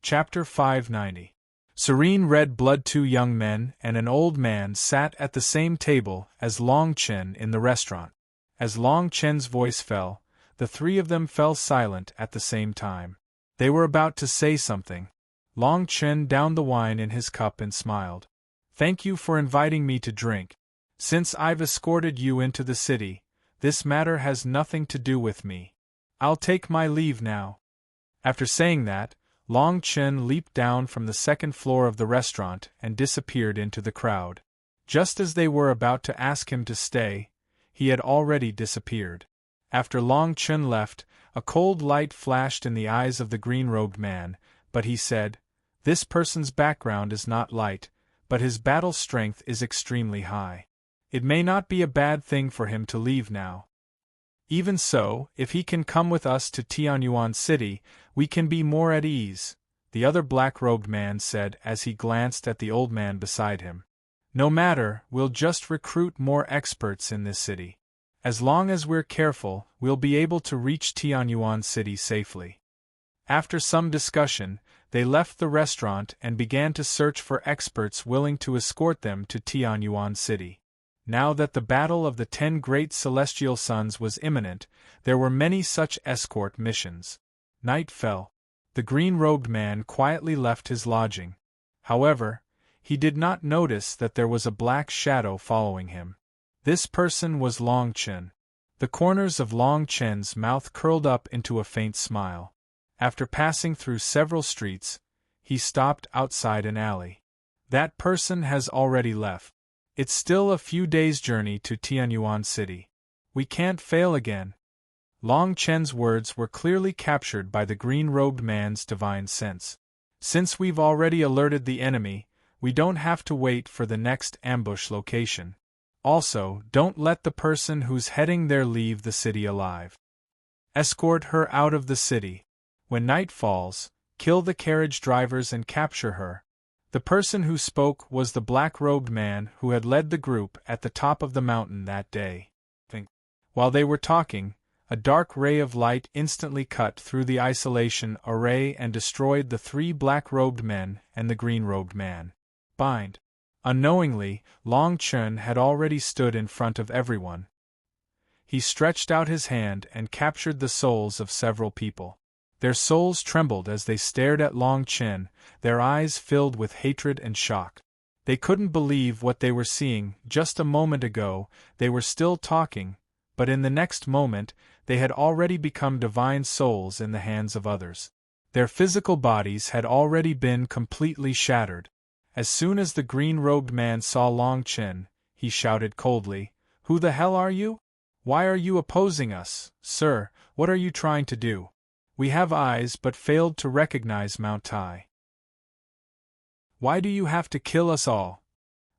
Chapter 590. Serene red blood. Two young men and an old man sat at the same table as Long Chen in the restaurant. As Long Chen's voice fell, the three of them fell silent at the same time. They were about to say something. Long Chen downed the wine in his cup and smiled. "Thank you for inviting me to drink. Since I've escorted you into the city, this matter has nothing to do with me. I'll take my leave now." After saying that, Long Chen leaped down from the second floor of the restaurant and disappeared into the crowd. Just as they were about to ask him to stay, he had already disappeared. After Long Chen left, a cold light flashed in the eyes of the green-robed man, but he said, "This person's background is not light, but his battle strength is extremely high. It may not be a bad thing for him to leave now. Even so, if he can come with us to Tianyuan City, we can be more at ease," the other black-robed man said as he glanced at the old man beside him. "No matter, we'll just recruit more experts in this city. As long as we're careful, we'll be able to reach Tianyuan City safely." After some discussion, they left the restaurant and began to search for experts willing to escort them to Tianyuan City. Now that the battle of the 10 great celestial suns was imminent, there were many such escort missions. Night fell. The green-robed man quietly left his lodging. However, he did not notice that there was a black shadow following him. This person was Long Chen. The corners of Long Chen's mouth curled up into a faint smile. After passing through several streets, he stopped outside an alley. "That person has already left. It's still a few days' journey to Tianyuan City. We can't fail again." Long Chen's words were clearly captured by the green-robed man's divine sense. "Since we've already alerted the enemy, we don't have to wait for the next ambush location. Also, don't let the person who's heading there leave the city alive. Escort her out of the city. When night falls, kill the carriage drivers and capture her." The person who spoke was the black-robed man who had led the group at the top of the mountain that day. While they were talking, a dark ray of light instantly cut through the isolation array and destroyed the 3 black-robed men and the green-robed man. Bind. Unknowingly, Long Chen had already stood in front of everyone. He stretched out his hand and captured the souls of several people. Their souls trembled as they stared at Long Chen, their eyes filled with hatred and shock. They couldn't believe what they were seeing. Just a moment ago, they were still talking, but in the next moment, they had already become divine souls in the hands of others. Their physical bodies had already been completely shattered. As soon as the green-robed man saw Long Chen, he shouted coldly, "Who the hell are you? Why are you opposing us, sir? What are you trying to do? We have eyes but failed to recognize Mount Tai. Why do you have to kill us all?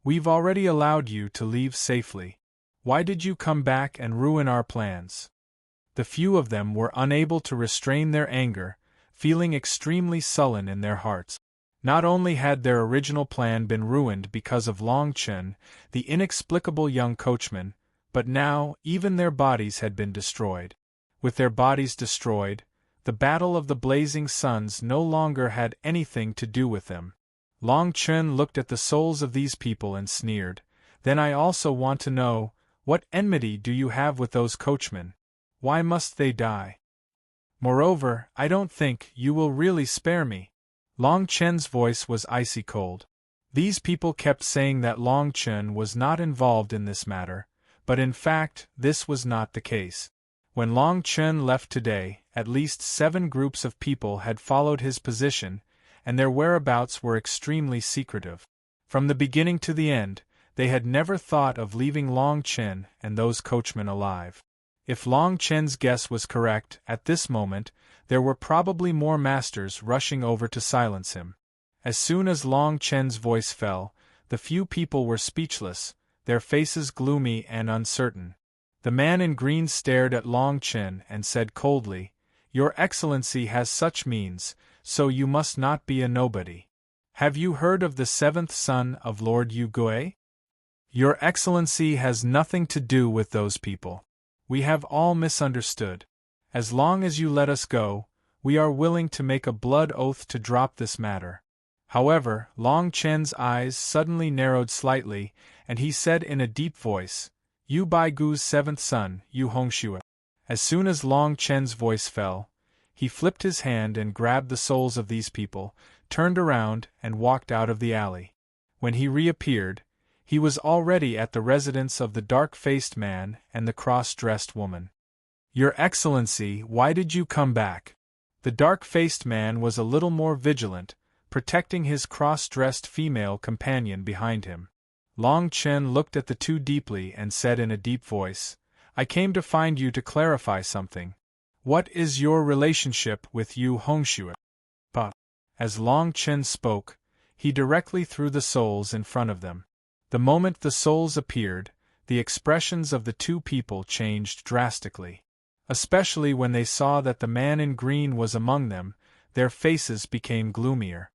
We've already allowed you to leave safely. Why did you come back and ruin our plans?" The few of them were unable to restrain their anger, feeling extremely sullen in their hearts. Not only had their original plan been ruined because of Long Chen, the inexplicable young coachman, but now even their bodies had been destroyed. With their bodies destroyed, the battle of the blazing suns no longer had anything to do with them. Long Chen looked at the souls of these people and sneered, "Then I also want to know, what enmity do you have with those coachmen? Why must they die? Moreover, I don't think you will really spare me." Long Chen's voice was icy cold. These people kept saying that Long Chen was not involved in this matter, but in fact, this was not the case. When Long Chen left today, at least 7 groups of people had followed his position, and their whereabouts were extremely secretive. From the beginning to the end, they had never thought of leaving Long Chen and those coachmen alive. If Long Chen's guess was correct, at this moment, there were probably more masters rushing over to silence him. As soon as Long Chen's voice fell, the few people were speechless, their faces gloomy and uncertain. The man in green stared at Long Chen and said coldly, "Your Excellency has such means, so you must not be a nobody. Have you heard of the 7th son of Lord Yu Gui? Your Excellency has nothing to do with those people. We have all misunderstood. As long as you let us go, We are willing to make a blood oath to drop this matter. However, Long Chen's eyes suddenly narrowed slightly, and he said in a deep voice, "You Bai Gu's seventh son, Yu Hongxue." As soon as Long Chen's voice fell, he flipped his hand and grabbed the souls of these people, turned around, and walked out of the alley. When he reappeared, he was already at the residence of the dark-faced man and the cross-dressed woman. "Your Excellency, why did you come back?" The dark-faced man was a little more vigilant, protecting his cross-dressed female companion behind him. Long Chen looked at the two deeply and said in a deep voice, "I came to find you to clarify something. What is your relationship with Yu Hongxue?" But, as Long Chen spoke, he directly threw the souls in front of them. The moment the souls appeared, the expressions of the two people changed drastically. Especially when they saw that the man in green was among them, their faces became gloomier.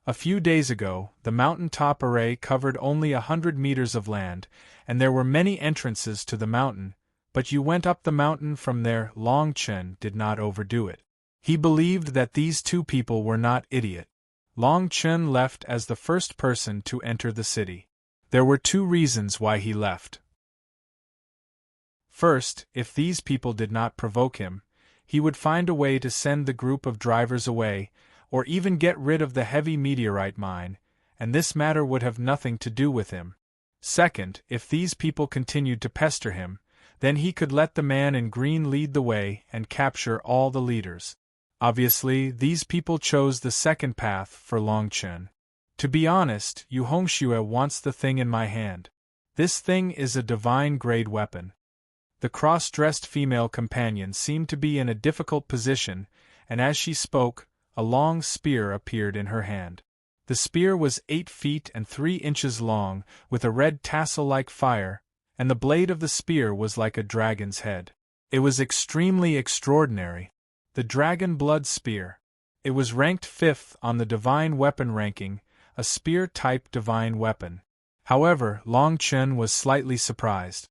A few days ago, the mountain-top array covered only 100 meters of land, and there were many entrances to the mountain, but you went up the mountain from there. Long Chen did not overdo it. He believed that these two people were not idiot. Long Chen left as the first person to enter the city. There were two reasons why he left. First, if these people did not provoke him, he would find a way to send the group of drivers away, or even get rid of the heavy meteorite mine, and this matter would have nothing to do with him. Second, if these people continued to pester him, then he could let the man in green lead the way and capture all the leaders. Obviously, these people chose the second path for Long Chen. "To be honest, Yu Hongxue wants the thing in my hand. This thing is a divine-grade weapon." The cross-dressed female companion seemed to be in a difficult position, and as she spoke, a long spear appeared in her hand. The spear was 8 feet and 3 inches long, with a red tassel-like fire, and the blade of the spear was like a dragon's head. It was extremely extraordinary. The Dragon Blood Spear. It was ranked 5th on the Divine Weapon ranking, a spear-type divine weapon. However, Long Chen was slightly surprised.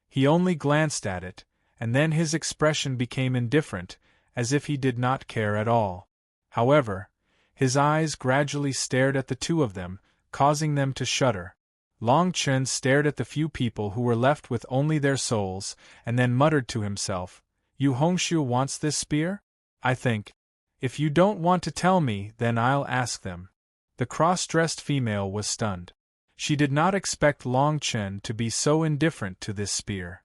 He only glanced at it, and then his expression became indifferent, as if he did not care at all. However, his eyes gradually stared at the two of them, causing them to shudder. Long Chen stared at the few people who were left with only their souls, and then muttered to himself, "Yu Hongxue wants this spear? I think. If you don't want to tell me, then I'll ask them." The cross-dressed female was stunned. She did not expect Long Chen to be so indifferent to this spear.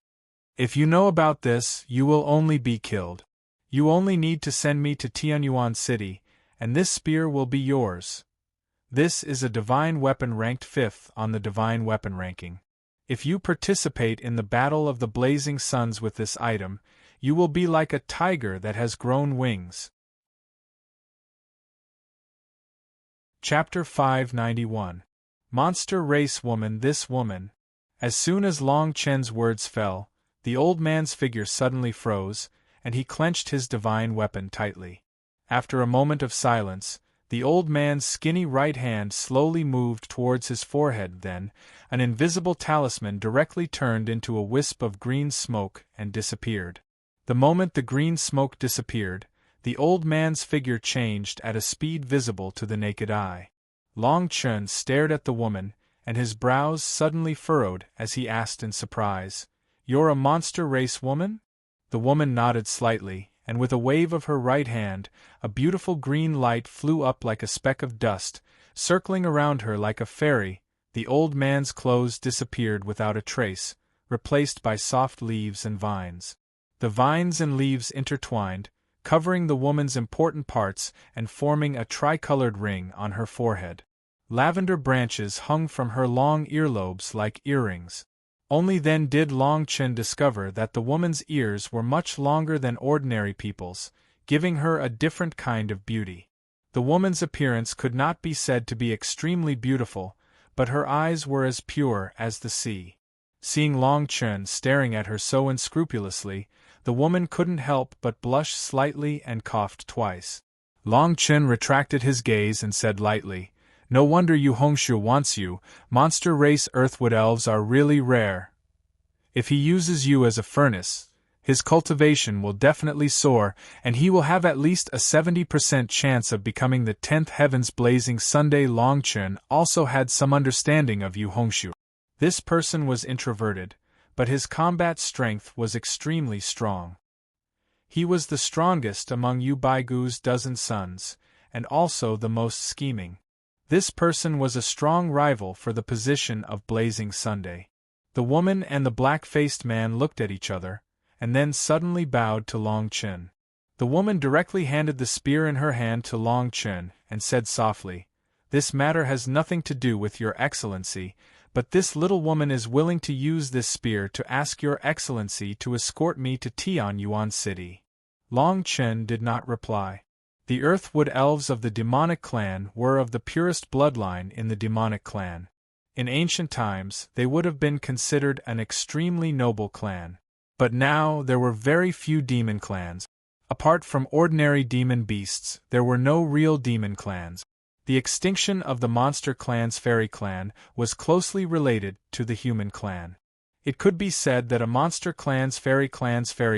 "If you know about this, you will only be killed. You only need to send me to Tianyuan City, and this spear will be yours. This is a divine weapon ranked 5th on the divine weapon ranking. If you participate in the Battle of the Blazing Suns with this item, you will be like a tiger that has grown wings." Chapter 591. Monster Race Woman. This woman. As soon as Long Chen's words fell, the old man's figure suddenly froze, and he clenched his divine weapon tightly. After a moment of silence, the old man's skinny right hand slowly moved towards his forehead. Then, an invisible talisman directly turned into a wisp of green smoke and disappeared. The moment the green smoke disappeared, the old man's figure changed at a speed visible to the naked eye. Long Chen stared at the woman, and his brows suddenly furrowed as he asked in surprise, "You're a monster race woman?" The woman nodded slightly, and with a wave of her right hand, a beautiful green light flew up like a speck of dust, circling around her like a fairy. The old man's clothes disappeared without a trace, replaced by soft leaves and vines. The vines and leaves intertwined, covering the woman's important parts and forming a tricolored ring on her forehead. Lavender branches hung from her long earlobes like earrings. Only then did Long Chen discover that the woman's ears were much longer than ordinary people's, giving her a different kind of beauty. The woman's appearance could not be said to be extremely beautiful, but her eyes were as pure as the sea. Seeing Long Chen staring at her so unscrupulously, the woman couldn't help but blush slightly and coughed twice. Long Chen retracted his gaze and said lightly, "No wonder Yu Hongxue wants you. Monster race Earthwood elves are really rare. If he uses you as a furnace, His cultivation will definitely soar, and he will have at least a 70% chance of becoming the 10th heavens blazing Sunday. Long Chen also had some understanding of Yu Hongshu. This person was introverted, but his combat strength was extremely strong. He was the strongest among Yu Baigu's dozen sons, and also the most scheming. This person was a strong rival for the position of Blazing Sunday. The woman and the black-faced man looked at each other, and then suddenly bowed to Long Chen. The woman directly handed the spear in her hand to Long Chen, and said softly, "This matter has nothing to do with your excellency, but this little woman is willing to use this spear to ask your excellency to escort me to Tianyuan City." Long Chen did not reply. The Earthwood elves of the demonic clan were of the purest bloodline in the demonic clan. In ancient times, they would have been considered an extremely noble clan. But now there were very few demon clans. Apart from ordinary demon beasts, there were no real demon clans. The extinction of the monster clan's fairy clan was closely related to the human clan. It could be said that a monster clan's fairy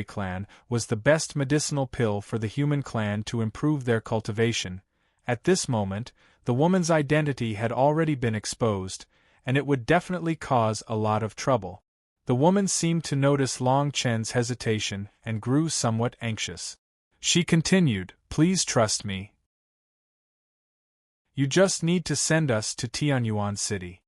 clan was the best medicinal pill for the human clan to improve their cultivation. At this moment, the woman's identity had already been exposed, and it would definitely cause a lot of trouble. The woman seemed to notice Long Chen's hesitation and grew somewhat anxious. She continued, "Please trust me. You just need to send us to Tianyuan City.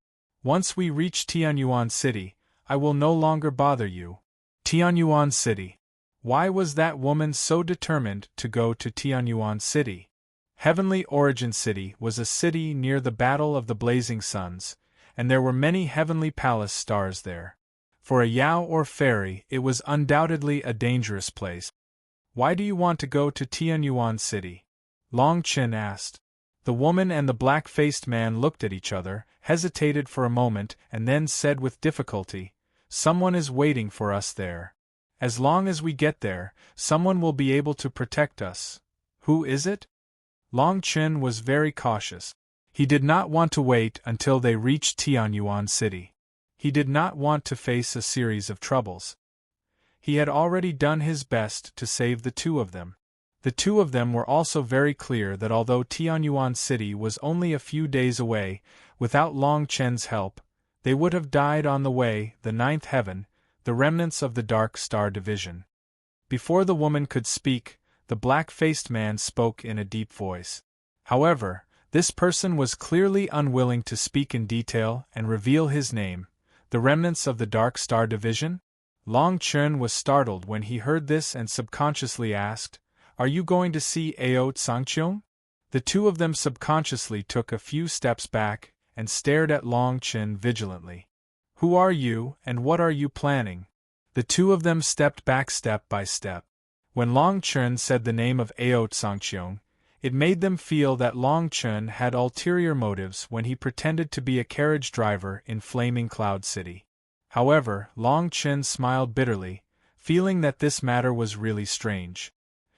Once we reach Tianyuan City, I will no longer bother you." Tianyuan City. Why was that woman so determined to go to Tianyuan City? Heavenly Origin City was a city near the Battle of the Blazing Suns, and there were many heavenly palace stars there. For a Yao or fairy, it was undoubtedly a dangerous place. "Why do you want to go to Tianyuan City?" Long Chen asked. The woman and the black-faced man looked at each other, hesitated for a moment, and then said with difficulty, "Someone is waiting for us there. As long as we get there, someone will be able to protect us. Who is it?" Long Chen was very cautious. He did not want to wait until they reached Tianyuan City. He did not want to face a series of troubles. He had already done his best to save the two of them. The two of them were also very clear that although Tianyuan City was only a few days away, without Long Chen's help, they would have died on the way. The ninth heaven, the remnants of the Dark Star Division. Before the woman could speak, the black-faced man spoke in a deep voice. However, this person was clearly unwilling to speak in detail and reveal his name. The remnants of the Dark Star Division? Long Chen was startled when he heard this and subconsciously asked, "Are you going to see Ao Tsangqiong?" The two of them subconsciously took a few steps back and stared at Long Chen vigilantly. "Who are you, and what are you planning?" The two of them stepped back step by step. When Long Chen said the name of Ao Tsangqiong, it made them feel that Long Chen had ulterior motives when he pretended to be a carriage driver in Flaming Cloud City. However, Long Chen smiled bitterly, feeling that this matter was really strange.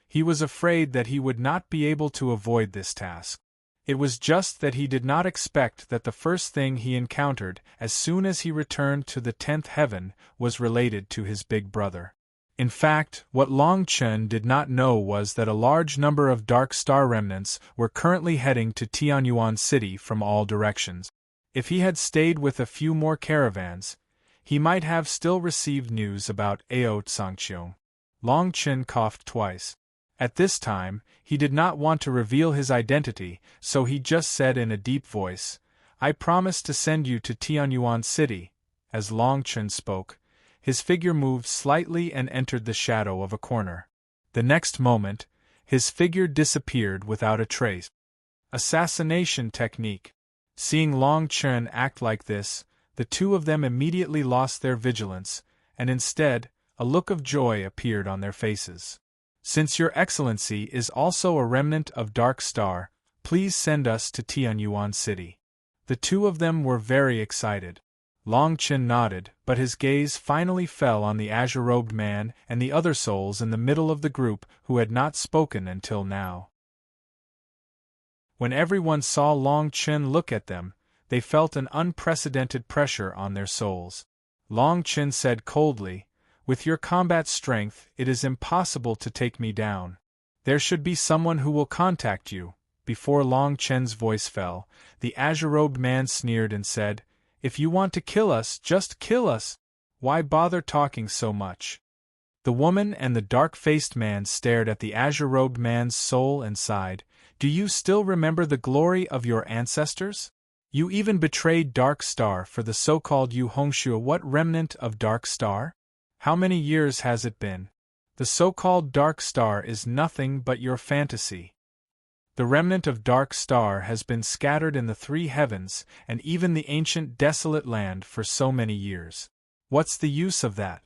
He was afraid that he would not be able to avoid this task. It was just that he did not expect that the first thing he encountered as soon as he returned to the 10th heaven was related to his big brother. In fact, what Long Chen did not know was that a large number of Dark Star remnants were currently heading to Tianyuan City from all directions. If he had stayed with a few more caravans, he might have still received news about Ao Tsangqiong. Long Chen coughed twice. At this time, he did not want to reveal his identity, so he just said in a deep voice, "I promise to send you to Tianyuan City." As Long Chen spoke, his figure moved slightly and entered the shadow of a corner. The next moment, his figure disappeared without a trace. Assassination technique. Seeing Long Chen act like this, the two of them immediately lost their vigilance, and instead, a look of joy appeared on their faces. "Since Your Excellency is also a remnant of Dark Star, please send us to Tianyuan City." The two of them were very excited. Long Chen nodded, but his gaze finally fell on the azure-robed man and the other souls in the middle of the group who had not spoken until now. When everyone saw Long Chen look at them, they felt an unprecedented pressure on their souls. Long Chen said coldly, With your combat strength, it is impossible to take me down. There should be someone who will contact you." Before Long Chen's voice fell, the azure-robed man sneered and said, "If you want to kill us, just kill us. Why bother talking so much?" The woman and the dark-faced man stared at the azure-robed man's soul and sighed. "Do you still remember the glory of your ancestors? You even betrayed Dark Star for the so-called Yu Hongshu. What remnant of Dark Star? How many years has it been? The so-called Dark Star is nothing but your fantasy. The remnant of Dark Star has been scattered in the three heavens and even the ancient desolate land for so many years. What's the use of that?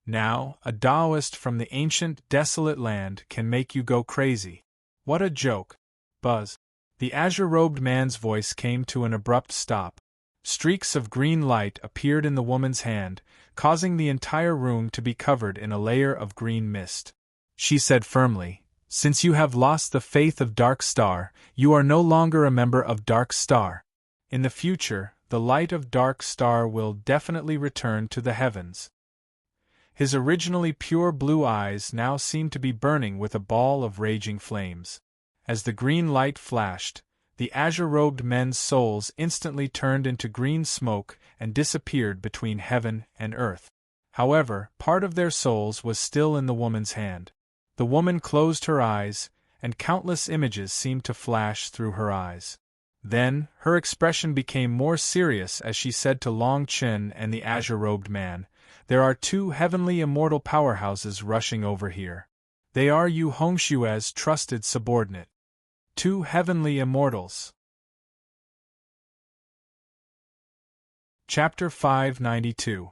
Now, a Taoist from the ancient desolate land can make you go crazy. What a joke." Buzz. The azure-robed man's voice came to an abrupt stop. Streaks of green light appeared in the woman's hand, causing the entire room to be covered in a layer of green mist. She said firmly, "Since you have lost the faith of Dark Star, you are no longer a member of Dark Star. In the future, the light of Dark Star will definitely return to the heavens." His originally pure blue eyes now seemed to be burning with a ball of raging flames. As the green light flashed, the azure-robed men's souls instantly turned into green smoke and disappeared between heaven and earth. However, part of their souls was still in the woman's hand. The woman closed her eyes, and countless images seemed to flash through her eyes. Then, her expression became more serious as she said to Long Chen and the azure-robed man, "There are two heavenly immortal powerhouses rushing over here. They are Yu Hongshu's trusted subordinate. Two heavenly immortals." Chapter 592.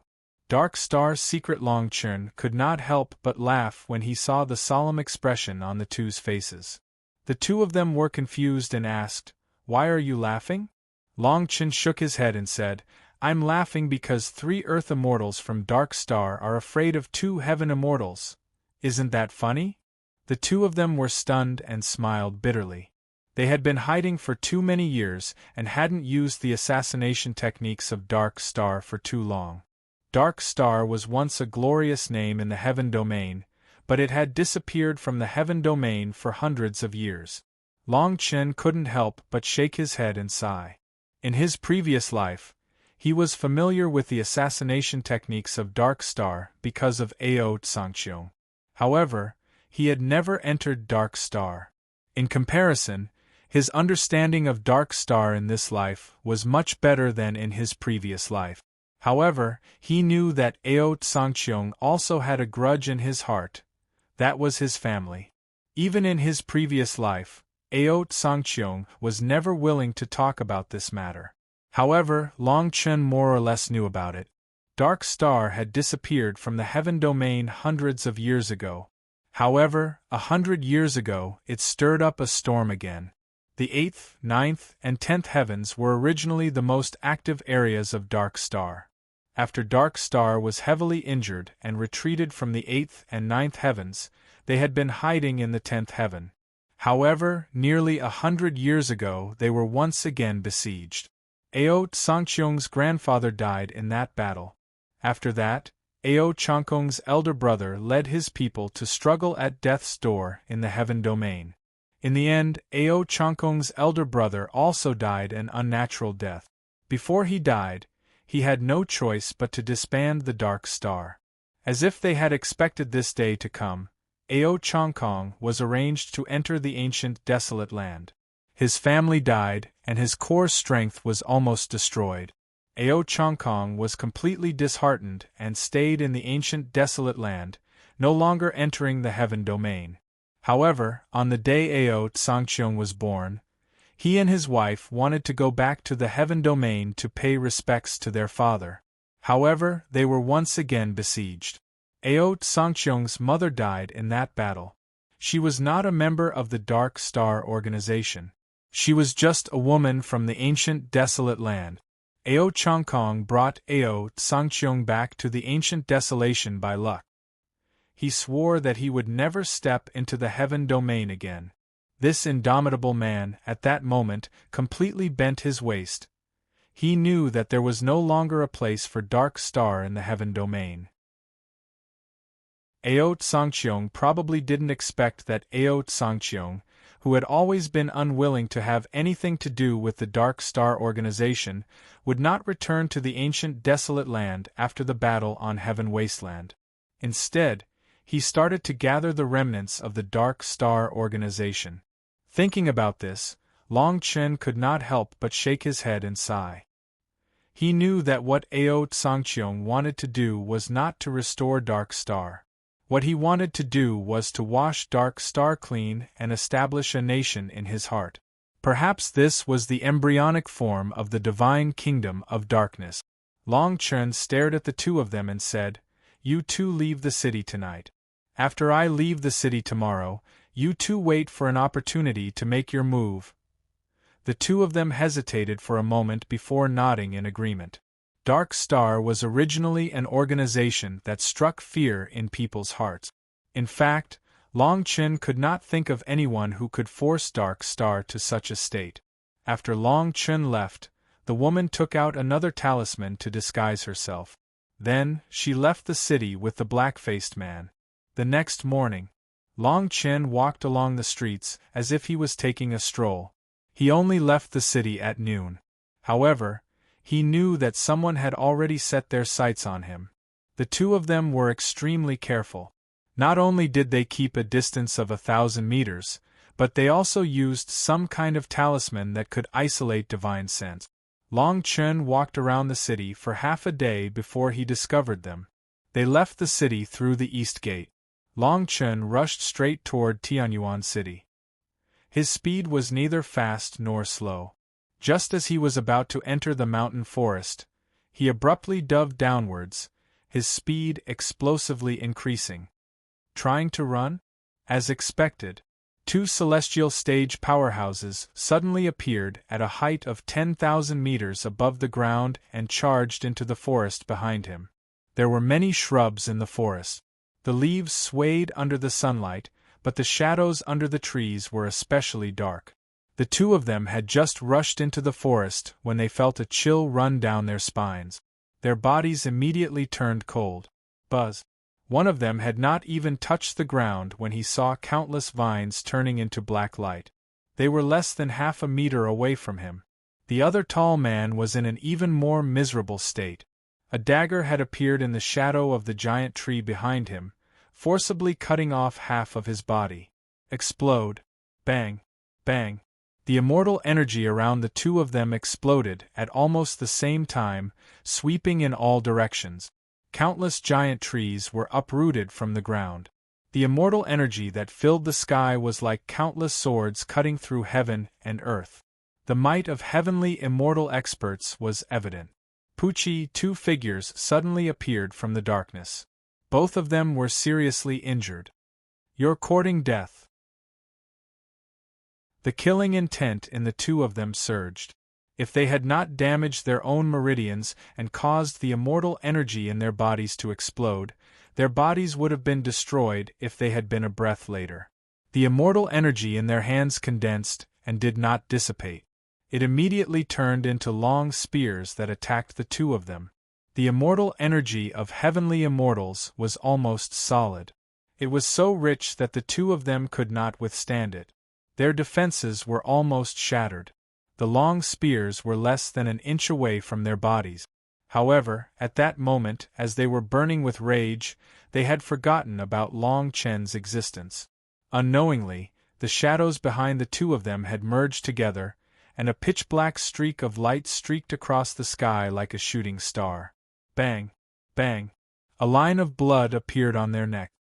Dark Star's secret. Long Chen could not help but laugh when he saw the solemn expression on the two's faces. The two of them were confused and asked, "Why are you laughing?" Long Chen shook his head and said, "I'm laughing because 3 Earth immortals from Dark Star are afraid of 2 Heaven immortals. Isn't that funny?" The two of them were stunned and smiled bitterly. They had been hiding for too many years and hadn't used the assassination techniques of Dark Star for too long. Dark Star was once a glorious name in the Heaven Domain, but it had disappeared from the Heaven Domain for hundreds of years. Long Chen couldn't help but shake his head and sigh. In his previous life, he was familiar with the assassination techniques of Dark Star because of Ao Tsangqiong. However, he had never entered Dark Star. In comparison, his understanding of Dark Star in this life was much better than in his previous life. However, he knew that Ao Tsangqiong also had a grudge in his heart. That was his family. Even in his previous life, Ao Tsangqiong was never willing to talk about this matter. However, Long Chen more or less knew about it. Dark Star had disappeared from the Heaven Domain hundreds of years ago. However, 100 years ago, it stirred up a storm again. The 8th, 9th, and 10th heavens were originally the most active areas of Dark Star. After Dark Star was heavily injured and retreated from the 8th and 9th heavens, they had been hiding in the 10th heaven. However, nearly 100 years ago they were once again besieged. Ao Tsangqiong's grandfather died in that battle. After that, Ao Changkong's elder brother led his people to struggle at death's door in the Heaven Domain. In the end, Ao Changkong's elder brother also died an unnatural death. Before he died, he had no choice but to disband the Dark Star. As if they had expected this day to come, Ao Changkong was arranged to enter the ancient desolate land. His family died, and his core strength was almost destroyed. Ao Changkong was completely disheartened and stayed in the ancient desolate land, no longer entering the Heaven Domain. However, on the day Ao Tsangqiong was born, he and his wife wanted to go back to the Heaven Domain to pay respects to their father. However, they were once again besieged. Ao Tsangqiong's mother died in that battle. She was not a member of the Dark Star organization. She was just a woman from the ancient desolate land. Ao Changkong brought Ao Tsangqiong back to the ancient desolation by luck. He swore that he would never step into the Heaven Domain again. This indomitable man, at that moment, completely bent his waist. He knew that there was no longer a place for Dark Star in the Heaven Domain. Ao Sangcheong probably didn't expect that Ao Sangcheong, who had always been unwilling to have anything to do with the Dark Star organization, would not return to the ancient desolate land after the battle on Heaven Wasteland. Instead, he started to gather the remnants of the Dark Star organization. Thinking about this, Long Chen could not help but shake his head and sigh. He knew that what Ao Sangcheong wanted to do was not to restore Dark Star. What he wanted to do was to wash Dark Star clean and establish a nation in his heart. Perhaps this was the embryonic form of the divine kingdom of darkness. Long Chen stared at the two of them and said, "You two leave the city tonight. After I leave the city tomorrow, you two wait for an opportunity to make your move." The two of them hesitated for a moment before nodding in agreement. Dark Star was originally an organization that struck fear in people's hearts. In fact, Long Chen could not think of anyone who could force Dark Star to such a state. After Long Chen left, the woman took out another talisman to disguise herself. Then, she left the city with the black-faced man. The next morning, Long Chen walked along the streets as if he was taking a stroll. He only left the city at noon. However, he knew that someone had already set their sights on him. The two of them were extremely careful. Not only did they keep a distance of 1,000 meters, but they also used some kind of talisman that could isolate divine sense. Long Chen walked around the city for half a day before he discovered them. They left the city through the east gate. Long Chen rushed straight toward Tianyuan City. His speed was neither fast nor slow. Just as he was about to enter the mountain forest, he abruptly dove downwards, his speed explosively increasing. Trying to run? As expected, two celestial stage powerhouses suddenly appeared at a height of 10,000 meters above the ground and charged into the forest behind him. There were many shrubs in the forest. The leaves swayed under the sunlight, but the shadows under the trees were especially dark. The two of them had just rushed into the forest when they felt a chill run down their spines. Their bodies immediately turned cold. Buzz! One of them had not even touched the ground when he saw countless vines turning into black light. They were less than half a meter away from him. The other tall man was in an even more miserable state. A dagger had appeared in the shadow of the giant tree behind him, forcibly cutting off half of his body. Explode! Bang! Bang! The immortal energy around the two of them exploded at almost the same time, sweeping in all directions. Countless giant trees were uprooted from the ground. The immortal energy that filled the sky was like countless swords cutting through heaven and earth. The might of heavenly immortal experts was evident. Pucci, two figures suddenly appeared from the darkness. Both of them were seriously injured. "You're courting death." The killing intent in the two of them surged. If they had not damaged their own meridians and caused the immortal energy in their bodies to explode, their bodies would have been destroyed if they had been a breath later. The immortal energy in their hands condensed and did not dissipate. It immediately turned into long spears that attacked the two of them. The immortal energy of heavenly immortals was almost solid. It was so rich that the two of them could not withstand it. Their defenses were almost shattered. The long spears were less than an inch away from their bodies. However, at that moment, as they were burning with rage, they had forgotten about Long Chen's existence. Unknowingly, the shadows behind the two of them had merged together, and a pitch-black streak of light streaked across the sky like a shooting star. Bang! Bang! A line of blood appeared on their neck.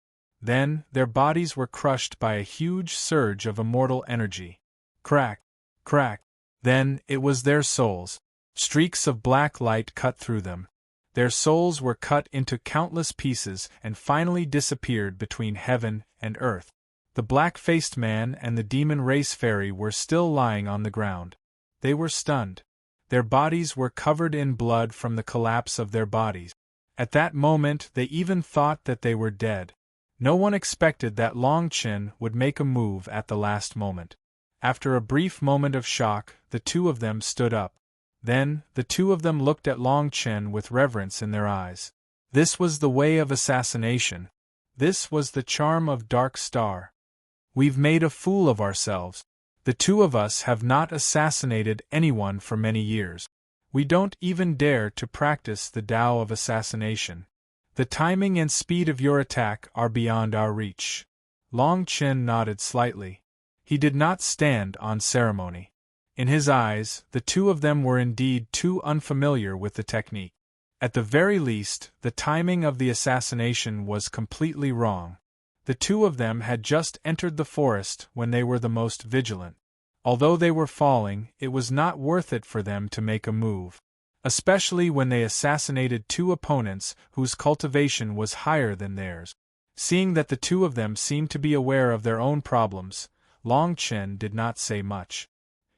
Then, their bodies were crushed by a huge surge of immortal energy. Crack! Crack! Then, it was their souls. Streaks of black light cut through them. Their souls were cut into countless pieces and finally disappeared between heaven and earth. The black-faced man and the demon race fairy were still lying on the ground. They were stunned. Their bodies were covered in blood from the collapse of their bodies. At that moment they even thought that they were dead. No one expected that Long Chen would make a move at the last moment. After a brief moment of shock, the two of them stood up. Then, the two of them looked at Long Chen with reverence in their eyes. This was the way of assassination. This was the charm of Dark Star. We've made a fool of ourselves. The two of us have not assassinated anyone for many years. We don't even dare to practice the Tao of assassination. The timing and speed of your attack are beyond our reach. Long Chen nodded slightly. He did not stand on ceremony. In his eyes, the two of them were indeed too unfamiliar with the technique. At the very least, the timing of the assassination was completely wrong. The two of them had just entered the forest when they were the most vigilant. Although they were falling, it was not worth it for them to make a move. Especially when they assassinated two opponents whose cultivation was higher than theirs. Seeing that the two of them seemed to be aware of their own problems, Long Chen did not say much.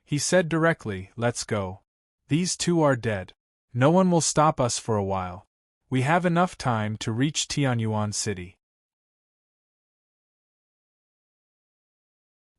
He said directly, "Let's go. These two are dead. No one will stop us for a while. We have enough time to reach Tianyuan City."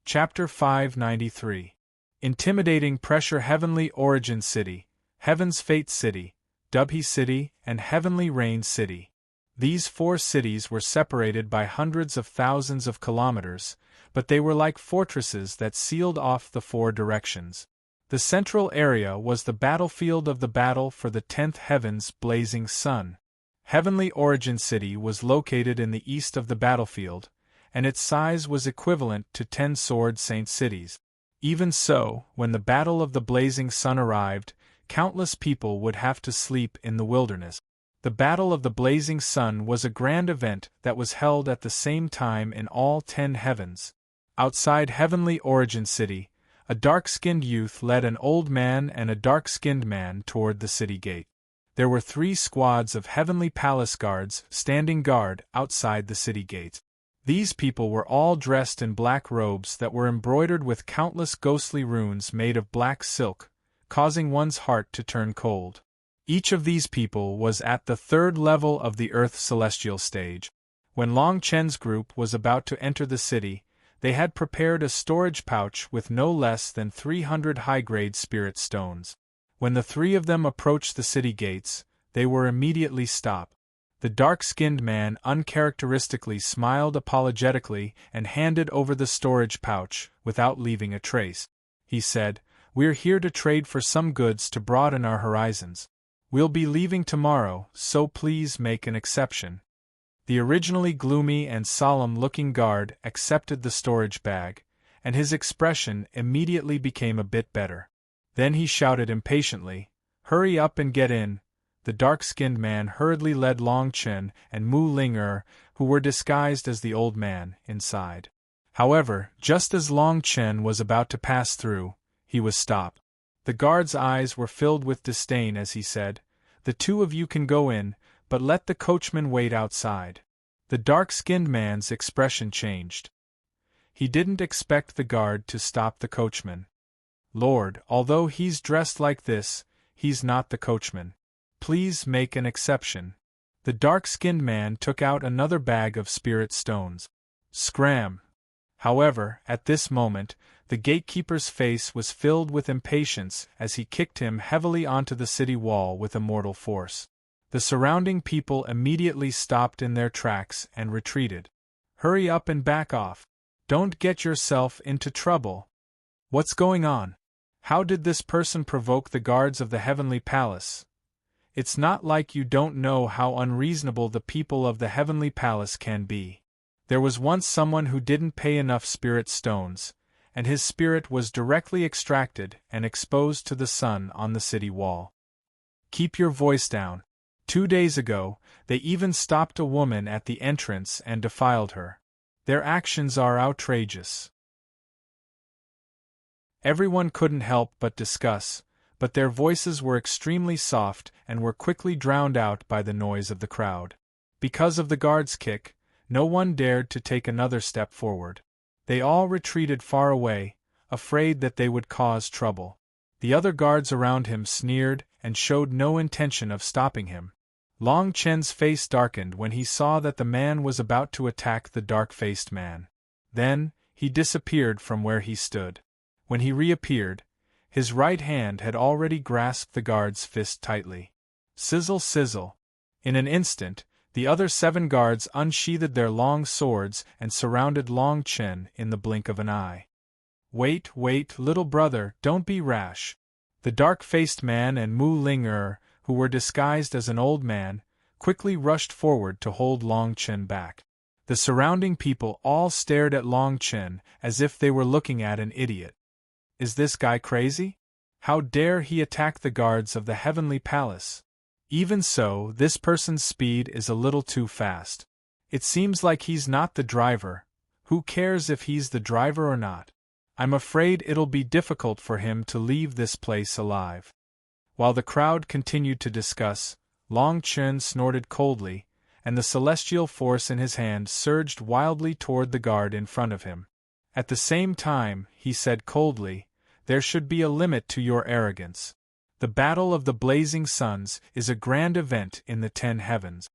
Chapter 593. Intimidating Pressure. Heavenly Origin City, Heaven's Fate City, Dubhe City, and Heavenly Rain City. These four cities were separated by hundreds of thousands of kilometers, but they were like fortresses that sealed off the four directions. The central area was the battlefield of the battle for the 10th Heaven's blazing sun. Heavenly Origin City was located in the east of the battlefield, and its size was equivalent to 10 Sword Saint cities. Even so, when the Battle of the Blazing Sun arrived, countless people would have to sleep in the wilderness. The Battle of the Blazing Sun was a grand event that was held at the same time in all 10 heavens. Outside Heavenly Origin City, a dark-skinned youth led an old man and a dark-skinned man toward the city gate. There were 3 squads of Heavenly Palace guards standing guard outside the city gate. These people were all dressed in black robes that were embroidered with countless ghostly runes made of black silk, causing one's heart to turn cold. Each of these people was at the 3rd level of the Earth Celestial stage. When Long Chen's group was about to enter the city, they had prepared a storage pouch with no less than 300 high-grade spirit stones. When the 3 of them approached the city gates, they were immediately stopped. The dark-skinned man uncharacteristically smiled apologetically and handed over the storage pouch, without leaving a trace. He said, "We're here to trade for some goods to broaden our horizons. We'll be leaving tomorrow, so please make an exception." The originally gloomy and solemn-looking guard accepted the storage bag, and his expression immediately became a bit better. Then he shouted impatiently, "Hurry up and get in." The dark-skinned man hurriedly led Long Chen and Mu Ling-er, who were disguised as the old man, inside. However, just as Long Chen was about to pass through, he was stopped. The guard's eyes were filled with disdain as he said, "The 2 of you can go in, but let the coachman wait outside." The dark-skinned man's expression changed. He didn't expect the guard to stop the coachman. "Lord, although he's dressed like this, he's not the coachman. Please make an exception." The dark-skinned man took out another bag of spirit stones. Scram! However, at this moment, the gatekeeper's face was filled with impatience as he kicked him heavily onto the city wall with a mortal force. The surrounding people immediately stopped in their tracks and retreated. "Hurry up and back off. Don't get yourself into trouble. What's going on? How did this person provoke the guards of the Heavenly Palace? It's not like you don't know how unreasonable the people of the Heavenly Palace can be. There was once someone who didn't pay enough spirit stones, and his spirit was directly extracted and exposed to the sun on the city wall. Keep your voice down. 2 days ago, they even stopped a woman at the entrance and defiled her. Their actions are outrageous." Everyone couldn't help but discuss, but their voices were extremely soft and were quickly drowned out by the noise of the crowd. Because of the guard's kick, no one dared to take another step forward. They all retreated far away, afraid that they would cause trouble. The other guards around him sneered and showed no intention of stopping him. Long Chen's face darkened when he saw that the man was about to attack the dark-faced man. Then, he disappeared from where he stood. When he reappeared, his right hand had already grasped the guard's fist tightly. Sizzle, sizzle. In an instant, The other 7 guards unsheathed their long swords and surrounded Long Chen in the blink of an eye. Wait, little brother, don't be rash. The dark-faced man and Mu Ling-er, who were disguised as an old man, quickly rushed forward to hold Long Chen back. The surrounding people all stared at Long Chen as if they were looking at an idiot. Is this guy crazy? How dare he attack the guards of the Heavenly Palace? Even so, this person's speed is a little too fast. It seems like he's not the driver. Who cares if he's the driver or not? I'm afraid it'll be difficult for him to leave this place alive. While the crowd continued to discuss, Long Chen snorted coldly, and the celestial force in his hand surged wildly toward the guard in front of him. At the same time, he said coldly, "There should be a limit to your arrogance. The Battle of the Blazing Suns is a grand event in the 10 heavens.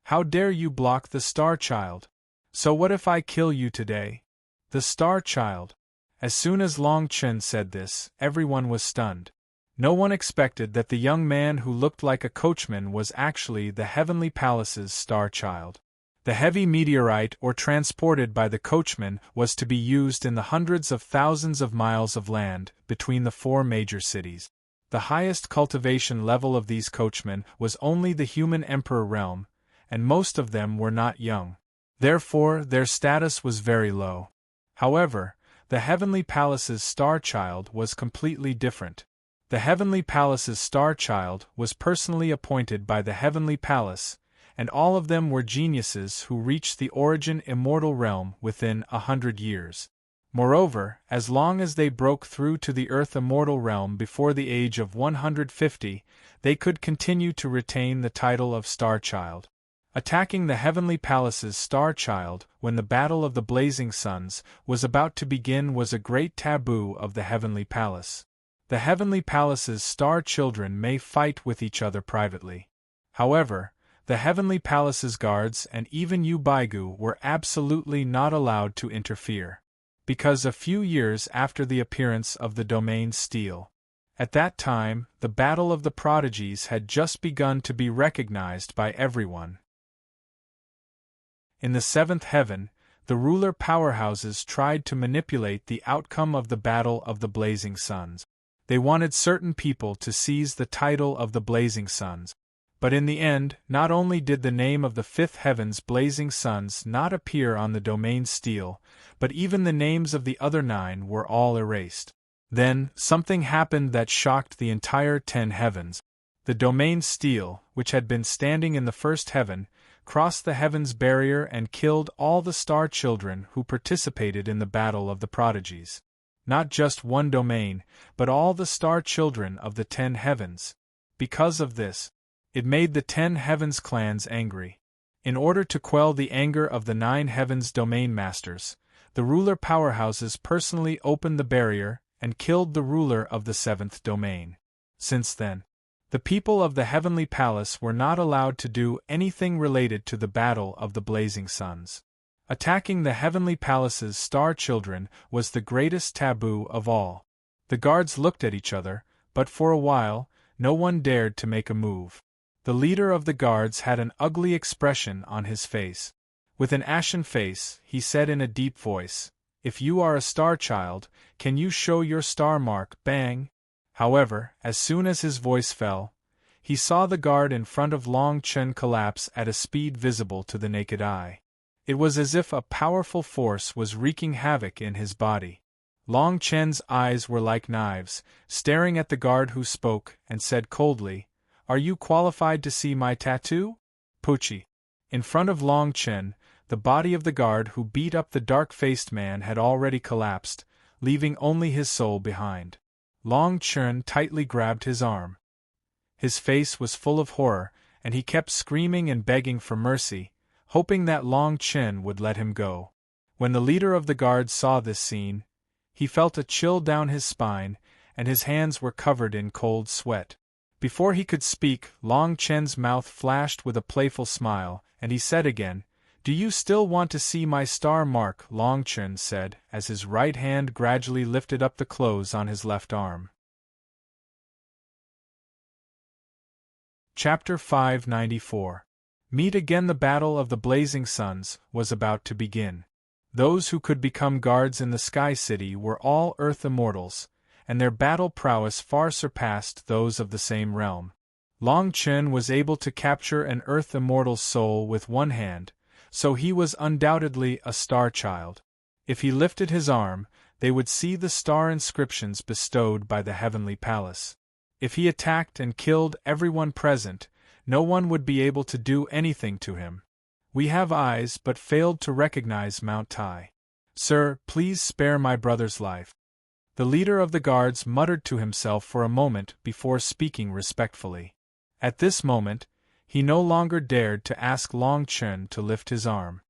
How dare you block the Star Child? So what if I kill you today? The Star Child?" As soon as Long Chen said this, everyone was stunned. No one expected that the young man who looked like a coachman was actually the Heavenly Palace's Star Child. The heavy meteorite or transported by the coachman was to be used in the hundreds of thousands of miles of land between the 4 major cities. The highest cultivation level of these coachmen was only the human emperor realm, and most of them were not young. Therefore, their status was very low. However, the Heavenly Palace's Star Child was completely different. The Heavenly Palace's Star Child was personally appointed by the Heavenly Palace, and all of them were geniuses who reached the origin immortal realm within 100 years. Moreover, as long as they broke through to the Earth immortal realm before the age of 150, they could continue to retain the title of Star Child. Attacking the Heavenly Palace's Star Child when the Battle of the Blazing Suns was about to begin was a great taboo of the Heavenly Palace. The Heavenly Palace's Star Children may fight with each other privately. However, the Heavenly Palace's guards and even Yu Baigu were absolutely not allowed to interfere. Because a few years after the appearance of the domain steel. At that time, the Battle of the Prodigies had just begun to be recognized by everyone. In the 7th heaven, the ruler powerhouses tried to manipulate the outcome of the Battle of the Blazing Suns. They wanted certain people to seize the title of the Blazing Suns. But in the end, not only did the name of the 5th heaven's Blazing Suns not appear on the domain steel, but even the names of the other 9 were all erased. Then, something happened that shocked the entire 10 heavens. The domain steel, which had been standing in the 1st heaven, crossed the heavens barrier and killed all the star children who participated in the Battle of the Prodigies. Not just one domain, but all the star children of the 10 heavens. Because of this, it made the 10 heavens clans angry. In order to quell the anger of the 9 heavens domain masters, the ruler powerhouses personally opened the barrier and killed the ruler of the 7th domain. Since then, the people of the Heavenly Palace were not allowed to do anything related to the Battle of the Blazing Suns. Attacking the Heavenly Palace's Star Children was the greatest taboo of all. The guards looked at each other, but for a while, no one dared to make a move. The leader of the guards had an ugly expression on his face. With an ashen face, he said in a deep voice, "If you are a Star Child, can you show your star mark?" Bang! However, as soon as his voice fell, he saw the guard in front of Long Chen collapse at a speed visible to the naked eye. It was as if a powerful force was wreaking havoc in his body. Long Chen's eyes were like knives, staring at the guard who spoke and said coldly, "Are you qualified to see my tattoo?" Pucci. In front of Long Chen, the body of the guard who beat up the dark-faced man had already collapsed, leaving only his soul behind. Long Chen tightly grabbed his arm. His face was full of horror, and he kept screaming and begging for mercy, hoping that Long Chen would let him go. When the leader of the guards saw this scene, he felt a chill down his spine, and his hands were covered in cold sweat. Before he could speak, Long Chen's mouth flashed with a playful smile, and he said again, "Do you still want to see my star mark?" Long Chen said, as his right hand gradually lifted up the clothes on his left arm. Chapter 594. Meet again. The battle of the blazing suns was about to begin. Those who could become guards in the Sky City were all Earth immortals, and their battle prowess far surpassed those of the same realm. Long Chen was able to capture an Earth immortal's soul with one hand, so he was undoubtedly a star child. If he lifted his arm, they would see the star inscriptions bestowed by the heavenly palace. If he attacked and killed everyone present, no one would be able to do anything to him. We have eyes but failed to recognize Mount Tai. Sir, please spare my brother's life. The leader of the guards muttered to himself for a moment before speaking respectfully. At this moment, he no longer dared to ask Long Chen to lift his arm.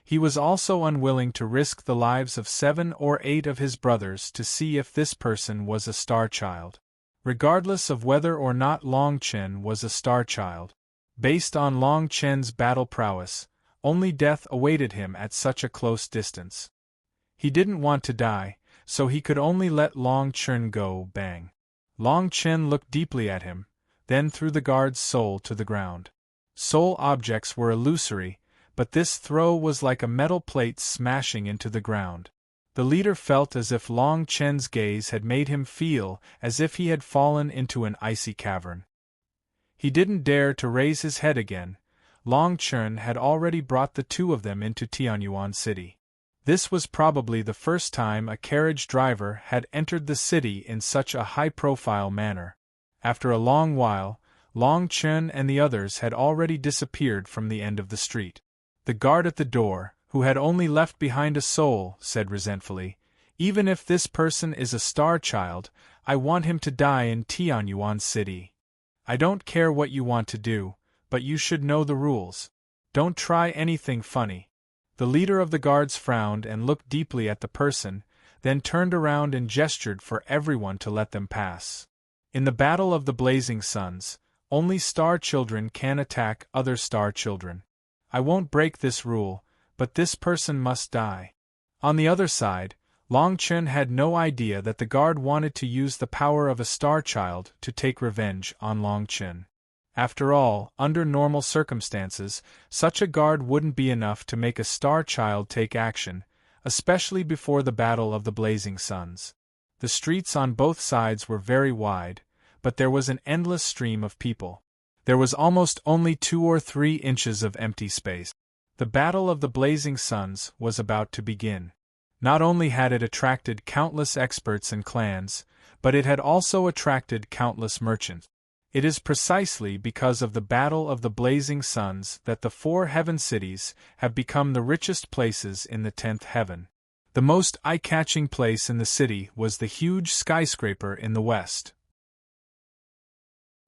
He was also unwilling to risk the lives of 7 or 8 of his brothers to see if this person was a star child. Regardless of whether or not Long Chen was a star child, based on Long Chen's battle prowess, only death awaited him at such a close distance. He didn't want to die, so he could only let Long Chen go. Bang. Long Chen looked deeply at him, then threw the guard's soul to the ground. Soul objects were illusory, but this throw was like a metal plate smashing into the ground. The leader felt as if Long Chen's gaze had made him feel as if he had fallen into an icy cavern. He didn't dare to raise his head again. Long Chen had already brought the 2 of them into Tianyuan City. This was probably the first time a carriage driver had entered the city in such a high-profile manner. After a long while, Long Chen and the others had already disappeared from the end of the street. The guard at the door, who had only left behind a soul, said resentfully, "Even if this person is a star child, I want him to die in Tianyuan City. I don't care what you want to do, but you should know the rules. Don't try anything funny." The leader of the guards frowned and looked deeply at the person, then turned around and gestured for everyone to let them pass. In the Battle of the Blazing Suns, only star children can attack other star children. I won't break this rule, but this person must die. On the other side, Long Chen had no idea that the guard wanted to use the power of a star child to take revenge on Long Chen. After all, under normal circumstances, such a guard wouldn't be enough to make a star child take action, especially before the Battle of the Blazing Suns. The streets on both sides were very wide, but there was an endless stream of people. There was almost only 2 or 3 inches of empty space. The Battle of the Blazing Suns was about to begin. Not only had it attracted countless experts and clans, but it had also attracted countless merchants. It is precisely because of the Battle of the Blazing Suns that the 4 heaven cities have become the richest places in the 10th heaven. The most eye-catching place in the city was the huge skyscraper in the west.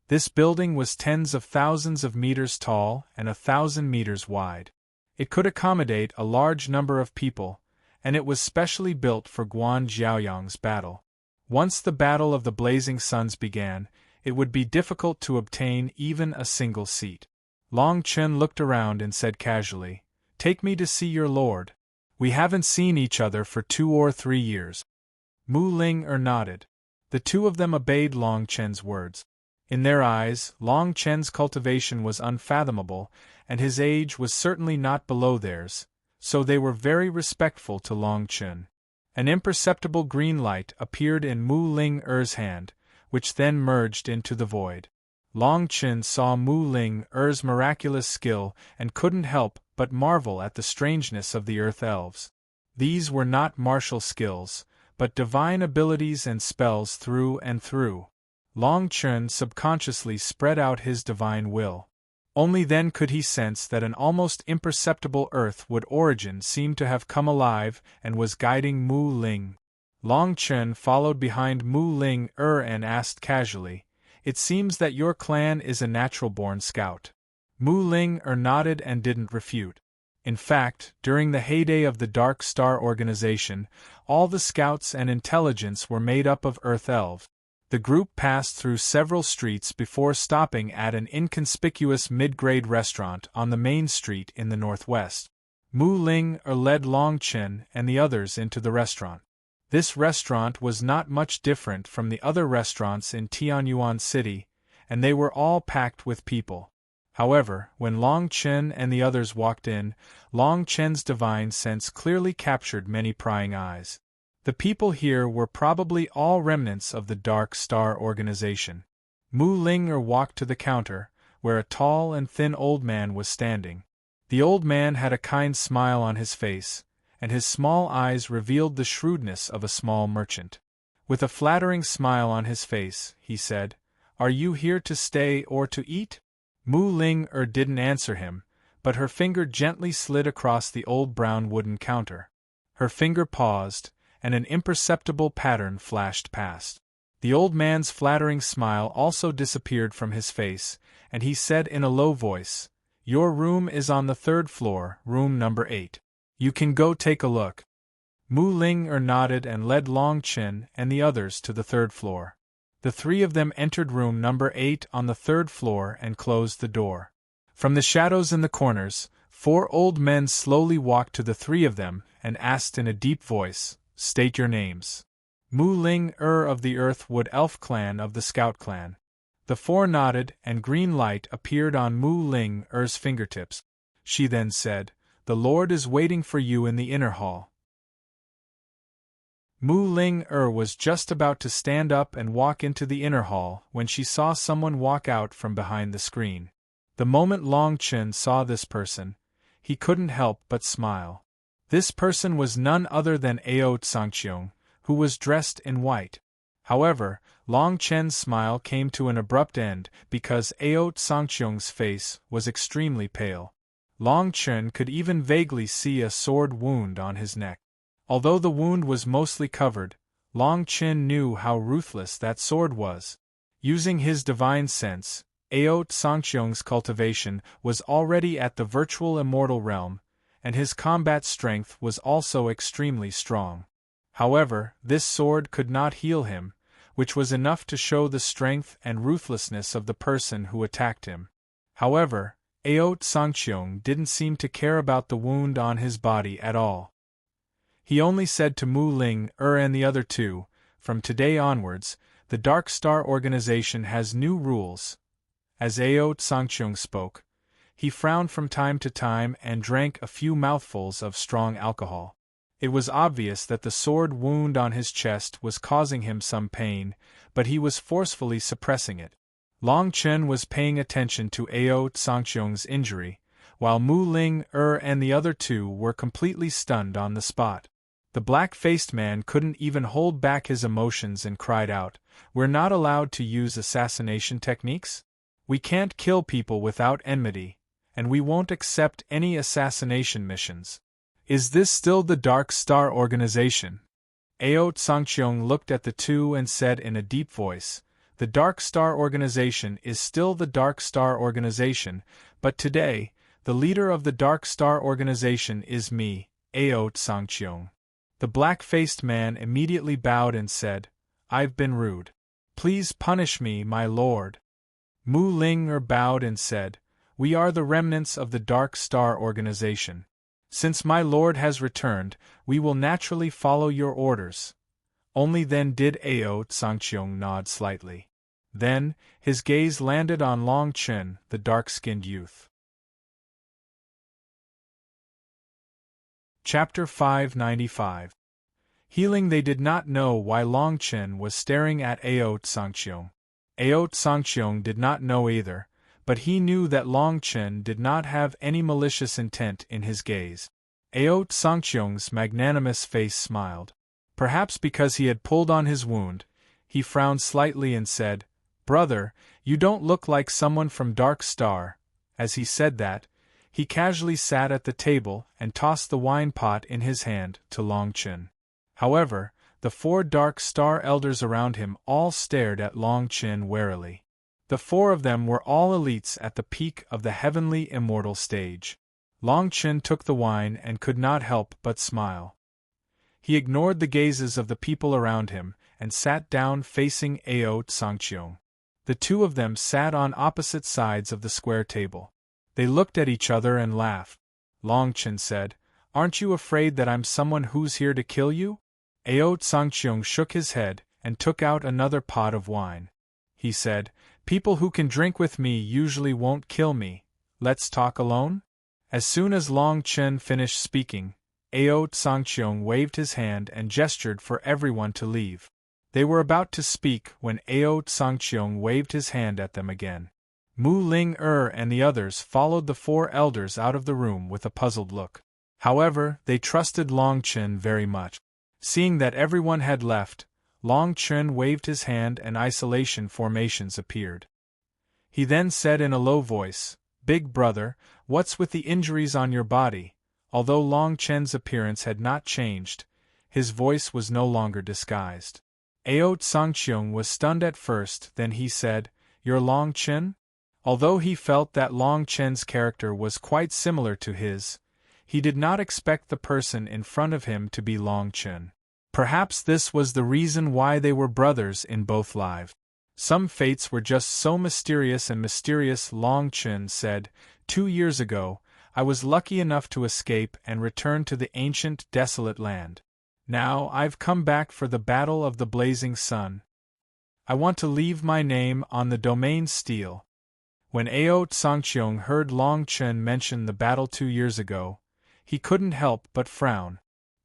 This building was tens of thousands of meters tall and 1,000 meters wide. It could accommodate a large number of people, and it was specially built for Guan Jiaoyang's battle. Once the Battle of the Blazing Suns began, it would be difficult to obtain even a single seat. Long Chen looked around and said casually, "Take me to see your lord. We haven't seen each other for 2 or 3 years." Mu Ling nodded. The 2 of them obeyed Long Chen's words. In their eyes, Long Chen's cultivation was unfathomable, and his age was certainly not below theirs, so they were very respectful to Long Chen. An imperceptible green light appeared in Mu Ling-er's hand, which then merged into the void. Long Chen saw Mu Ling-er's miraculous skill and couldn't help but marvel at the strangeness of the Earth Elves. These were not martial skills, but divine abilities and spells through and through. Long Chen subconsciously spread out his divine will. Only then could he sense that an almost imperceptible earthward origin seemed to have come alive and was guiding Mu Ling. Long Chen followed behind Mu Ling-er and asked casually, "It seems that your clan is a natural-born scout." Mu Ling-er nodded and didn't refute. In fact, during the heyday of the Dark Star Organization, all the scouts and intelligence were made up of Earth Elves. The group passed through several streets before stopping at an inconspicuous mid-grade restaurant on the main street in the northwest. Mu Ling-er led Long Chen and the others into the restaurant. This restaurant was not much different from the other restaurants in Tianyuan City, and they were all packed with people. However, when Long Chen and the others walked in, Long Chen's divine sense clearly captured many prying eyes. The people here were probably all remnants of the Dark Star organization. Mu Ling walked to the counter, where a tall and thin old man was standing. The old man had a kind smile on his face, and his small eyes revealed the shrewdness of a small merchant. With a flattering smile on his face, he said, "Are you here to stay or to eat?" Mu Ling didn't answer him, but her finger gently slid across the old brown wooden counter. Her finger paused, and an imperceptible pattern flashed past. The old man's flattering smile also disappeared from his face, and he said in a low voice, "Your room is on the 3rd floor, room number 8. You can go take a look." Mu Ling nodded and led Long Chen and the others to the 3rd floor. The three of them entered room number 8 on the 3rd floor and closed the door. From the shadows in the corners, 4 old men slowly walked to the three of them and asked in a deep voice, "State your names." Mu Ling of the Earthwood Elf Clan of the Scout Clan. The 4 nodded, and green light appeared on Mu Ling's fingertips. She then said, "The Lord is waiting for you in the inner hall." Mu Ling was just about to stand up and walk into the inner hall when she saw someone walk out from behind the screen. The moment Long Chen saw this person, he couldn't help but smile. This person was none other than Ao Tsangqiong, who was dressed in white. However, Long Chen's smile came to an abrupt end because Ao Tsangqiong's face was extremely pale. Long Chen could even vaguely see a sword wound on his neck. Although the wound was mostly covered, Long Chen knew how ruthless that sword was. Using his divine sense, Ao Tsangqiong's cultivation was already at the virtual immortal realm, and his combat strength was also extremely strong. However, this sword could not heal him, which was enough to show the strength and ruthlessness of the person who attacked him. However, Ao Tsangqiong didn't seem to care about the wound on his body at all. He only said to Mu Ling and the other 2, "From today onwards, the Dark Star organization has new rules." As Ao Tsangqiong spoke, he frowned from time to time and drank a few mouthfuls of strong alcohol. It was obvious that the sword wound on his chest was causing him some pain, but he was forcefully suppressing it. Long Chen was paying attention to Ao Tsangqiong's injury, while Mu Ling and the other 2 were completely stunned on the spot. The black-faced man couldn't even hold back his emotions and cried out, "We're not allowed to use assassination techniques? We can't kill people without enmity, and we won't accept any assassination missions. Is this still the Dark Star organization?" Ao Tsangqiong looked at the 2 and said in a deep voice, "The Dark Star organization is still the Dark Star organization, but today, the leader of the Dark Star organization is me, Ao Tsangqiong." The black-faced man immediately bowed and said, "I've been rude. Please punish me, my lord." Mu Ling bowed and said, "We are the remnants of the Dark Star organization. Since my lord has returned, we will naturally follow your orders." Only then did Ao Tsangqiong nod slightly. Then, his gaze landed on Long Chen, the dark-skinned youth. Chapter 595. Healing. They did not know why Long Chen was staring at Ao Tsangqiong. Ao Tsangqiong did not know either, but he knew that Long Chen did not have any malicious intent in his gaze. Ao Tsangqiong's magnanimous face smiled. Perhaps because he had pulled on his wound, he frowned slightly and said, "Brother, you don't look like someone from Dark Star." As he said that, he casually sat at the table and tossed the wine pot in his hand to Long Chen. However, the 4 Dark Star elders around him all stared at Long Chen warily. The 4 of them were all elites at the peak of the heavenly immortal stage. Long Chen took the wine and could not help but smile. He ignored the gazes of the people around him and sat down facing Ao Tsangqiong. The 2 of them sat on opposite sides of the square table. They looked at each other and laughed. Long Chen said, "Aren't you afraid that I'm someone who's here to kill you?" Ao Tsangqiong shook his head and took out another pot of wine. He said, "People who can drink with me usually won't kill me, let's talk alone? As soon as Long Chen finished speaking, Ao Sangqiong waved his hand and gestured for everyone to leave. They were about to speak when Ao Sangqiong waved his hand at them again. Mu Ling and the others followed the four elders out of the room with a puzzled look. However, they trusted Long Chen very much. Seeing that everyone had left, Long Chen waved his hand and isolation formations appeared. He then said in a low voice, "Big brother, what's with the injuries on your body?" Although Long Chen's appearance had not changed, his voice was no longer disguised. Ao Sangqiong was stunned at first, then he said, "You're Long Chen?" Although he felt that Long Chen's character was quite similar to his, he did not expect the person in front of him to be Long Chen. Perhaps this was the reason why they were brothers in both lives. Some fates were just so mysterious and mysterious. Long Chen said, 2 years ago, I was lucky enough to escape and return to the ancient, desolate land. Now I've come back for the Battle of the Blazing Sun. I want to leave my name on the domain stele." When Ao Sangqiong heard Long Chen mention the battle 2 years ago, he couldn't help but frown.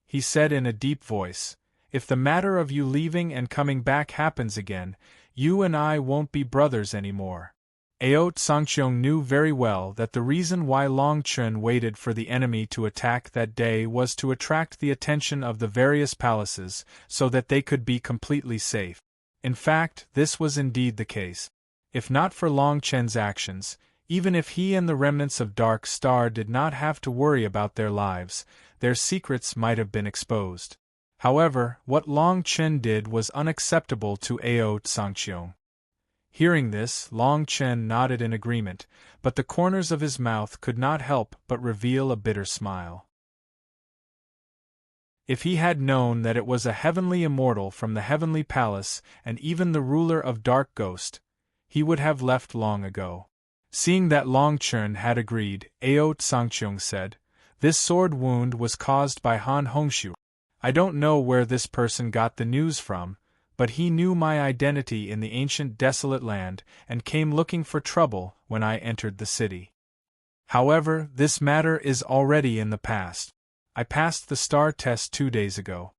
He said in a deep voice, "If the matter of you leaving and coming back happens again, you and I won't be brothers anymore." Ao Sangqiong knew very well that the reason why Long Chen waited for the enemy to attack that day was to attract the attention of the various palaces so that they could be completely safe. In fact, this was indeed the case. If not for Long Chen's actions, even if he and the remnants of Dark Star did not have to worry about their lives, their secrets might have been exposed. However, what Long Chen did was unacceptable to Ao Sangqiong. Hearing this, Long Chen nodded in agreement, but the corners of his mouth could not help but reveal a bitter smile. If he had known that it was a heavenly immortal from the heavenly palace and even the ruler of Dark Ghost, he would have left long ago. Seeing that Long Chen had agreed, Ao Sangqiong said, "This sword wound was caused by Han Hongshu. I don't know where this person got the news from, but he knew my identity in the ancient desolate land and came looking for trouble when I entered the city. However, this matter is already in the past. I passed the star test 2 days ago.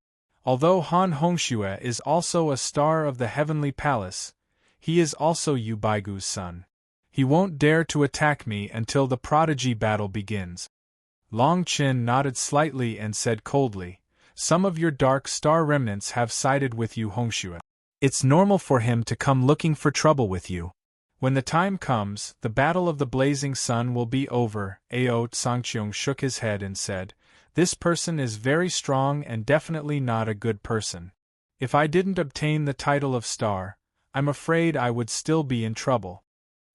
Although Han Hongxue is also a star of the heavenly palace, he is also Yu Baigu's son. He won't dare to attack me until the prodigy battle begins." Long Chen nodded slightly and said coldly, "Some of your Dark Star remnants have sided with Yu Hongxue. It's normal for him to come looking for trouble with you. When the time comes, the Battle of the Blazing Sun will be over." Ao Sangqiong shook his head and said, "This person is very strong and definitely not a good person. If I didn't obtain the title of star, I'm afraid I would still be in trouble."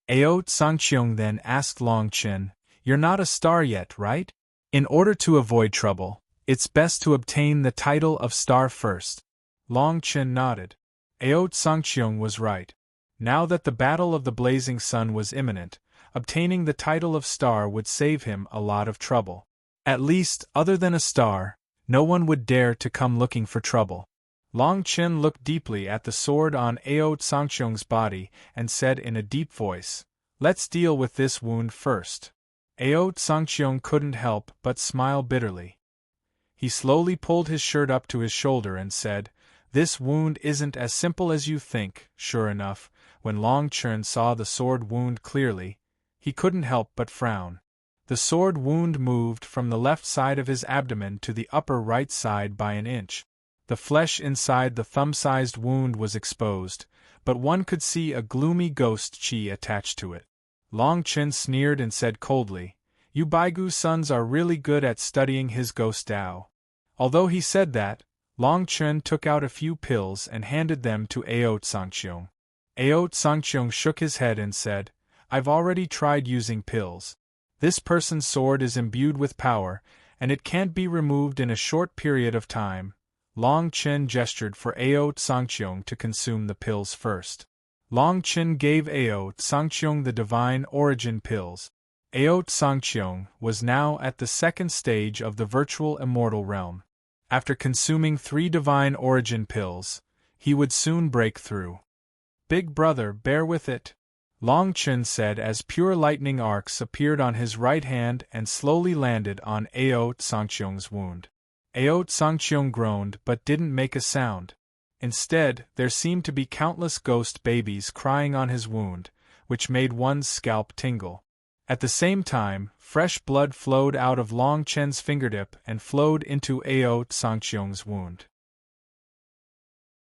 Ao Sangqiong then asked Long Chen, "You're not a star yet, right? In order to avoid trouble, it's best to obtain the title of star first." Long Chen nodded. Ao Sangqiong was right. Now that the Battle of the Blazing Sun was imminent, obtaining the title of star would save him a lot of trouble. At least, other than a star, no one would dare to come looking for trouble. Long Chen looked deeply at the sword on Ao Sangqiong's body and said in a deep voice, "Let's deal with this wound first." Ao Sangqiong couldn't help but smile bitterly. He slowly pulled his shirt up to his shoulder and said, "This wound isn't as simple as you think." Sure enough, when Long Chen saw the sword wound clearly, he couldn't help but frown. The sword wound moved from the left side of his abdomen to the upper right side by an inch. The flesh inside the thumb-sized wound was exposed, but one could see a gloomy ghost chi attached to it. Long Chen sneered and said coldly, "Yu Baigu's sons are really good at studying his ghost Tao." Although he said that, Long Chen took out a few pills and handed them to Ao Sangqiong. Ao Sangqiong shook his head and said, "I've already tried using pills. This person's sword is imbued with power, and it can't be removed in a short period of time." Long Chen gestured for Ao Sangqiong to consume the pills first. Long Chen gave Ao Sangqiong the Divine Origin pills. Ao Sangqiong was now at the second stage of the virtual immortal realm. After consuming 3 Divine Origin pills, he would soon break through. "Big brother, bear with it. Long Chen said as pure lightning arcs appeared on his right hand and slowly landed on Ao Tsangqiong's wound. Ao Tsangqiong groaned but didn't make a sound. Instead, there seemed to be countless ghost babies crying on his wound, which made one's scalp tingle. At the same time, fresh blood flowed out of Long Chen's fingertip and flowed into Ao Tsangqiong's wound.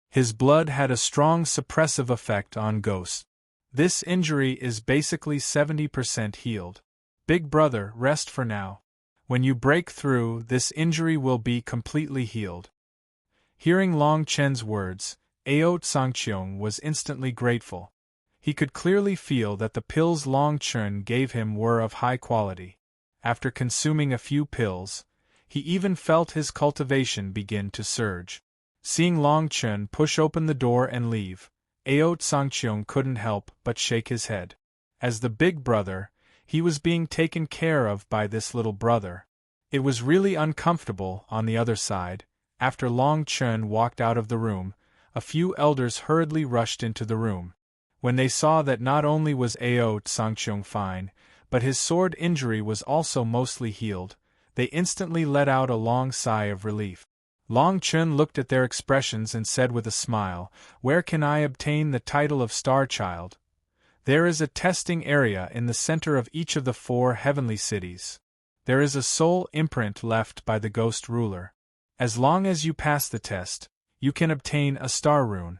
His blood had a strong suppressive effect on ghosts. This injury is basically 70% healed. Big brother, rest for now. When you break through, this injury will be completely healed. Hearing Long Chen's words, Ao Tsangqiong was instantly grateful. He could clearly feel that the pills Long Chen gave him were of high quality. After consuming a few pills, he even felt his cultivation begin to surge. Seeing Long Chen push open the door and leave, Ao Tsangqiong couldn't help but shake his head. As the big brother, he was being taken care of by this little brother. It was really uncomfortable. On the other side, after Long Chen walked out of the room, a few elders hurriedly rushed into the room. When they saw that not only was Ao Tsangqiong fine, but his sword injury was also mostly healed, they instantly let out a long sigh of relief. Long Chen looked at their expressions and said with a smile, "Where can I obtain the title of Star Child?" "There is a testing area in the center of each of the 4 heavenly cities. There is a soul imprint left by the ghost ruler. As long as you pass the test, you can obtain a star rune."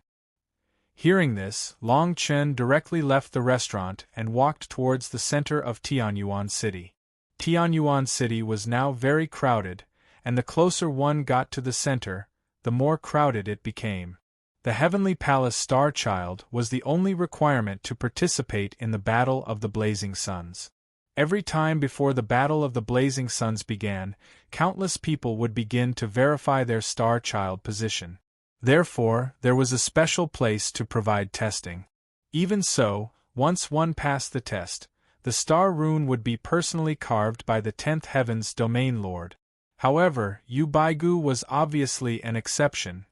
Hearing this, Long Chen directly left the restaurant and walked towards the center of Tianyuan City. Tianyuan City was now very crowded, and the closer one got to the center, the more crowded it became. The Heavenly Palace Star Child was the only requirement to participate in the Battle of the Blazing Suns. Every time before the Battle of the Blazing Suns began, countless people would begin to verify their Star Child position. Therefore, there was a special place to provide testing. Even so, once one passed the test, the star rune would be personally carved by the 10th Heaven's Domain Lord. However, Yu Baigu was obviously an exception.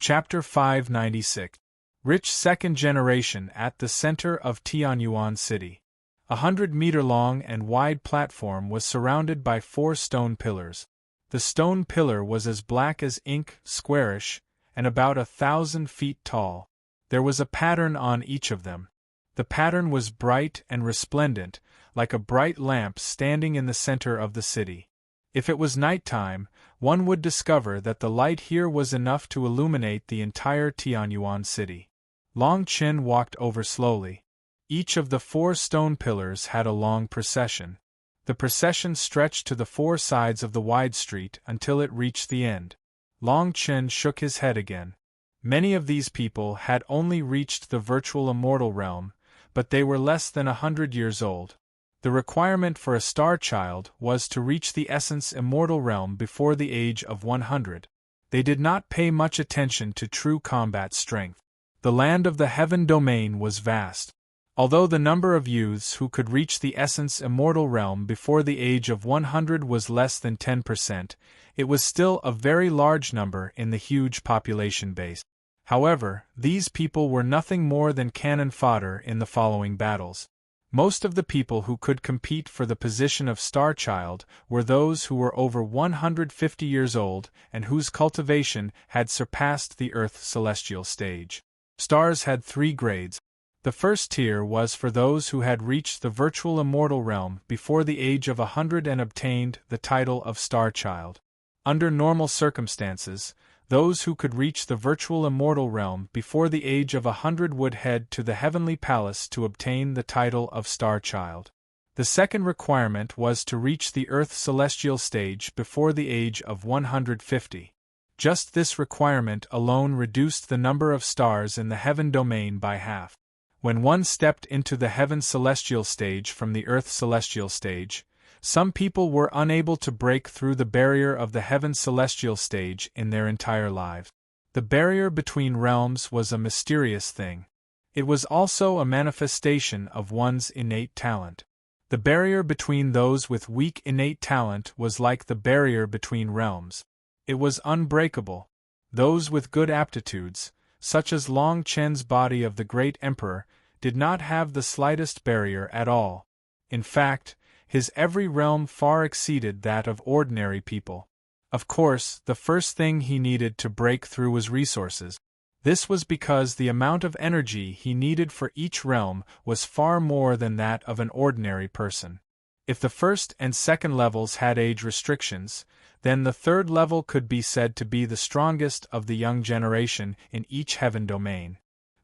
Chapter 596. Rich Second Generation. At the center of Tianyuan City, a 100-meter-long and wide platform was surrounded by 4 stone pillars. The stone pillar was as black as ink, squarish, and about 1,000 feet tall. There was a pattern on each of them. The pattern was bright and resplendent, like a bright lamp standing in the center of the city. If it was nighttime, one would discover that the light here was enough to illuminate the entire Tianyuan City. Long Chen walked over slowly. Each of the 4 stone pillars had a long procession. The procession stretched to the 4 sides of the wide street until it reached the end. Long Chen shook his head again. Many of these people had only reached the virtual immortal realm, but they were less than 100 years old. The requirement for a star child was to reach the essence immortal realm before the age of 100. They did not pay much attention to true combat strength. The land of the heaven domain was vast. Although the number of youths who could reach the essence immortal realm before the age of 100 was less than 10%, it was still a very large number in the huge population base. However, these people were nothing more than cannon fodder in the following battles. Most of the people who could compete for the position of Star Child were those who were over 150 years old and whose cultivation had surpassed the Earth celestial stage. Stars had 3 grades. The first tier was for those who had reached the virtual immortal realm before the age of 100 and obtained the title of Star Child. Under normal circumstances, those who could reach the virtual immortal realm before the age of 100 would head to the Heavenly Palace to obtain the title of Star Child. The second requirement was to reach the Earth celestial stage before the age of 150. Just this requirement alone reduced the number of stars in the heaven domain by half. When one stepped into the heaven celestial stage from the Earth celestial stage, some people were unable to break through the barrier of the heaven celestial stage in their entire lives. The barrier between realms was a mysterious thing. It was also a manifestation of one's innate talent. The barrier between those with weak innate talent was like the barrier between realms. It was unbreakable. Those with good aptitudes, such as Long Chen's body of the great emperor, did not have the slightest barrier at all. In fact, his every realm far exceeded that of ordinary people. Of course, the first thing he needed to break through was resources. This was because the amount of energy he needed for each realm was far more than that of an ordinary person. If the first and second levels had age restrictions, then the third level could be said to be the strongest of the young generation in each heaven domain.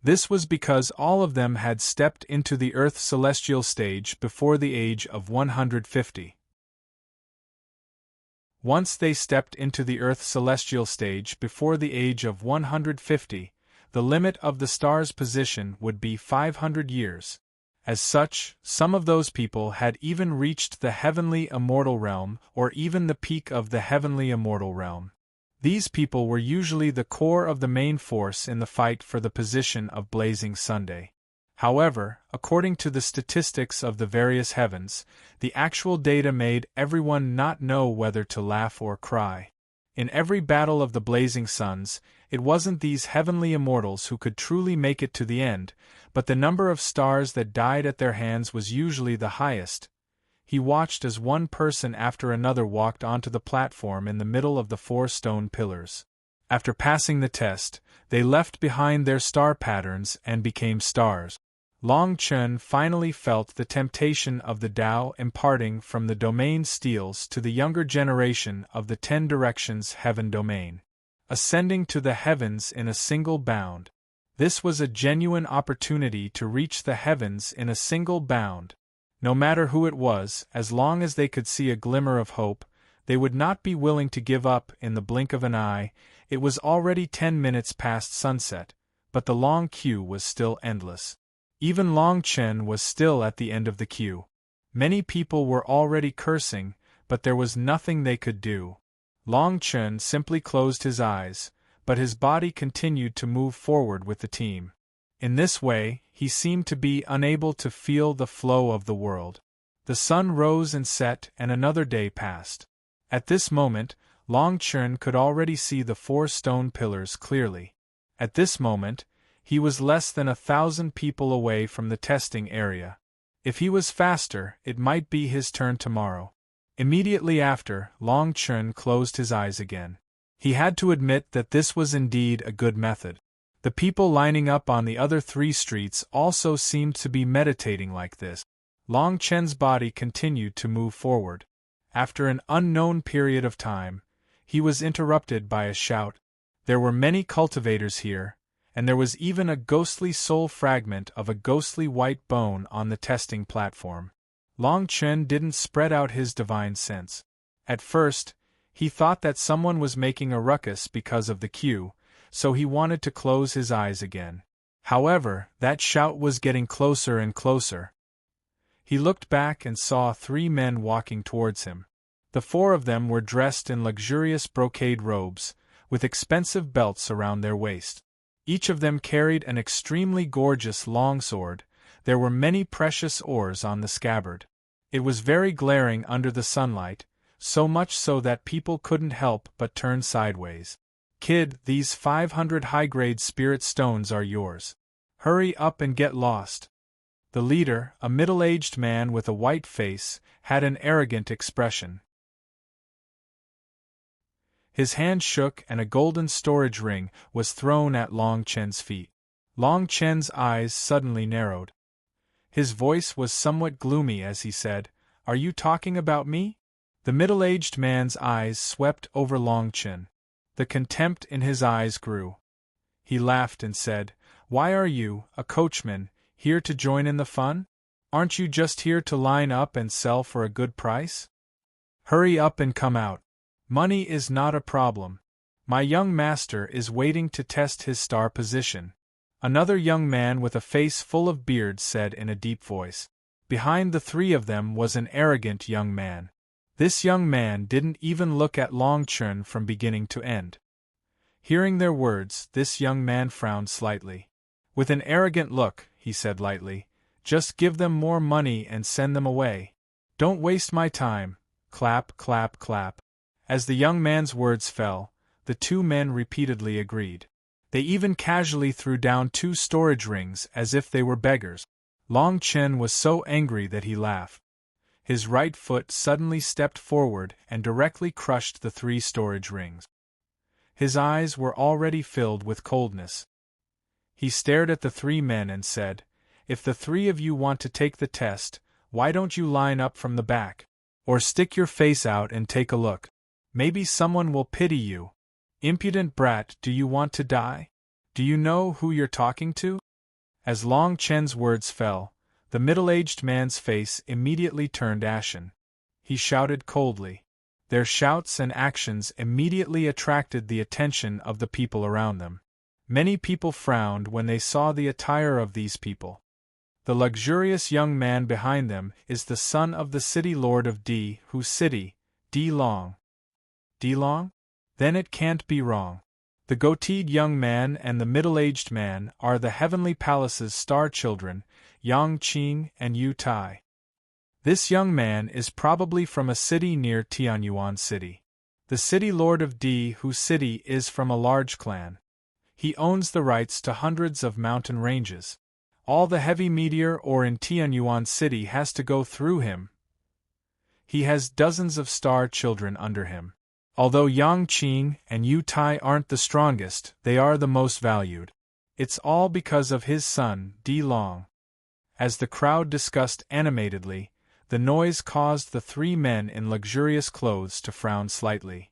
This was because all of them had stepped into the Earth celestial stage before the age of 150. Once they stepped into the Earth celestial stage before the age of 150, the limit of the star's position would be 500 years. As such, some of those people had even reached the heavenly immortal realm or even the peak of the heavenly immortal realm. These people were usually the core of the main force in the fight for the position of Blazing Sunday. However, according to the statistics of the various heavens, the actual data made everyone not know whether to laugh or cry. In every battle of the Blazing Suns, it wasn't these heavenly immortals who could truly make it to the end, but the number of stars that died at their hands was usually the highest. He watched as one person after another walked onto the platform in the middle of the 4 stone pillars. After passing the test, they left behind their star patterns and became stars. Long Chen finally felt the temptation of the Tao imparting from the domain steels to the younger generation of the 10 directions heaven domain, ascending to the heavens in a single bound. This was a genuine opportunity to reach the heavens in a single bound. No matter who it was, as long as they could see a glimmer of hope, they would not be willing to give up in the blink of an eye. It was already 10 minutes past sunset, but the long queue was still endless. Even Long Chen was still at the end of the queue. Many people were already cursing, but there was nothing they could do. Long Chen simply closed his eyes, but his body continued to move forward with the team. In this way, he seemed to be unable to feel the flow of the world. The sun rose and set and another day passed. At this moment, Long Chen could already see the 4 stone pillars clearly. At this moment, he was less than 1,000 people away from the testing area. If he was faster, it might be his turn tomorrow. Immediately after, Long Chen closed his eyes again. He had to admit that this was indeed a good method. The people lining up on the other 3 streets also seemed to be meditating like this. Long Chen's body continued to move forward. After an unknown period of time, he was interrupted by a shout. There were many cultivators here, and there was even a ghostly soul fragment of a ghostly white bone on the testing platform. Long Chen didn't spread out his divine sense. At first, he thought that someone was making a ruckus because of the queue, so he wanted to close his eyes again. However, that shout was getting closer and closer. He looked back and saw 3 men walking towards him. The 4 of them were dressed in luxurious brocade robes, with expensive belts around their waist. Each of them carried an extremely gorgeous longsword. There were many precious ores on the scabbard. It was very glaring under the sunlight, so much so that people couldn't help but turn sideways. "Kid, these 500 high-grade spirit stones are yours. Hurry up and get lost." The leader, a middle-aged man with a white face, had an arrogant expression. His hand shook and a golden storage ring was thrown at Long Chen's feet. Long Chen's eyes suddenly narrowed. His voice was somewhat gloomy as he said, "Are you talking about me?" The middle-aged man's eyes swept over Long Chen. The contempt in his eyes grew. He laughed and said, "Why are you, a coachman, here to join in the fun? Aren't you just here to line up and sell for a good price? Hurry up and come out. Money is not a problem. My young master is waiting to test his star position." Another young man with a face full of beard said in a deep voice. Behind the 3 of them was an arrogant young man. This young man didn't even look at Long Chen from beginning to end. Hearing their words, this young man frowned slightly. With an arrogant look, he said lightly, "Just give them more money and send them away. Don't waste my time." Clap, clap, clap. As the young man's words fell, the 2 men repeatedly agreed. They even casually threw down 2 storage rings as if they were beggars. Long Chen was so angry that he laughed. His right foot suddenly stepped forward and directly crushed the 3 storage rings. His eyes were already filled with coldness. He stared at the 3 men and said, "If the 3 of you want to take the test, why don't you line up from the back? Or stick your face out and take a look. Maybe someone will pity you. Impudent brat, do you want to die? Do you know who you're talking to?" As Long Chen's words fell, the middle-aged man's face immediately turned ashen. He shouted coldly. Their shouts and actions immediately attracted the attention of the people around them. Many people frowned when they saw the attire of these people. The luxurious young man behind them is the son of the city lord of D, whose city, D Long. D Long? Then it can't be wrong. The goateed young man and the middle-aged man are the Heavenly Palace's star children, Yang Qing and Yu Tai. This young man is probably from a city near Tianyuan City. The city lord of D, whose city is from a large clan. He owns the rights to hundreds of mountain ranges. All the heavy meteor ore in Tianyuan City has to go through him. He has dozens of star children under him. Although Yang Qing and Yu Tai aren't the strongest, they are the most valued. It's all because of his son, D Long. As the crowd discussed animatedly, the noise caused the 3 men in luxurious clothes to frown slightly.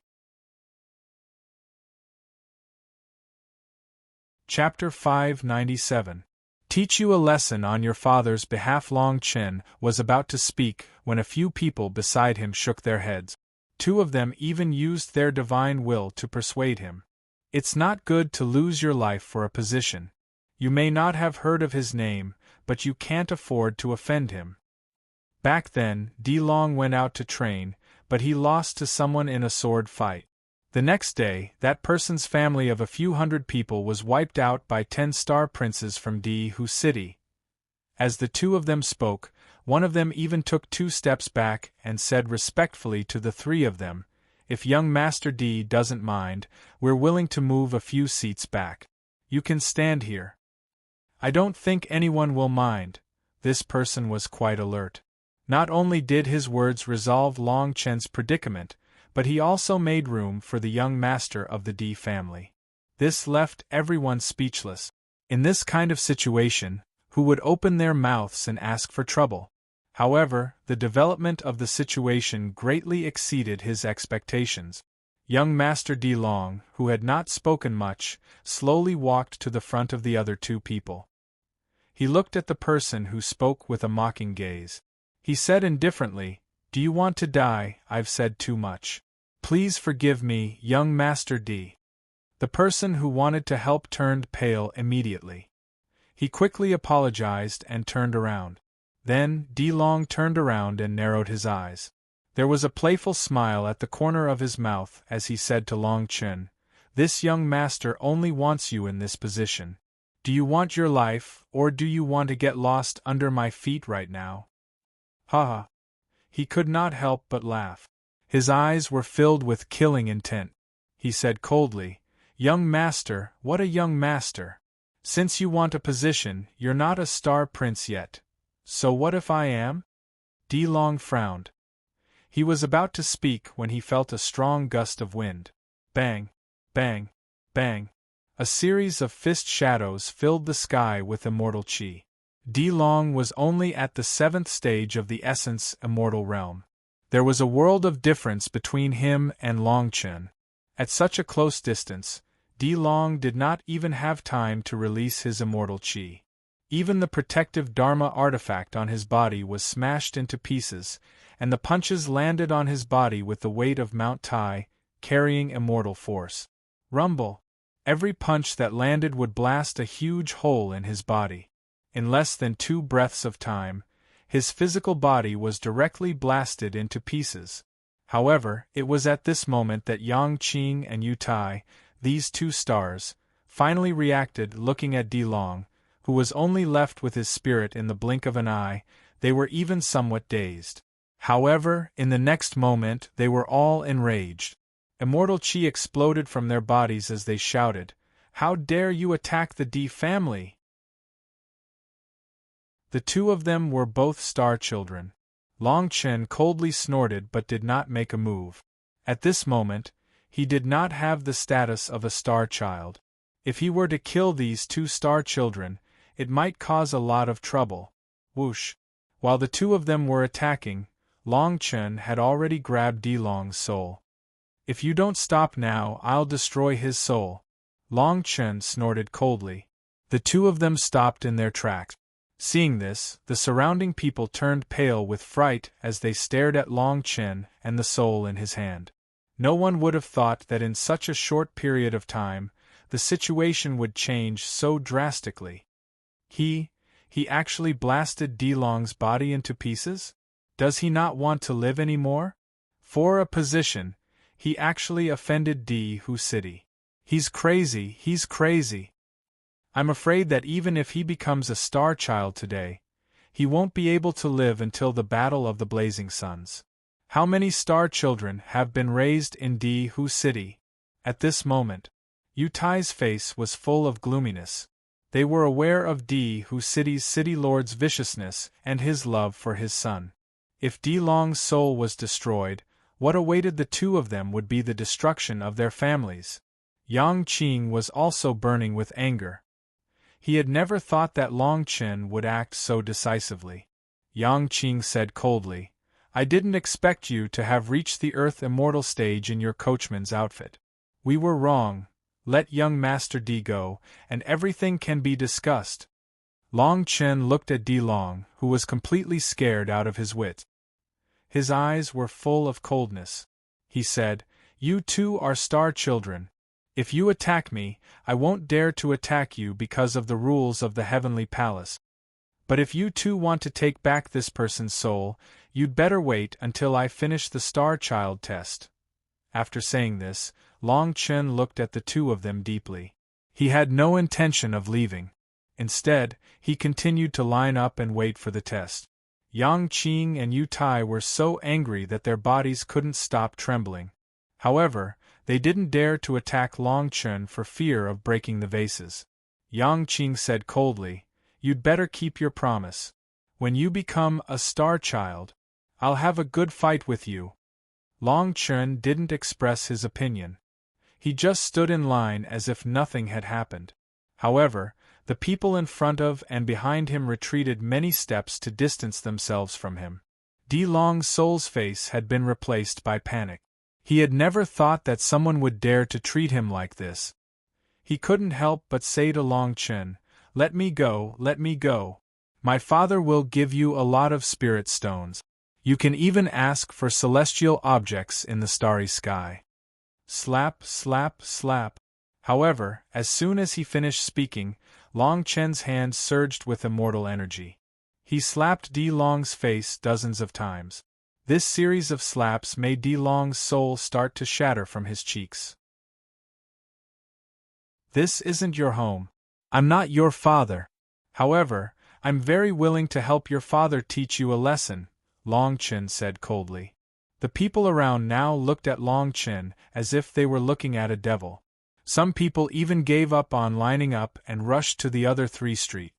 Chapter 597. Teach you a lesson on your father's behalf. Long Chen was about to speak when a few people beside him shook their heads. 2 of them even used their divine will to persuade him. It's not good to lose your life for a position. You may not have heard of his name, but you can't afford to offend him. Back then, D Long went out to train, but he lost to someone in a sword fight. The next day, that person's family of a few hundred people was wiped out by 10 star princes from D whose city. As the 2 of them spoke, one of them even took 2 steps back and said respectfully to the 3 of them, "If young Master D doesn't mind, we're willing to move a few seats back. You can stand here." "I don't think anyone will mind." This person was quite alert. Not only did his words resolve Long Chen's predicament, but he also made room for the young master of the D family. This left everyone speechless. In this kind of situation, who would open their mouths and ask for trouble? However, the development of the situation greatly exceeded his expectations. Young Master D Long, who had not spoken much, slowly walked to the front of the other 2 people. He looked at the person who spoke with a mocking gaze. He said indifferently, "Do you want to die? I've said too much. Please forgive me, young Master D." The person who wanted to help turned pale immediately. He quickly apologized and turned around. Then, D Long turned around and narrowed his eyes. There was a playful smile at the corner of his mouth as he said to Long Chen, "This young master only wants you in this position. Do you want your life, or do you want to get lost under my feet right now?" Ha ha. He could not help but laugh. His eyes were filled with killing intent. He said coldly, "Young master, what a young master! Since you want a position, you're not a star prince yet. So what if I am?" D Long frowned. He was about to speak when he felt a strong gust of wind. Bang! Bang! Bang! A series of fist shadows filled the sky with immortal chi. D Long was only at the 7th stage of the essence immortal realm. There was a world of difference between him and Long Chen. At such a close distance, D Long did not even have time to release his immortal chi. Even the protective Dharma artifact on his body was smashed into pieces, and the punches landed on his body with the weight of Mount Tai, carrying immortal force. Rumble! Every punch that landed would blast a huge hole in his body. In less than 2 breaths of time, his physical body was directly blasted into pieces. However, it was at this moment that Yang Qing and Yu Tai, these 2 stars, finally reacted. Looking at D Long, who was only left with his spirit in the blink of an eye, they were even somewhat dazed. However, in the next moment they were all enraged. Immortal chi exploded from their bodies as they shouted, How dare you attack the D family? The two of them were both star children. Long Chen coldly snorted but did not make a move. At this moment, he did not have the status of a star child. If he were to kill these two star children, it might cause a lot of trouble. Whoosh! While the two of them were attacking, Long Chen had already grabbed Dilong's soul. If you don't stop now, I'll destroy his soul. Long Chen snorted coldly. The two of them stopped in their tracks. Seeing this, the surrounding people turned pale with fright as they stared at Long Chen and the soul in his hand. No one would have thought that in such a short period of time, the situation would change so drastically. He actually blasted Dilong's body into pieces? Does he not want to live anymore? For a position, he actually offended Hu City. He's crazy, he's crazy. I'm afraid that even if he becomes a star child today, he won't be able to live until the Battle of the Blazing Suns. How many star children have been raised in Hu City? At this moment, Yu Tai's face was full of gloominess. They were aware of Hu City's city lord's viciousness and his love for his son. If Dilong's soul was destroyed, what awaited the two of them would be the destruction of their families. Yang Qing was also burning with anger. He had never thought that Long Chen would act so decisively. Yang Qing said coldly, I didn't expect you to have reached the Earth Immortal stage in your coachman's outfit. We were wrong. Let young Master Di go, and everything can be discussed. Long Chen looked at Dilong, who was completely scared out of his wits. His eyes were full of coldness. He said, You two are star children. If you attack me, I won't dare to attack you because of the rules of the Heavenly Palace. But if you two want to take back this person's soul, you'd better wait until I finish the Star Child test. After saying this, Long Chen looked at the two of them deeply. He had no intention of leaving. Instead, he continued to line up and wait for the test. Yang Qing and Yu Tai were so angry that their bodies couldn't stop trembling. However, they didn't dare to attack Long Chen for fear of breaking the vases. Yang Qing said coldly, You'd better keep your promise. When you become a star child, I'll have a good fight with you. Long Chen didn't express his opinion. He just stood in line as if nothing had happened. However, the people in front of and behind him retreated many steps to distance themselves from him. Dilong's soul's face had been replaced by panic. He had never thought that someone would dare to treat him like this. He couldn't help but say to Long Chen, Let me go, let me go. My father will give you a lot of spirit stones. You can even ask for celestial objects in the starry sky. Slap, slap, slap. However, as soon as he finished speaking, Long Chen's hand surged with immortal energy. He slapped Dilong's face dozens of times. This series of slaps made Dilong's soul start to shatter from his cheeks. This isn't your home. I'm not your father. However, I'm very willing to help your father teach you a lesson, Long Chen said coldly. The people around now looked at Long Chen as if they were looking at a devil. Some people even gave up on lining up and rushed to the other 3 street.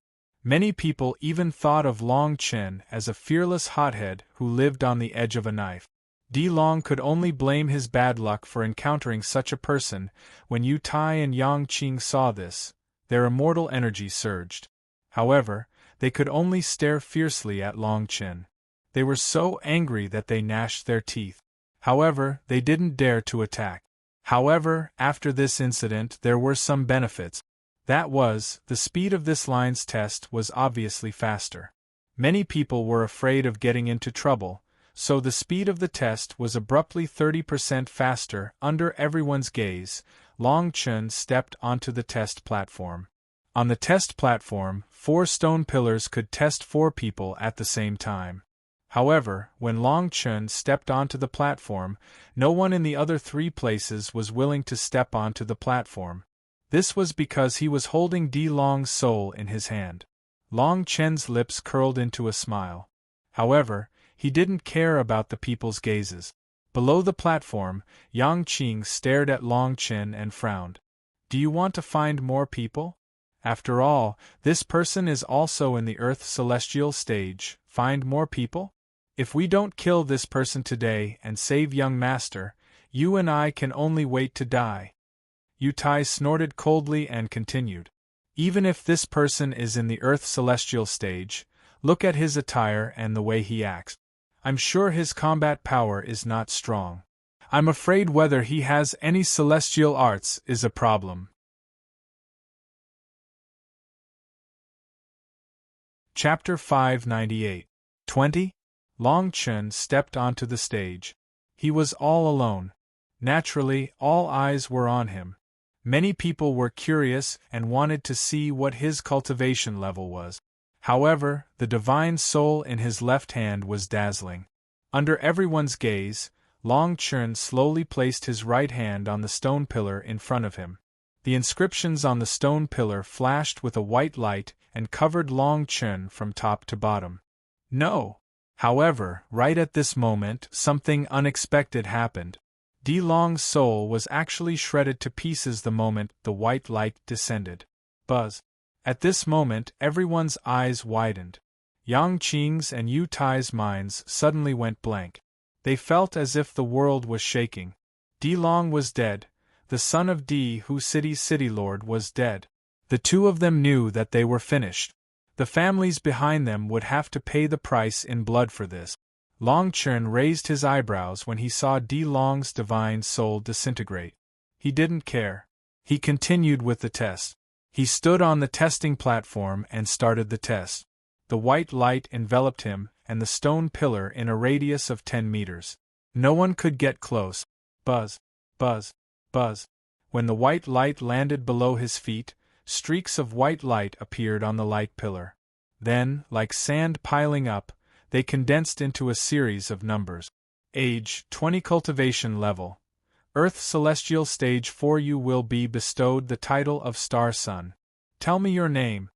Many people even thought of Long Chen as a fearless hothead who lived on the edge of a knife. Dilong could only blame his bad luck for encountering such a person. When Yu Tai and Yang Qing saw this, their immortal energy surged. However, they could only stare fiercely at Long Chen. They were so angry that they gnashed their teeth. However, they didn't dare to attack. However, after this incident there were some benefits. That was, the speed of this line's test was obviously faster. Many people were afraid of getting into trouble, so the speed of the test was abruptly 30% faster. Under everyone's gaze, Long Chen stepped onto the test platform. On the test platform, 4 stone pillars could test 4 people at the same time. However, when Long Chen stepped onto the platform, no one in the other 3 places was willing to step onto the platform. This was because he was holding Dilong's soul in his hand. Long Chen's lips curled into a smile. However, he didn't care about the people's gazes. Below the platform, Yang Qing stared at Long Chen and frowned. Do you want to find more people? After all, this person is also in the Earth celestial stage. Find more people? If we don't kill this person today and save young master, you and I can only wait to die. Yutai snorted coldly and continued. Even if this person is in the Earth celestial stage, look at his attire and the way he acts. I'm sure his combat power is not strong. I'm afraid whether he has any celestial arts is a problem. Chapter 598. 20. Long Chen stepped onto the stage. He was all alone. Naturally, all eyes were on him. Many people were curious and wanted to see what his cultivation level was. However, the divine soul in his left hand was dazzling. Under everyone's gaze, Long Chen slowly placed his right hand on the stone pillar in front of him. The inscriptions on the stone pillar flashed with a white light and covered Long Chen from top to bottom. No! However, right at this moment, something unexpected happened. Di Long's soul was actually shredded to pieces the moment the white light descended. Buzz! At this moment, everyone's eyes widened. Yang Qing's and Yu Tai's minds suddenly went blank. They felt as if the world was shaking. Di Long was dead. The son of Di Hu City's city lord was dead. The two of them knew that they were finished. The families behind them would have to pay the price in blood for this. Long Chen raised his eyebrows when he saw Di Long's divine soul disintegrate. He didn't care. He continued with the test. He stood on the testing platform and started the test. The white light enveloped him and the stone pillar in a radius of 10 meters. No one could get close. Buzz, buzz, buzz. When the white light landed below his feet, streaks of white light appeared on the light pillar. Then, like sand piling up, they condensed into a series of numbers. Age 20 cultivation level. Earth celestial stage 4 you will be bestowed the title of Star Sun. Tell me your name.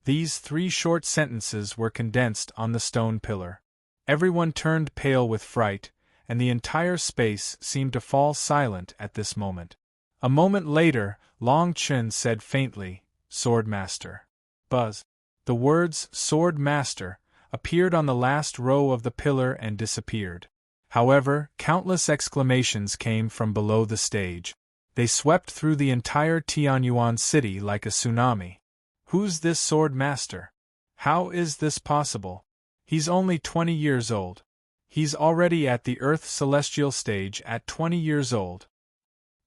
These 3 short sentences were condensed on the stone pillar. Everyone turned pale with fright, and the entire space seemed to fall silent at this moment. A moment later, Long Chen said faintly, Sword Master. Buzz. The words, Sword Master, appeared on the last row of the pillar and disappeared. However, countless exclamations came from below the stage. They swept through the entire Tianyuan city like a tsunami. Who's this Sword Master? How is this possible? He's only 20 years old. He's already at the Earth celestial stage at 20 years old.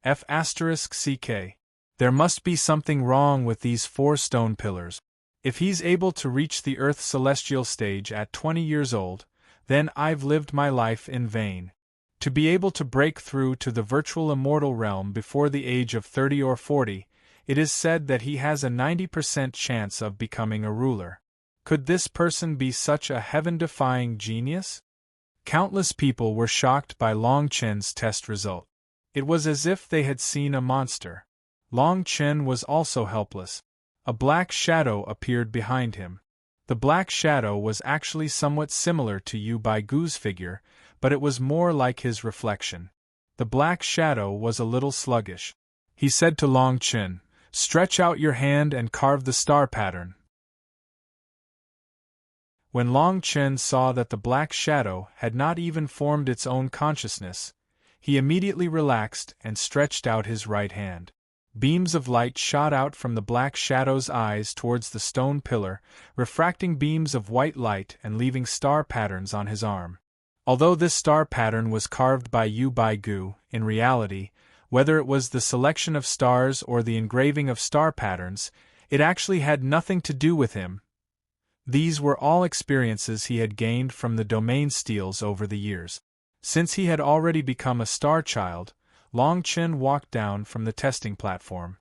F***CK. There must be something wrong with these 4 stone pillars. If he's able to reach the Earth celestial stage at 20 years old, then I've lived my life in vain. To be able to break through to the virtual immortal realm before the age of 30 or 40, it is said that he has a 90% chance of becoming a ruler. Could this person be such a heaven-defying genius? Countless people were shocked by Long Chen's test result. It was as if they had seen a monster. Long Chen was also helpless. A black shadow appeared behind him. The black shadow was actually somewhat similar to Yu Baigu's figure, but it was more like his reflection. The black shadow was a little sluggish. He said to Long Chen, Stretch out your hand and carve the star pattern. When Long Chen saw that the black shadow had not even formed its own consciousness, he immediately relaxed and stretched out his right hand. Beams of light shot out from the black shadow's eyes towards the stone pillar, refracting beams of white light and leaving star patterns on his arm. Although this star pattern was carved by Yu Baigu, in reality, whether it was the selection of stars or the engraving of star patterns, it actually had nothing to do with him. These were all experiences he had gained from the domain steals over the years. Since he had already become a star child, Long Chen walked down from the testing platform.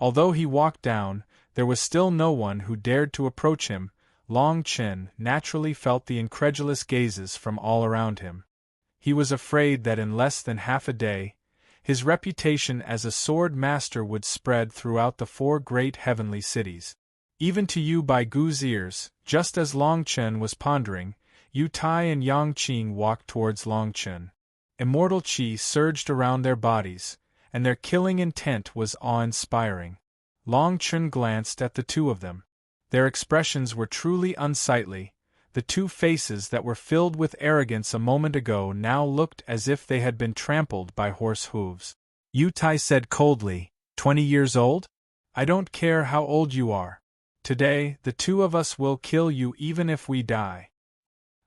Although he walked down, there was still no one who dared to approach him. Long Chen naturally felt the incredulous gazes from all around him. He was afraid that in less than half a day, his reputation as a sword master would spread throughout the 4 great heavenly cities. Even to Yu Baigu's ears, just as Long Chen was pondering, Yu Tai and Yang Qing walked towards Long Chen. Immortal qi surged around their bodies, and their killing intent was awe-inspiring. Long Chen glanced at the two of them. Their expressions were truly unsightly. The two faces that were filled with arrogance a moment ago now looked as if they had been trampled by horse hooves. Yu Tai said coldly, 20 years old? I don't care how old you are. Today, the two of us will kill you even if we die.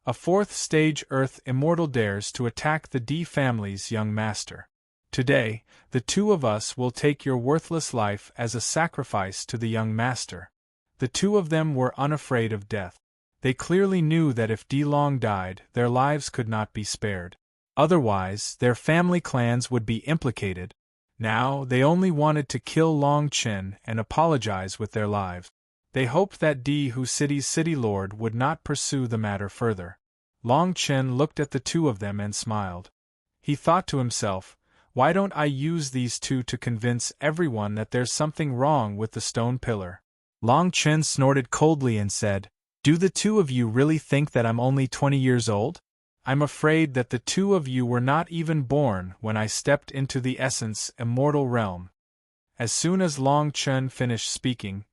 A fourth stage Earth Immortal dares to attack the D family's young master. Today, the two of us will take your worthless life as a sacrifice to the young master. The two of them were unafraid of death. They clearly knew that if D Long died, their lives could not be spared. Otherwise, their family clans would be implicated. Now, they only wanted to kill Long Chen and apologize with their lives. They hoped that D Hu City's city lord would not pursue the matter further. Long Chen looked at the two of them and smiled. He thought to himself, why don't I use these two to convince everyone that there's something wrong with the stone pillar? Long Chen snorted coldly and said, do the two of you really think that I'm only 20 years old? I'm afraid that the two of you were not even born when I stepped into the Essence Immortal realm. As soon as Long Chen finished speaking,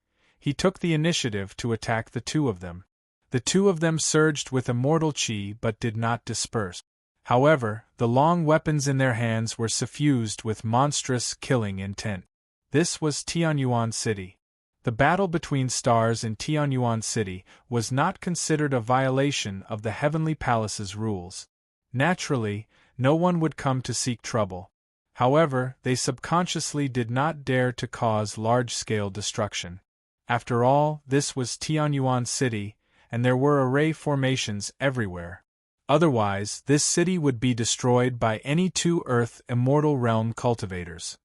he took the initiative to attack the two of them. The two of them surged with immortal chi but did not disperse. However, the long weapons in their hands were suffused with monstrous killing intent. This was Tianyuan City. The battle between stars in Tianyuan City was not considered a violation of the Heavenly Palace's rules. Naturally, no one would come to seek trouble. However, they subconsciously did not dare to cause large-scale destruction. After all, this was Tianyuan City, and there were array formations everywhere. Otherwise, this city would be destroyed by any two Earth Immortal Realm cultivators.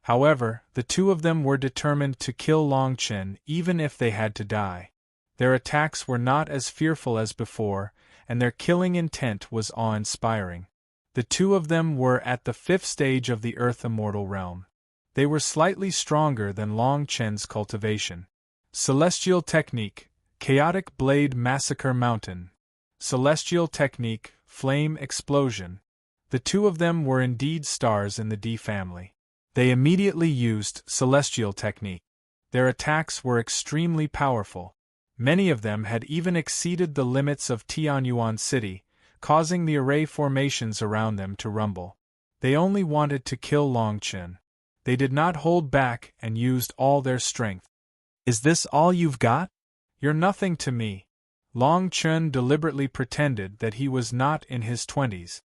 However, the two of them were determined to kill Long Chen even if they had to die. Their attacks were not as fearful as before, and their killing intent was awe-inspiring. The two of them were at the fifth stage of the Earth Immortal Realm. They were slightly stronger than Long Chen's cultivation. Celestial Technique, Chaotic Blade Massacre Mountain. Celestial Technique, Flame Explosion. The two of them were indeed stars in the D family. They immediately used Celestial Technique. Their attacks were extremely powerful. Many of them had even exceeded the limits of Tianyuan City, causing the array formations around them to rumble. They only wanted to kill Long Chen. They did not hold back and used all their strength. Is this all you've got? You're nothing to me. Long Chen deliberately pretended that he was not in his 20s.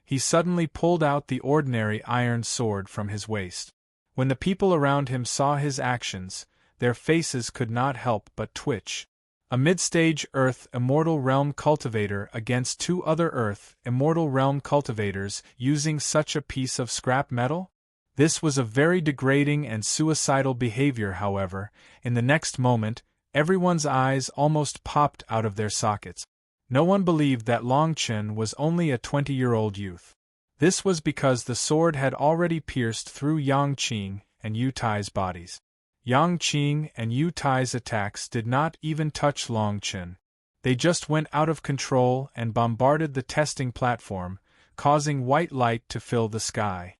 He suddenly pulled out the ordinary iron sword from his waist. When the people around him saw his actions, their faces could not help but twitch. A mid-stage Earth Immortal Realm cultivator against two other Earth Immortal Realm cultivators using such a piece of scrap metal? This was a very degrading and suicidal behavior. However, in the next moment, everyone's eyes almost popped out of their sockets. No one believed that Long Chen was only a 20-year-old youth. This was because the sword had already pierced through Yang Qing and Yu Tai's bodies. Yang Qing and Yu Tai's attacks did not even touch Long Chen. They just went out of control and bombarded the testing platform, causing white light to fill the sky.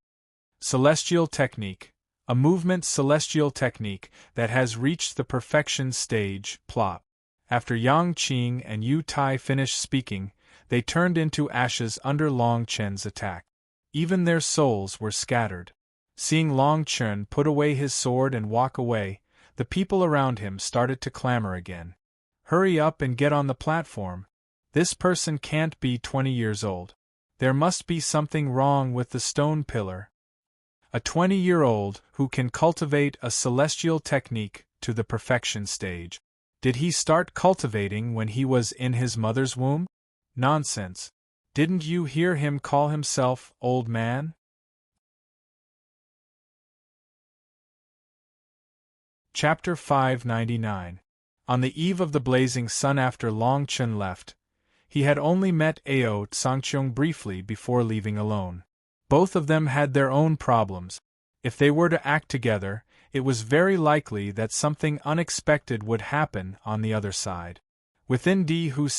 Celestial Technique, a movement celestial technique that has reached the perfection stage, plop. After Yang Qing and Yu Tai finished speaking, they turned into ashes under Long Chen's attack. Even their souls were scattered. Seeing Long Chen put away his sword and walk away, the people around him started to clamor again. Hurry up and get on the platform. This person can't be 20 years old. There must be something wrong with the stone pillar. A 20-year-old who can cultivate a celestial technique to the perfection stage. Did he start cultivating when he was in his mother's womb? Nonsense. Didn't you hear him call himself old man? Chapter 599. On the eve of the blazing sun after Long Chen left, he had only met Ao Tsangqiong briefly before leaving alone. Both of them had their own problems. If they were to act together, it was very likely that something unexpected would happen on the other side. Within Dihu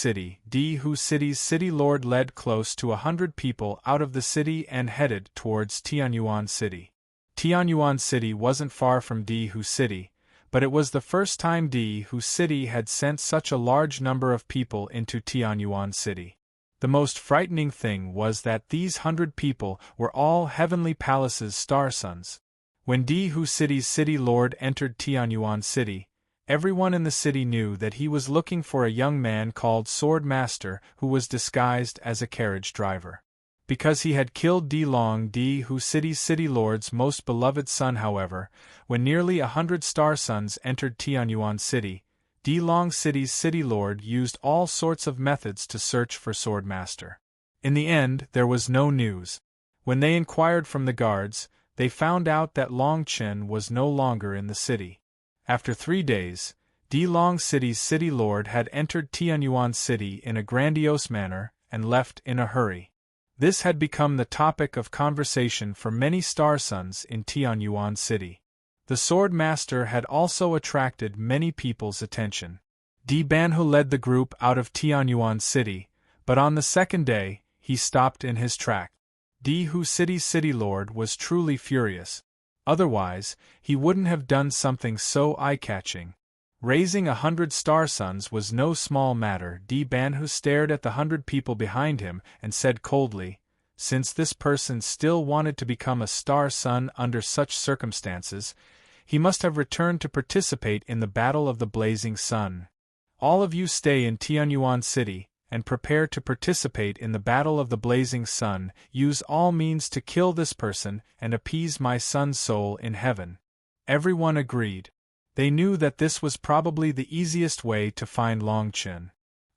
City's city lord led close to 100 people out of the city and headed towards Tianyuan City. Tianyuan City wasn't far from Dihu City, but it was the first time Dihu City had sent such a large number of people into Tianyuan City. The most frightening thing was that these 100 people were all Heavenly Palace's star sons. When Dihu City's city lord entered Tianyuan City, everyone in the city knew that he was looking for a young man called Sword Master who was disguised as a carriage driver. Because he had killed Dihu City's city lord's most beloved son, however, when nearly 100 star sons entered Tianyuan City, Dilu City's city lord used all sorts of methods to search for Sword Master. In the end, there was no news. When they inquired from the guards, they found out that Longchen was no longer in the city. After 3 days, Dilu City's city lord had entered Tianyuan City in a grandiose manner and left in a hurry. This had become the topic of conversation for many star sons in Tianyuan City. The Sword Master had also attracted many people's attention. Banhu led the group out of Tianyuan City, but on the second day, he stopped in his track. Dihu City's city lord was truly furious. Otherwise, he wouldn't have done something so eye-catching. Raising 100 star sons was no small matter. Banhu stared at the 100 people behind him and said coldly, since this person still wanted to become a star son under such circumstances, he must have returned to participate in the Battle of the Blazing Sun. All of you stay in Tianyuan City, and prepare to participate in the Battle of the Blazing Sun. Use all means to kill this person and appease my son's soul in heaven. Everyone agreed. They knew that this was probably the easiest way to find Longchen.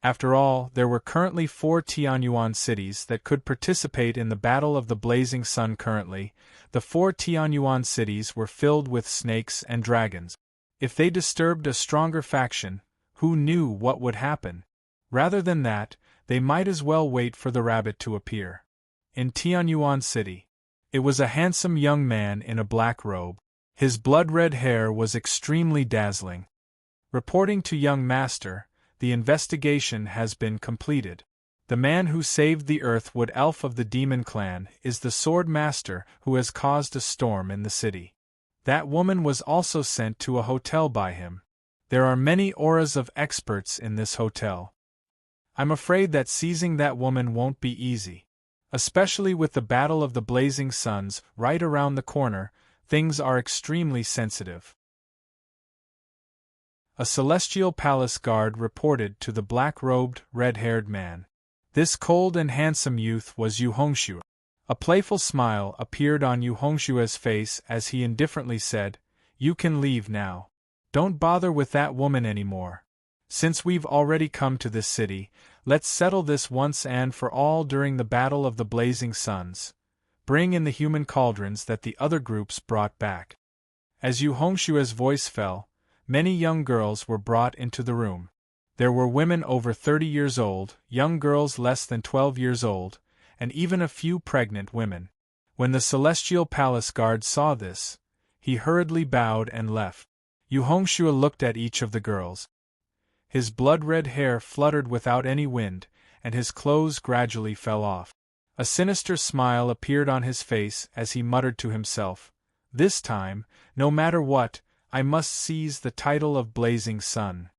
After all, there were currently 4 Tianyuan cities that could participate in the Battle of the Blazing Sun currently. The 4 Tianyuan cities were filled with snakes and dragons. If they disturbed a stronger faction, who knew what would happen? Rather than that, they might as well wait for the rabbit to appear. In Tianyuan City, it was a handsome young man in a black robe. His blood-red hair was extremely dazzling. Reporting to young master, the investigation has been completed. The man who saved the Earthwood elf of the demon clan is the Sword Master who has caused a storm in the city. That woman was also sent to a hotel by him. There are many auras of experts in this hotel. I'm afraid that seizing that woman won't be easy. Especially with the Battle of the Blazing Suns right around the corner, things are extremely sensitive. A celestial palace guard reported to the black-robed, red-haired man. This cold and handsome youth was Yu Hongxue. A playful smile appeared on Yu Hongxue's face as he indifferently said, "You can leave now. Don't bother with that woman anymore. Since we've already come to this city, let's settle this once and for all during the Battle of the Blazing Suns. Bring in the human cauldrons that the other groups brought back." As Yu Hongxue's voice fell, many young girls were brought into the room. There were women over 30 years old, young girls less than 12 years old, and even a few pregnant women. When the Celestial Palace Guard saw this, he hurriedly bowed and left. Yu Hongxue looked at each of the girls. His blood-red hair fluttered without any wind, and his clothes gradually fell off. A sinister smile appeared on his face as he muttered to himself, "This time, no matter what, I must seize the title of Blazing Sun."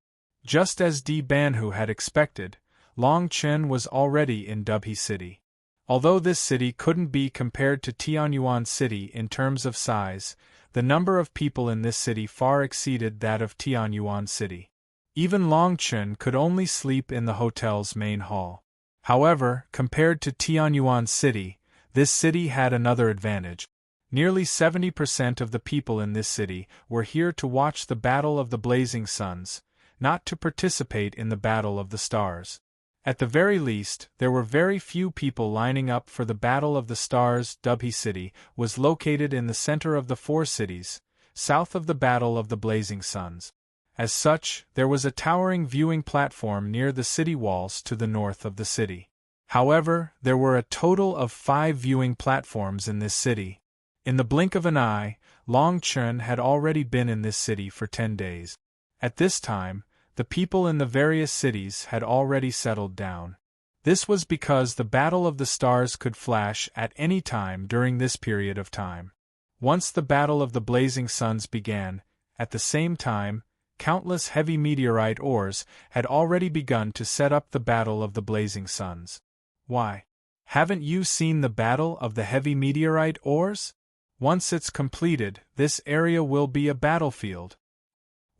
Just as Banhu had expected, Longchen was already in Dubhe City. Although this city couldn't be compared to Tianyuan City in terms of size, the number of people in this city far exceeded that of Tianyuan City. Even Longchen could only sleep in the hotel's main hall. However, compared to Tianyuan City, this city had another advantage. Nearly 70% of the people in this city were here to watch the Battle of the Blazing Suns, not to participate in the Battle of the Stars. At the very least, there were very few people lining up for the Battle of the Stars. Dubhe City was located in the center of the 4 cities, south of the Battle of the Blazing Suns. As such, there was a towering viewing platform near the city walls to the north of the city. However, there were a total of 5 viewing platforms in this city. In the blink of an eye, Longchen had already been in this city for 10 days. At this time, The people in the various cities had already settled down. This was because the Battle of the Stars could flash at any time during this period of time. Once the Battle of the Blazing Suns began, at the same time, countless heavy meteorite ores had already begun to set up the Battle of the Blazing Suns. Why? Haven't you seen the Battle of the Heavy Meteorite Ores? Once it's completed, this area will be a battlefield.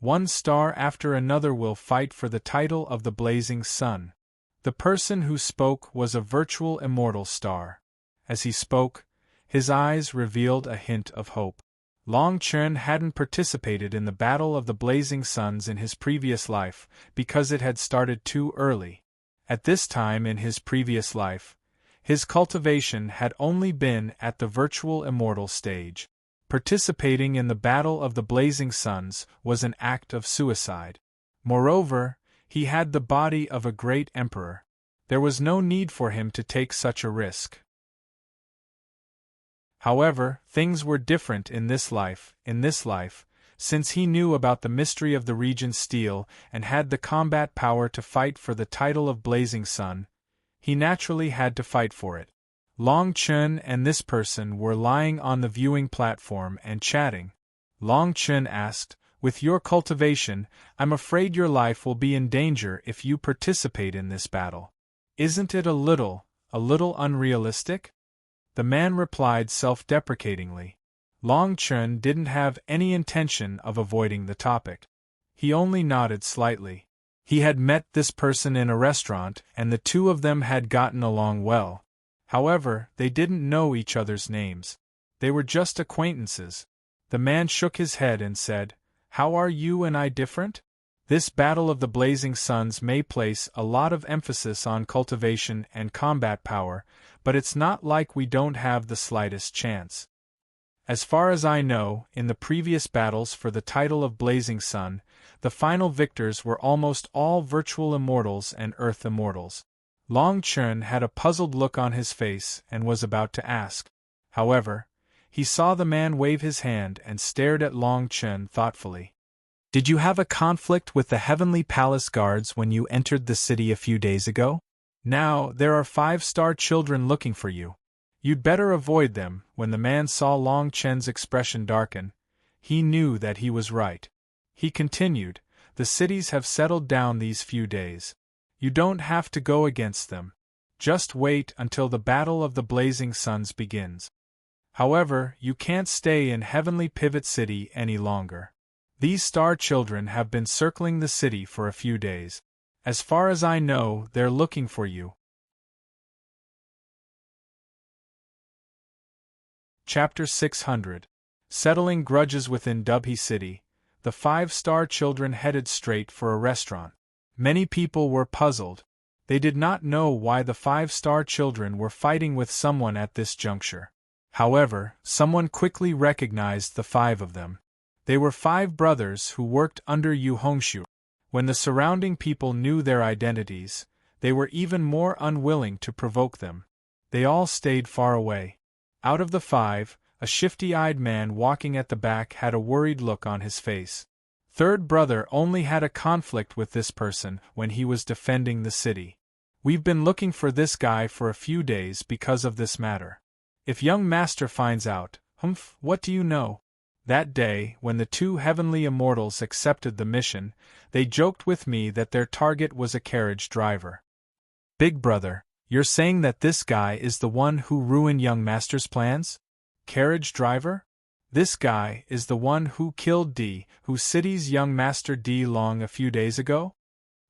One star after another will fight for the title of the Blazing Sun. The person who spoke was a virtual immortal star. As he spoke, his eyes revealed a hint of hope. Long Chen hadn't participated in the Battle of the Blazing Suns in his previous life because it had started too early. At this time in his previous life, his cultivation had only been at the virtual immortal stage. Participating in the Battle of the Blazing Suns was an act of suicide. Moreover, he had the body of a great emperor. There was no need for him to take such a risk. However, things were different in this life, since he knew about the mystery of the Regent's steel and had the combat power to fight for the title of Blazing Sun. He naturally had to fight for it. Long Chen and this person were lying on the viewing platform and chatting. Long Chen asked, "With your cultivation, I'm afraid your life will be in danger if you participate in this battle. Isn't it a little unrealistic?" The man replied self-deprecatingly. Long Chen didn't have any intention of avoiding the topic. He only nodded slightly. He had met this person in a restaurant and the two of them had gotten along well. However, they didn't know each other's names. They were just acquaintances. The man shook his head and said, "How are you and I different? This Battle of the Blazing Suns may place a lot of emphasis on cultivation and combat power, but it's not like we don't have the slightest chance. As far as I know, in the previous battles for the title of Blazing Sun, the final victors were almost all virtual immortals and earth immortals." Long Chen had a puzzled look on his face and was about to ask. However, he saw the man wave his hand and stared at Long Chen thoughtfully. "Did you have a conflict with the Heavenly Palace guards when you entered the city a few days ago? Now, there are 5-star children looking for you. You'd better avoid them." When the man saw Long Chen's expression darken, he knew that he was right. He continued, "The cities have settled down these few days. You don't have to go against them. Just wait until the Battle of the Blazing Suns begins. However, you can't stay in Heavenly Pivot City any longer. These star children have been circling the city for a few days. As far as I know, they're looking for you." Chapter 600. Settling grudges within Dubhe City. The 5-star children headed straight for a restaurant. Many people were puzzled. They did not know why the 5-star children were fighting with someone at this juncture. However, someone quickly recognized the 5 of them. They were 5 brothers who worked under Yu Hongshu. When the surrounding people knew their identities, they were even more unwilling to provoke them. They all stayed far away. Out of the 5, a shifty-eyed man walking at the back had a worried look on his face. Third brother only had a conflict with this person when he was defending the city. "We've been looking for this guy for a few days because of this matter. If young master finds out, what do you know?" That day, when the 2 heavenly immortals accepted the mission, they joked with me that their target was a carriage driver. "Big brother, you're saying that this guy is the one who ruined young master's plans? Carriage driver? This guy is the one who killed D, who city's young master D Long a few days ago?"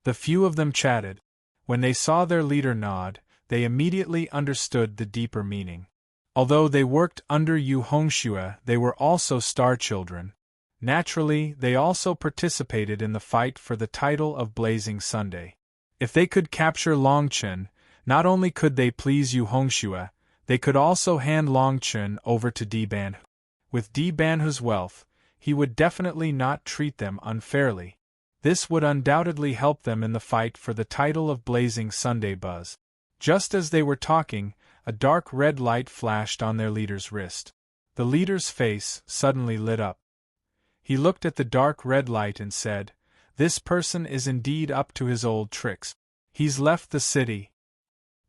The few of them chatted. When they saw their leader nod, they immediately understood the deeper meaning. Although they worked under Yu Hongxue, they were also star children. Naturally, they also participated in the fight for the title of Blazing Sunday. If they could capture Long Chen, not only could they please Yu Hongxue, they could also hand Long Chen over to Di Banhu. With Di Banhu's wealth, he would definitely not treat them unfairly. This would undoubtedly help them in the fight for the title of Blazing Sunday Buzz. Just as they were talking, a dark red light flashed on their leader's wrist. The leader's face suddenly lit up. He looked at the dark red light and said, This person is indeed up to his old tricks. He's left the city.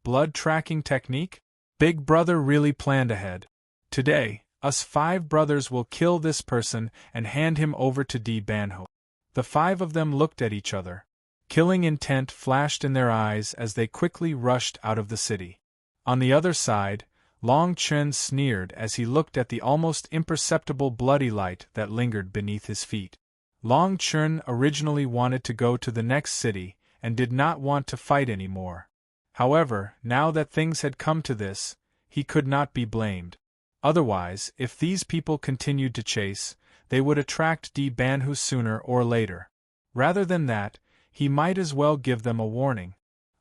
Blood tracking technique? Big Brother really planned ahead. Today, us 5 brothers will kill this person and hand him over to D. Banho. The 5 of them looked at each other. Killing intent flashed in their eyes as they quickly rushed out of the city. On the other side, Long Chen sneered as he looked at the almost imperceptible bloody light that lingered beneath his feet. Long Chen originally wanted to go to the next city and did not want to fight anymore. However, now that things had come to this, he could not be blamed. Otherwise, if these people continued to chase, they would attract D. Banhu sooner or later. Rather than that, he might as well give them a warning.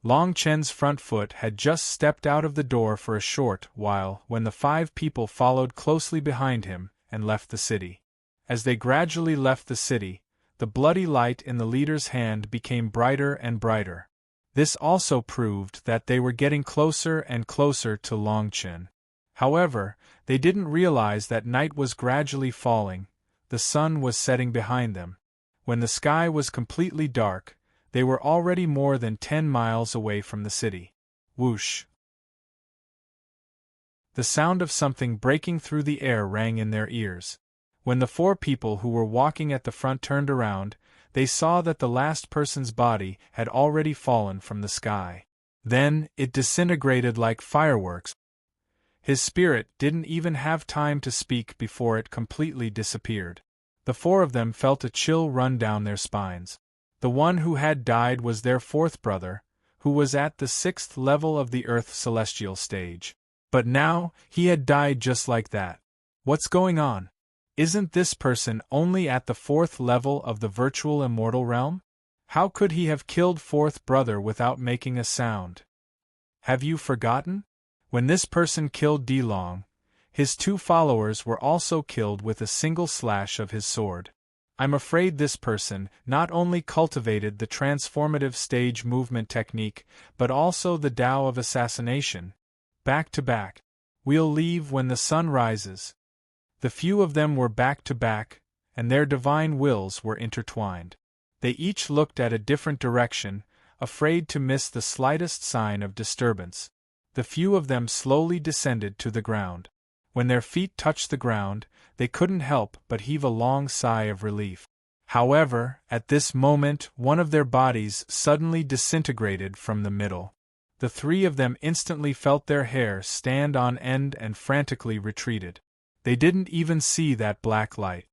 Long Chen's front foot had just stepped out of the door for a short while when the 5 people followed closely behind him and left the city. As they gradually left the city, the bloody light in the leader's hand became brighter and brighter. This also proved that they were getting closer and closer to Long Chen. However, they didn't realize that night was gradually falling. The sun was setting behind them. When the sky was completely dark, they were already more than 10 miles away from the city. Whoosh! The sound of something breaking through the air rang in their ears. When the 4 people who were walking at the front turned around, they saw that the last person's body had already fallen from the sky. Then, it disintegrated like fireworks. His spirit didn't even have time to speak before it completely disappeared. The 4 of them felt a chill run down their spines. The one who had died was their 4th brother, who was at the 6th level of the Earth celestial stage. But now, he had died just like that. What's going on? Isn't this person only at the 4th level of the virtual immortal realm? How could he have killed 4th brother without making a sound? Have you forgotten? When this person killed D. Long, his 2 followers were also killed with a single slash of his sword. I'm afraid this person not only cultivated the transformative stage movement technique, but also the Tao of assassination. Back to back. We'll leave when the sun rises. The few of them were back to back, and their divine wills were intertwined. They each looked at a different direction, afraid to miss the slightest sign of disturbance. The few of them slowly descended to the ground. When their feet touched the ground, they couldn't help but heave a long sigh of relief. However, at this moment, one of their bodies suddenly disintegrated from the middle. The 3 of them instantly felt their hair stand on end and frantically retreated. They didn't even see that black light.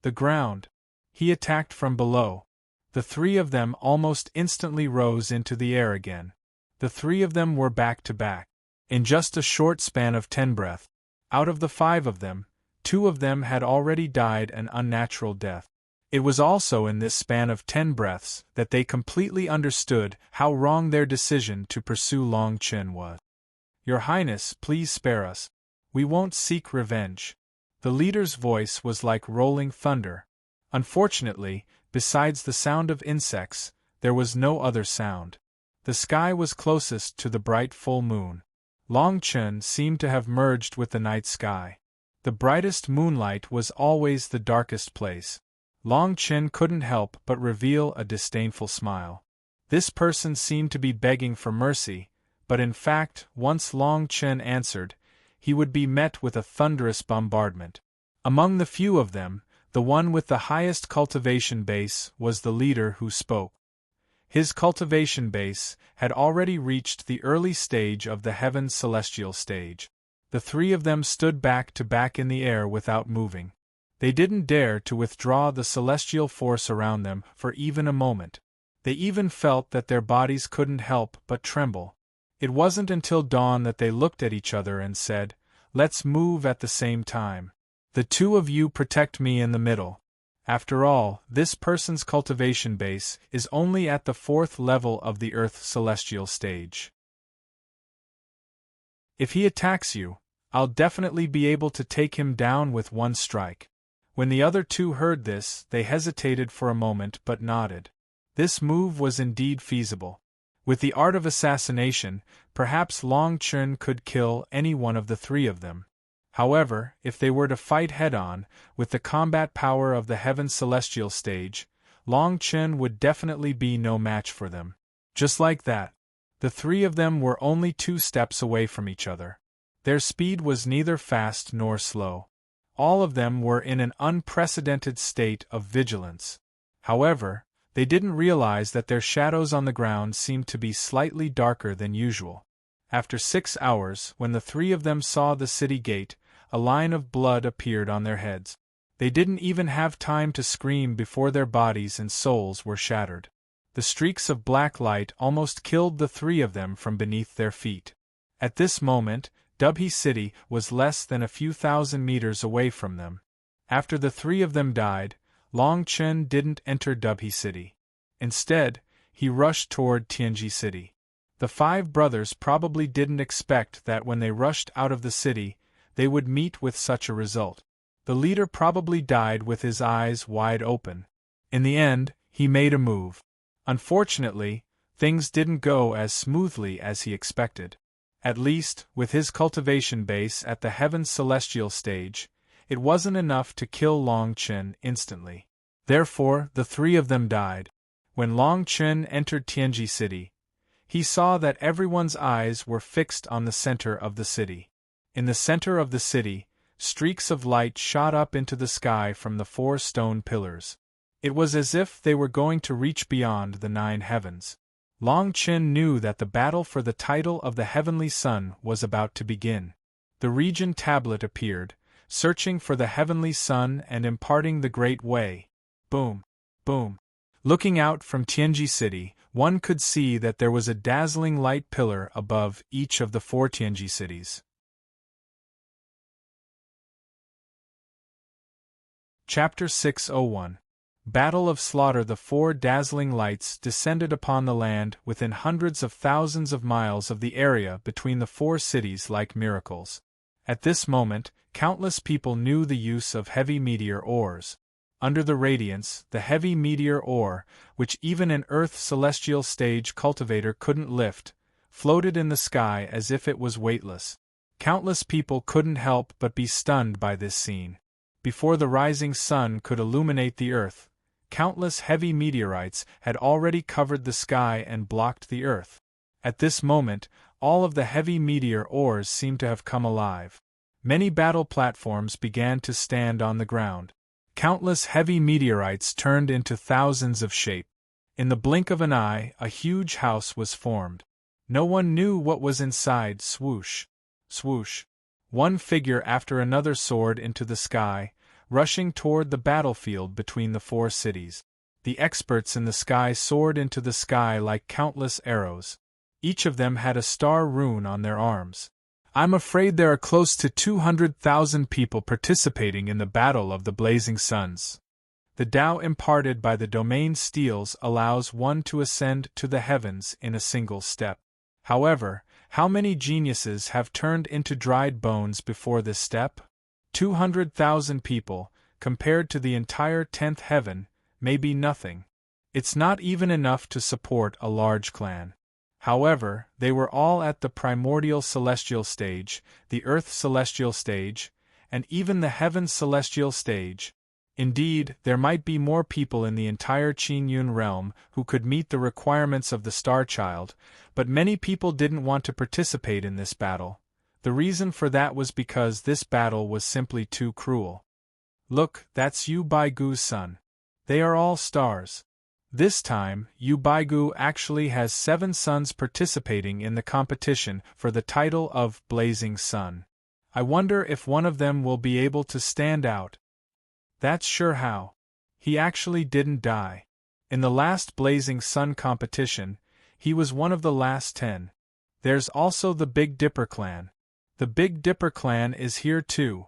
The ground. He attacked from below. The 3 of them almost instantly rose into the air again. The 3 of them were back to back. In just a short span of 10 breaths. Out of the 5 of them, 2 of them had already died an unnatural death. It was also in this span of 10 breaths that they completely understood how wrong their decision to pursue Long Chen was. Your Highness, please spare us. We won't seek revenge. The leader's voice was like rolling thunder. Unfortunately, besides the sound of insects, there was no other sound. The sky was closest to the bright full moon. Long Chen seemed to have merged with the night sky. The brightest moonlight was always the darkest place. Long Chen couldn't help but reveal a disdainful smile. This person seemed to be begging for mercy, but in fact, once Long Chen answered, he would be met with a thunderous bombardment. Among the few of them, the one with the highest cultivation base was the leader who spoke. His cultivation base had already reached the early stage of the heaven's celestial stage. The 3 of them stood back to back in the air without moving. They didn't dare to withdraw the celestial force around them for even a moment. They even felt that their bodies couldn't help but tremble. It wasn't until dawn that they looked at each other and said, "Let's move at the same time. The 2 of you protect me in the middle." After all, this person's cultivation base is only at the 4th level of the Earth celestial stage. If he attacks you, I'll definitely be able to take him down with one strike. When the other 2 heard this, they hesitated for a moment but nodded. This move was indeed feasible. With the art of assassination, perhaps Long Chen could kill any one of the 3 of them. However, if they were to fight head-on, with the combat power of the heaven celestial stage, Long Chen would definitely be no match for them. Just like that, the three of them were only 2 steps away from each other. Their speed was neither fast nor slow. All of them were in an unprecedented state of vigilance. However, they didn't realize that their shadows on the ground seemed to be slightly darker than usual. After 6 hours, when the three of them saw the city gate, a line of blood appeared on their heads. They didn't even have time to scream before their bodies and souls were shattered. The streaks of black light almost killed the three of them from beneath their feet. At this moment, Dubhe City was less than a few thousand meters away from them. After the three of them died, Long Chen didn't enter Dubhe City. Instead, he rushed toward Tianji City. The 5 brothers probably didn't expect that when they rushed out of the city, they would meet with such a result. The leader probably died with his eyes wide open. In the end, he made a move. Unfortunately, things didn't go as smoothly as he expected. At least, with his cultivation base at the Heaven's Celestial stage, it wasn't enough to kill Long Chen instantly. Therefore, the three of them died. When Long Chen entered Tianji City, he saw that everyone's eyes were fixed on the center of the city. In the center of the city, streaks of light shot up into the sky from the 4 stone pillars. It was as if they were going to reach beyond the 9 heavens. Long Chen knew that the battle for the title of the Heavenly Sun was about to begin. The region tablet appeared, searching for the Heavenly Sun and imparting the Great Way. Boom! Boom! Looking out from Tianji City, one could see that there was a dazzling light pillar above each of the 4 Tianji cities. Chapter 601 Battle of Slaughter. The 4 dazzling lights descended upon the land within hundreds of thousands of miles of the area between the 4 cities like miracles. At this moment, countless people knew the use of heavy meteor ores. Under the radiance, the heavy meteor ore, which even an Earth celestial stage cultivator couldn't lift, floated in the sky as if it was weightless. Countless people couldn't help but be stunned by this scene. Before the rising sun could illuminate the Earth, countless heavy meteorites had already covered the sky and blocked the Earth. At this moment, all of the heavy meteor ores seemed to have come alive. Many battle platforms began to stand on the ground. Countless heavy meteorites turned into thousands of shapes. In the blink of an eye, a huge house was formed. No one knew what was inside. Swoosh! Swoosh! One figure after another soared into the sky, rushing toward the battlefield between the 4 cities. The experts in the sky soared into the sky like countless arrows. Each of them had a star rune on their arms. I'm afraid there are close to 200,000 people participating in the Battle of the Blazing Suns. The Tao imparted by the domain steels allows one to ascend to the heavens in a single step. However, how many geniuses have turned into dried bones before this step? 200,000 people, compared to the entire 10th heaven, may be nothing. It's not even enough to support a large clan. However, they were all at the primordial celestial stage, the Earth celestial stage, and even the Heaven's celestial stage. Indeed, there might be more people in the entire Qingyun realm who could meet the requirements of the Star Child, but many people didn't want to participate in this battle. The reason for that was because this battle was simply too cruel. Look, that's Yu Baigu's son. They are all stars. This time, Yu Baigu actually has 7 sons participating in the competition for the title of Blazing Sun. I wonder if one of them will be able to stand out. That's sure how. He actually didn't die. In the last Blazing Sun competition, he was one of the last 10. There's also the Big Dipper clan. The Big Dipper clan is here too.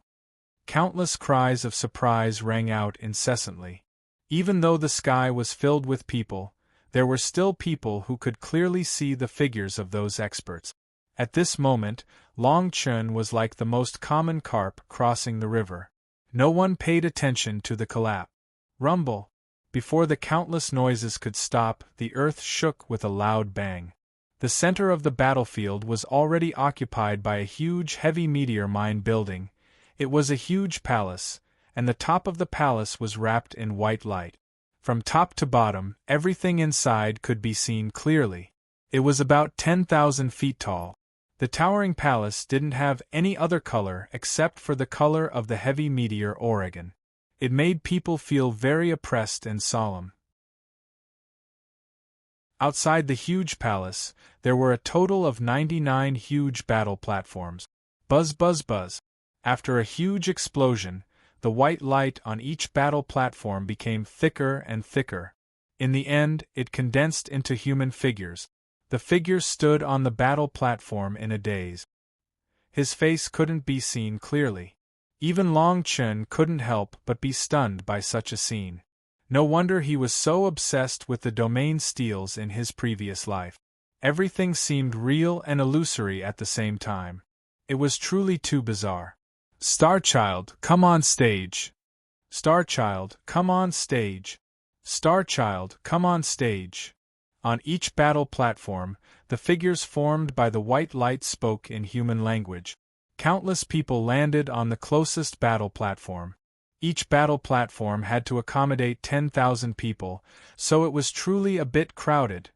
Countless cries of surprise rang out incessantly. Even though the sky was filled with people, there were still people who could clearly see the figures of those experts. At this moment, Long Chen was like the most common carp crossing the river. No one paid attention to the collapse. Rumble! Before the countless noises could stop, the earth shook with a loud bang. The center of the battlefield was already occupied by a huge heavy meteor mine building. It was a huge palace, and the top of the palace was wrapped in white light. From top to bottom, everything inside could be seen clearly. It was about 10,000 feet tall. The towering palace didn't have any other color except for the color of the heavy meteor Oregon. It made people feel very oppressed and solemn. Outside the huge palace, there were a total of 99 huge battle platforms. Buzz, buzz, buzz. After a huge explosion, the white light on each battle platform became thicker and thicker. In the end, it condensed into human figures. The figures stood on the battle platform in a daze. His face couldn't be seen clearly. Even Long Chen couldn't help but be stunned by such a scene. No wonder he was so obsessed with the domain steals in his previous life. Everything seemed real and illusory at the same time. It was truly too bizarre. Starchild, come on stage! Starchild, come on stage! Starchild, come on stage! On each battle platform, the figures formed by the white light spoke in human language. Countless people landed on the closest battle platform. Each battle platform had to accommodate 10,000 people, so it was truly a bit crowded.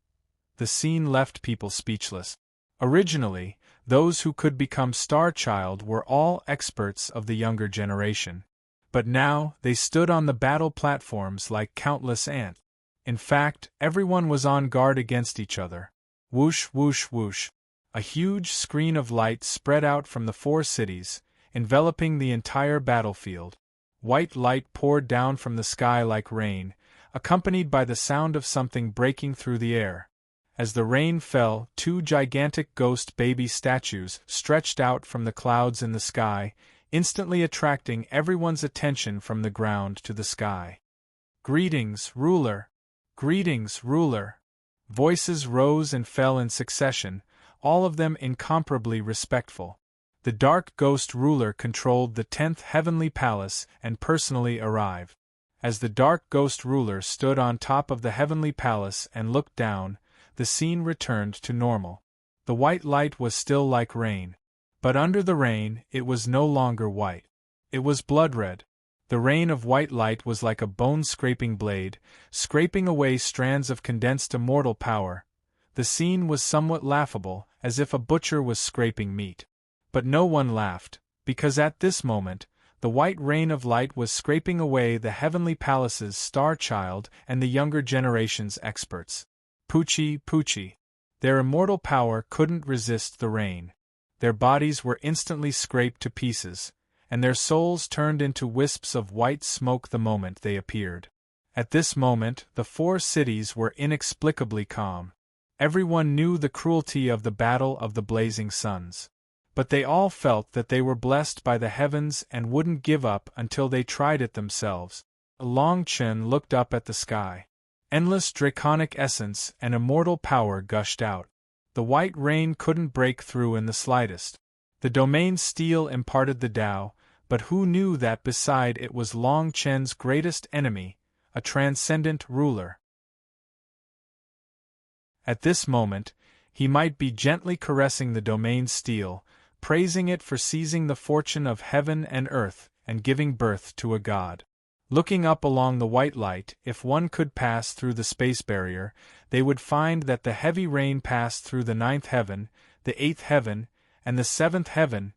The scene left people speechless. Originally, those who could become Starchild were all experts of the younger generation. But now, they stood on the battle platforms like countless ants. In fact, everyone was on guard against each other. Whoosh, whoosh, whoosh. A huge screen of light spread out from the 4 cities, enveloping the entire battlefield. White light poured down from the sky like rain, accompanied by the sound of something breaking through the air. As the rain fell, 2 gigantic ghost baby statues stretched out from the clouds in the sky, instantly attracting everyone's attention from the ground to the sky. Greetings, ruler! Greetings, ruler! Voices rose and fell in succession, all of them incomparably respectful. The dark ghost ruler controlled the 10th heavenly palace and personally arrived. As the dark ghost ruler stood on top of the heavenly palace and looked down, the scene returned to normal. The white light was still like rain. But under the rain, it was no longer white. It was blood-red. The rain of white light was like a bone-scraping blade, scraping away strands of condensed immortal power. The scene was somewhat laughable, as if a butcher was scraping meat. But no one laughed, because at this moment, the white rain of light was scraping away the heavenly palace's Starchild and the younger generation's experts. Poochie, Poochie. Their immortal power couldn't resist the rain. Their bodies were instantly scraped to pieces, and their souls turned into wisps of white smoke the moment they appeared. At this moment, the 4 cities were inexplicably calm. Everyone knew the cruelty of the Battle of the Blazing Suns. But they all felt that they were blessed by the heavens and wouldn't give up until they tried it themselves. Long Chen looked up at the sky. Endless draconic essence and immortal power gushed out. The white rain couldn't break through in the slightest. The domain steel imparted the Tao, but who knew that beside it was Long Chen's greatest enemy, a transcendent ruler. At this moment, he might be gently caressing the domain steel, praising it for seizing the fortune of heaven and earth and giving birth to a god. Looking up along the white light, if one could pass through the space barrier, they would find that the heavy rain passed through the 9th heaven, the 8th heaven, and the 7th heaven.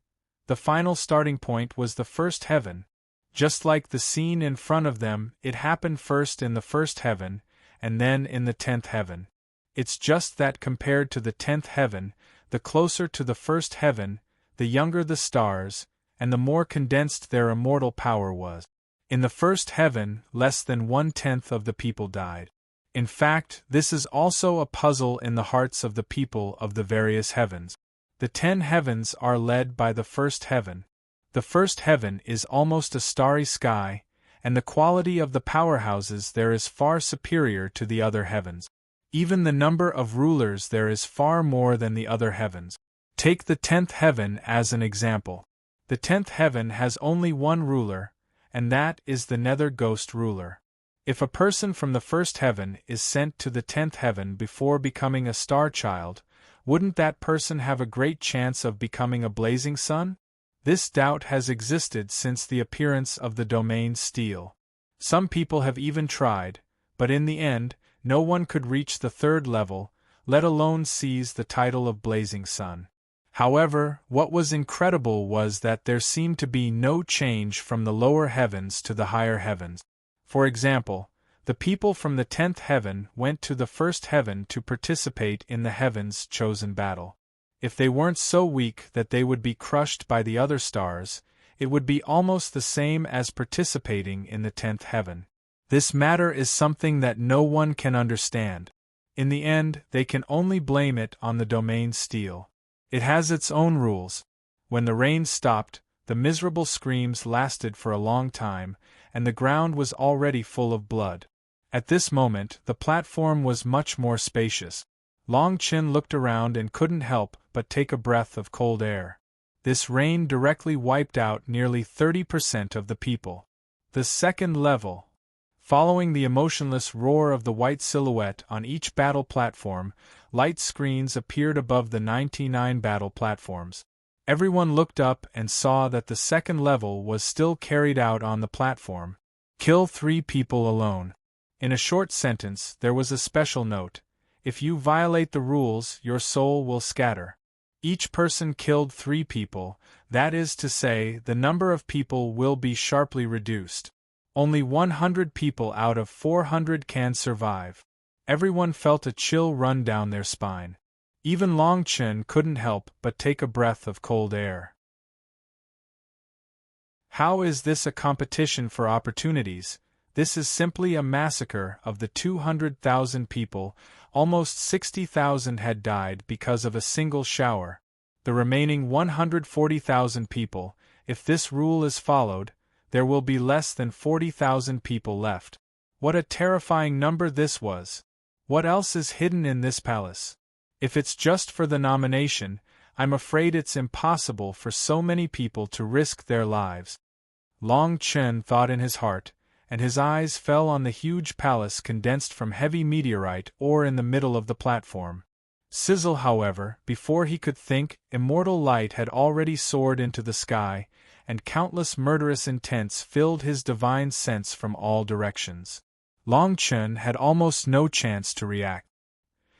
The final starting point was the 1st heaven. Just like the scene in front of them, it happened first in the 1st heaven, and then in the 10th heaven. It's just that compared to the 10th heaven, the closer to the 1st heaven, the younger the stars, and the more condensed their immortal power was. In the 1st heaven, less than 1/10 of the people died. In fact, this is also a puzzle in the hearts of the people of the various heavens. The 10 heavens are led by the 1st heaven. The 1st heaven is almost a starry sky, and the quality of the powerhouses there is far superior to the other heavens. Even the number of rulers there is far more than the other heavens. Take the 10th heaven as an example. The 10th heaven has only one ruler, and that is the Nether Ghost ruler. If a person from the 1st heaven is sent to the 10th heaven before becoming a Starchild, wouldn't that person have a great chance of becoming a blazing sun? This doubt has existed since the appearance of the domain steel. Some people have even tried, but in the end, no one could reach the third level, let alone seize the title of Blazing Sun. However, what was incredible was that there seemed to be no change from the lower heavens to the higher heavens. For example, the people from the 10th heaven went to the first heaven to participate in the heaven's chosen battle. If they weren't so weak that they would be crushed by the other stars, it would be almost the same as participating in the 10th heaven. This matter is something that no one can understand. In the end, they can only blame it on the domain steel. It has its own rules. When the rain stopped, the miserable screams lasted for a long time, and the ground was already full of blood. At this moment, the platform was much more spacious. Long Chin looked around and couldn't help but take a breath of cold air. This rain directly wiped out nearly 30% of the people. The second level. Following the emotionless roar of the white silhouette on each battle platform, light screens appeared above the 99 battle platforms. Everyone looked up and saw that the second level was still carried out on the platform. Kill 3 people alone. In a short sentence, there was a special note. If you violate the rules, your soul will scatter. Each person killed 3 people, that is to say, the number of people will be sharply reduced. Only 100 people out of 400 can survive. Everyone felt a chill run down their spine. Even Long Chen couldn't help but take a breath of cold air. How is this a competition for opportunities? This is simply a massacre of the 200,000 people. Almost 60,000 had died because of a single shower. The remaining 140,000 people, if this rule is followed, there will be less than 40,000 people left. What a terrifying number this was! What else is hidden in this palace? If it's just for the nomination, I'm afraid it's impossible for so many people to risk their lives. Long Chen thought in his heart, and his eyes fell on the huge palace condensed from heavy meteorite ore in the middle of the platform. Sizzle, however, before he could think, immortal light had already soared into the sky, and countless murderous intents filled his divine sense from all directions. Long Chen had almost no chance to react.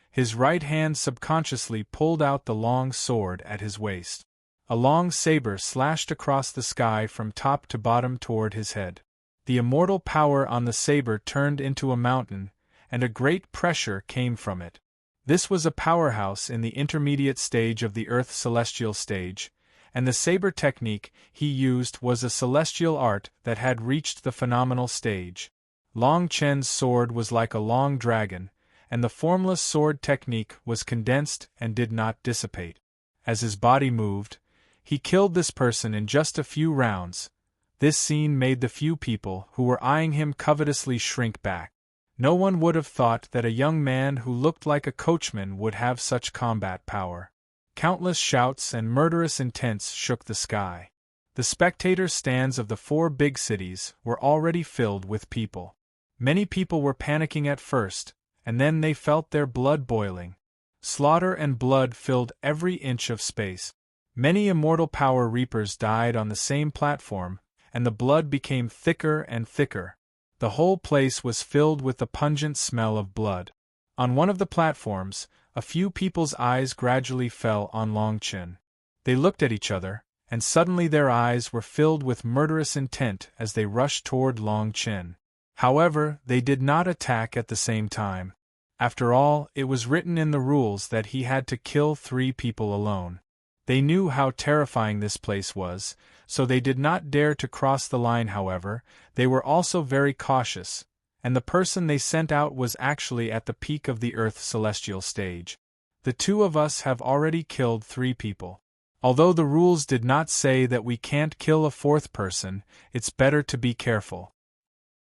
His right hand subconsciously pulled out the long sword at his waist. A long saber slashed across the sky from top to bottom toward his head. The immortal power on the saber turned into a mountain, and a great pressure came from it. This was a powerhouse in the intermediate stage of the Earth celestial stage, and the saber technique he used was a celestial art that had reached the phenomenal stage. Long Chen's sword was like a long dragon, and the formless sword technique was condensed and did not dissipate. As his body moved, he killed this person in just a few rounds. This scene made the few people who were eyeing him covetously shrink back. No one would have thought that a young man who looked like a coachman would have such combat power. Countless shouts and murderous intents shook the sky. The spectator stands of the 4 big cities were already filled with people. Many people were panicking at first, and then they felt their blood boiling. Slaughter and blood filled every inch of space. Many immortal power reapers died on the same platform, and the blood became thicker and thicker. The whole place was filled with the pungent smell of blood. On one of the platforms, a few people's eyes gradually fell on Long Chen. They looked at each other, and suddenly their eyes were filled with murderous intent as they rushed toward Long Chen. However, they did not attack at the same time. After all, it was written in the rules that he had to kill 3 people alone. They knew how terrifying this place was, so they did not dare to cross the line. However, they were also very cautious, and the person they sent out was actually at the peak of the Earth celestial stage. The 2 of us have already killed 3 people. Although the rules did not say that we can't kill a 4th person, it's better to be careful.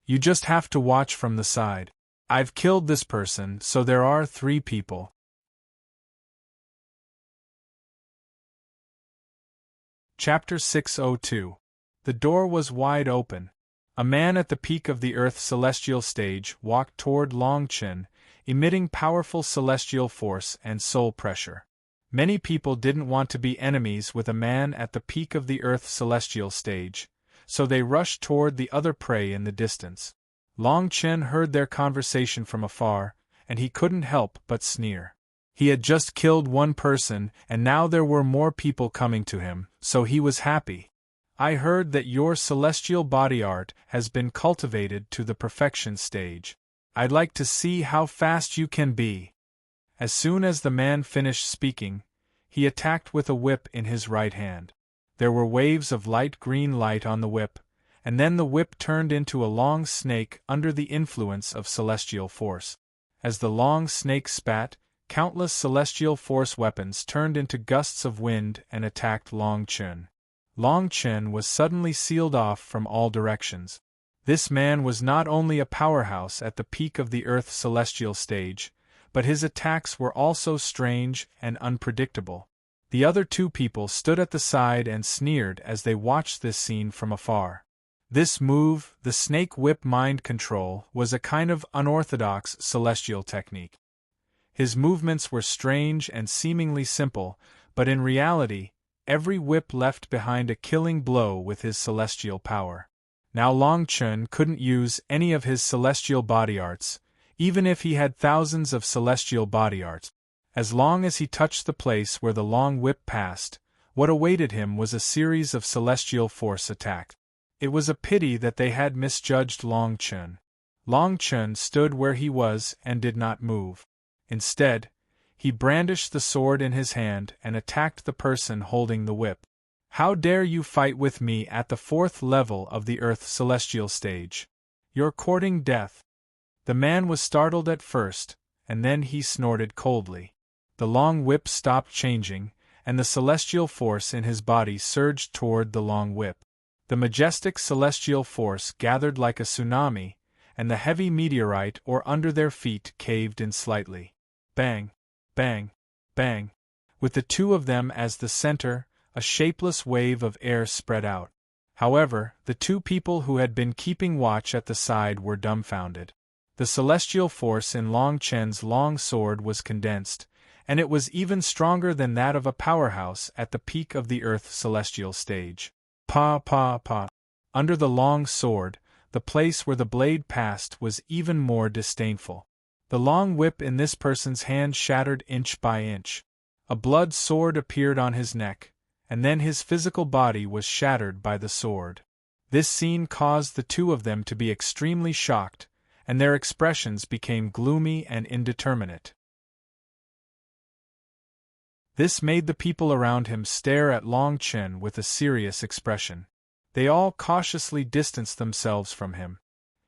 You just have to watch from the side. I've killed this person, so there are 3 people. Chapter 602. The door was wide open. A man at the peak of the Earth celestial stage walked toward Long Chen, emitting powerful celestial force and soul pressure. Many people didn't want to be enemies with a man at the peak of the Earth celestial stage, so they rushed toward the other prey in the distance. Long Chen heard their conversation from afar, and he couldn't help but sneer. He had just killed one person, and now there were more people coming to him, so he was happy. I heard that your celestial body art has been cultivated to the perfection stage. I'd like to see how fast you can be. As soon as the man finished speaking, he attacked with a whip in his right hand. There were waves of light green light on the whip, and then the whip turned into a long snake under the influence of celestial force. As the long snake spat, countless celestial force weapons turned into gusts of wind and attacked Long Chen. Long Chen was suddenly sealed off from all directions. This man was not only a powerhouse at the peak of the Earth's celestial stage, but his attacks were also strange and unpredictable. The other two people stood at the side and sneered as they watched this scene from afar. This move, the snake whip mind control, was a kind of unorthodox celestial technique. His movements were strange and seemingly simple, but in reality, every whip left behind a killing blow with his celestial power. Now Long Chen couldn't use any of his celestial body arts, even if he had thousands of celestial body arts. As long as he touched the place where the long whip passed, what awaited him was a series of celestial force attacks. It was a pity that they had misjudged Long Chen. Long Chen stood where he was and did not move. Instead, he brandished the sword in his hand and attacked the person holding the whip. How dare you fight with me at the fourth level of the Earth's celestial stage? You're courting death. The man was startled at first, and then he snorted coldly. The long whip stopped changing, and the celestial force in his body surged toward the long whip. The majestic celestial force gathered like a tsunami, and the heavy meteorite under their feet caved in slightly. Bang! Bang! Bang! With the two of them as the center, a shapeless wave of air spread out. However, the two people who had been keeping watch at the side were dumbfounded. The celestial force in Long Chen's long sword was condensed, and it was even stronger than that of a powerhouse at the peak of the Earth's celestial stage. Pa pa pa. Under the long sword, the place where the blade passed was even more disdainful. The long whip in this person's hand shattered inch by inch. A blood sword appeared on his neck, and then his physical body was shattered by the sword. This scene caused the two of them to be extremely shocked, and their expressions became gloomy and indeterminate. This made the people around him stare at Long Chen with a serious expression. They all cautiously distanced themselves from him.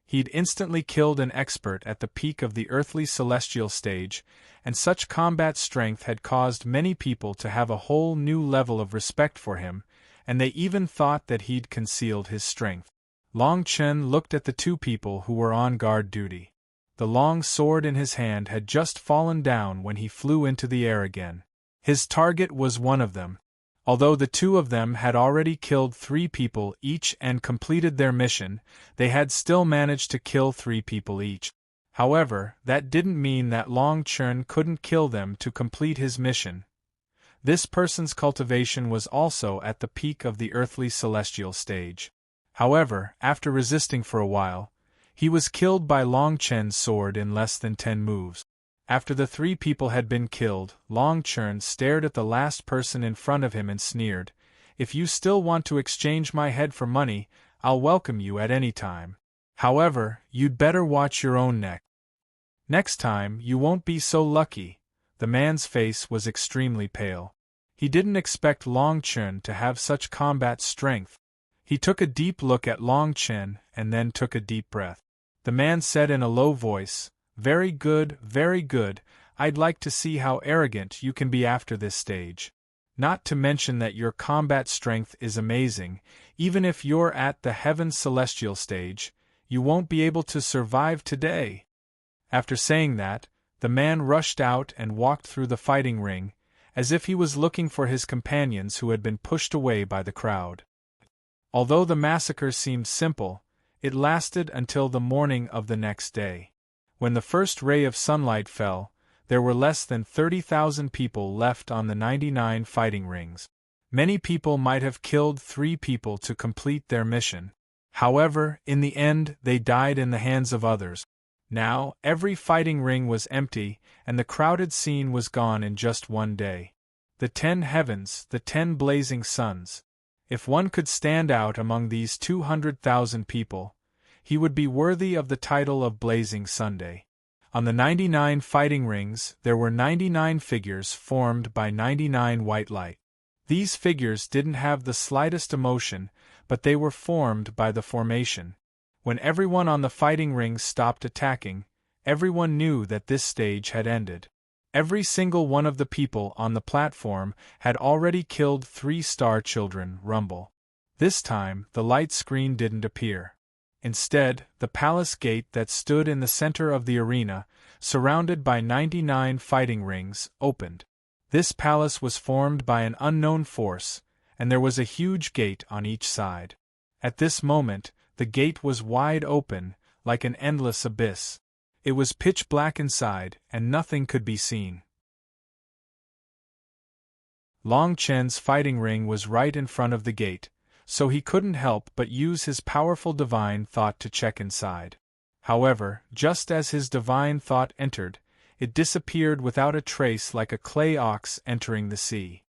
He'd instantly killed an expert at the peak of the earthly celestial stage, and such combat strength had caused many people to have a whole new level of respect for him, and they even thought that he'd concealed his strength. Long Chen looked at the two people who were on guard duty. The long sword in his hand had just fallen down when he flew into the air again. His target was one of them. Although the two of them had already killed 3 people each and completed their mission, they had still managed to kill 3 people each. However, that didn't mean that Long Chen couldn't kill them to complete his mission. This person's cultivation was also at the peak of the earthly celestial stage. However, after resisting for a while, he was killed by Long Chen's sword in less than 10 moves. After the 3 people had been killed, Long Chen stared at the last person in front of him and sneered, "If you still want to exchange my head for money, I'll welcome you at any time. However, you'd better watch your own neck. Next time, you won't be so lucky." The man's face was extremely pale. He didn't expect Long Chen to have such combat strength. He took a deep look at Long Chen and then took a deep breath. The man said in a low voice, very good, I'd like to see how arrogant you can be after this stage. Not to mention that your combat strength is amazing, even if you're at the heaven's celestial stage, you won't be able to survive today." After saying that, the man rushed out and walked through the fighting ring, as if he was looking for his companions who had been pushed away by the crowd. Although the massacre seemed simple, it lasted until the morning of the next day. When the first ray of sunlight fell, there were less than 30,000 people left on the 99 fighting rings. Many people might have killed 3 people to complete their mission. However, in the end, they died in the hands of others. Now, every fighting ring was empty, and the crowded scene was gone in just one day. The 10 heavens, the 10 blazing suns. If one could stand out among these 200,000 people, he would be worthy of the title of Blazing Sunday. On the 99 fighting rings, there were 99 figures formed by 99 white light. These figures didn't have the slightest emotion, but they were formed by the formation. When everyone on the fighting rings stopped attacking, everyone knew that this stage had ended. Every single one of the people on the platform had already killed 3 star children. Rumble. This time, the light screen didn't appear. Instead, the palace gate that stood in the center of the arena, surrounded by 99 fighting rings, opened. This palace was formed by an unknown force, and there was a huge gate on each side. At this moment, the gate was wide open, like an endless abyss. It was pitch black inside, and nothing could be seen. Long Chen's fighting ring was right in front of the gate, so he couldn't help but use his powerful divine thought to check inside. However, just as his divine thought entered, it disappeared without a trace, like a clay ox entering the sea.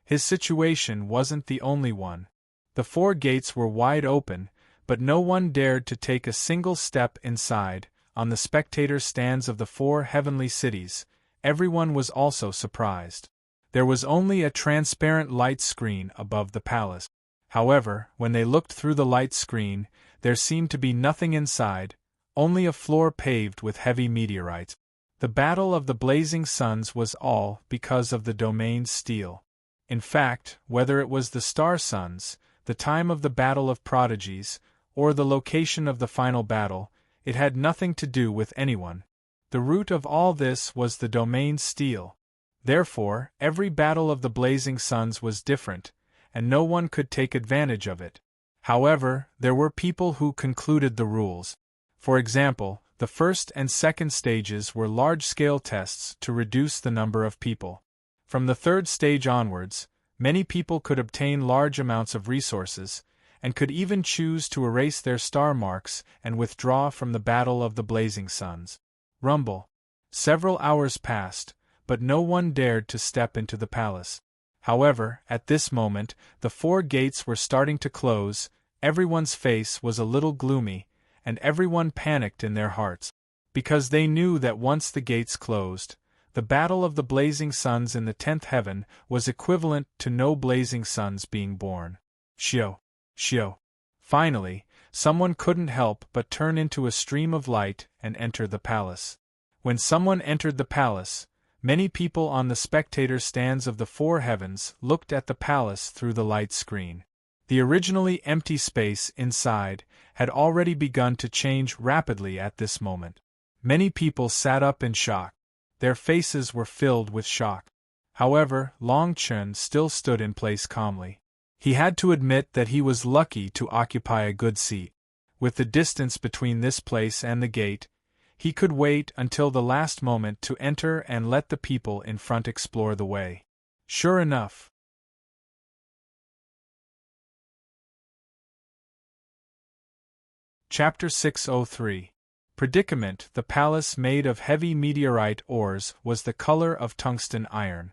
His situation wasn't the only one. The 4 gates were wide open, but no one dared to take a single step inside. On the spectator stands of the 4 heavenly cities, everyone was also surprised. There was only a transparent light screen above the palace. However, when they looked through the light screen, there seemed to be nothing inside, only a floor paved with heavy meteorites. The Battle of the Blazing Suns was all because of the domain's steel. In fact, whether it was the star suns, the time of the Battle of Prodigies, or the location of the final battle, it had nothing to do with anyone. The root of all this was the domain's steel. Therefore, every battle of the Blazing Suns was different, and no one could take advantage of it. However, there were people who concluded the rules. For example, the first and second stages were large-scale tests to reduce the number of people. From the 3rd stage onwards, many people could obtain large amounts of resources, and could even choose to erase their star marks and withdraw from the Battle of the Blazing Suns. Rumble. Several hours passed, but no one dared to step into the palace. However, at this moment, the 4 gates were starting to close, everyone's face was a little gloomy, and everyone panicked in their hearts. Because they knew that once the gates closed, the Battle of the Blazing Suns in the 10th heaven was equivalent to no blazing suns being born. Shio. Finally, someone couldn't help but turn into a stream of light and enter the palace. When someone entered the palace, many people on the spectator stands of the 4 heavens looked at the palace through the light screen. The originally empty space inside had already begun to change rapidly at this moment. Many people sat up in shock. Their faces were filled with shock. However, Long Chen still stood in place calmly. He had to admit that he was lucky to occupy a good seat. With the distance between this place and the gate, he could wait until the last moment to enter and let the people in front explore the way. Sure enough. Chapter 603. Predicament. The palace, made of heavy meteorite ores, was the color of tungsten iron.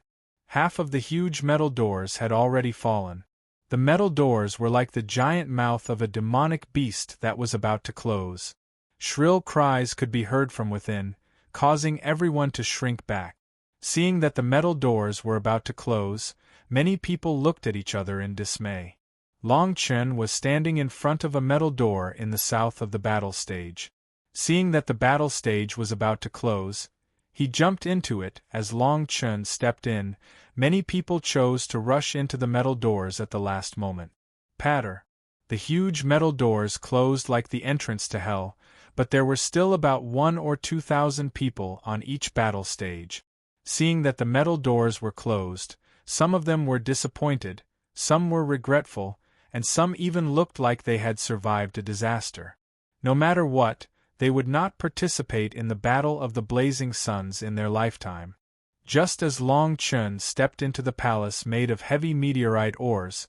Half of the huge metal doors had already fallen. The metal doors were like the giant mouth of a demonic beast that was about to close. Shrill cries could be heard from within, causing everyone to shrink back. Seeing that the metal doors were about to close, many people looked at each other in dismay. Long Chen was standing in front of a metal door in the south of the battle stage. Seeing that the battle stage was about to close, he jumped into it. As Long Chen stepped in, many people chose to rush into the metal doors at the last moment. Patter. The huge metal doors closed like the entrance to hell, but there were still about 1,000 or 2,000 people on each battle stage. Seeing that the metal doors were closed, some of them were disappointed, some were regretful, and some even looked like they had survived a disaster. No matter what, they would not participate in the Battle of the Blazing Suns in their lifetime. Just as Long Chen stepped into the palace made of heavy meteorite ores,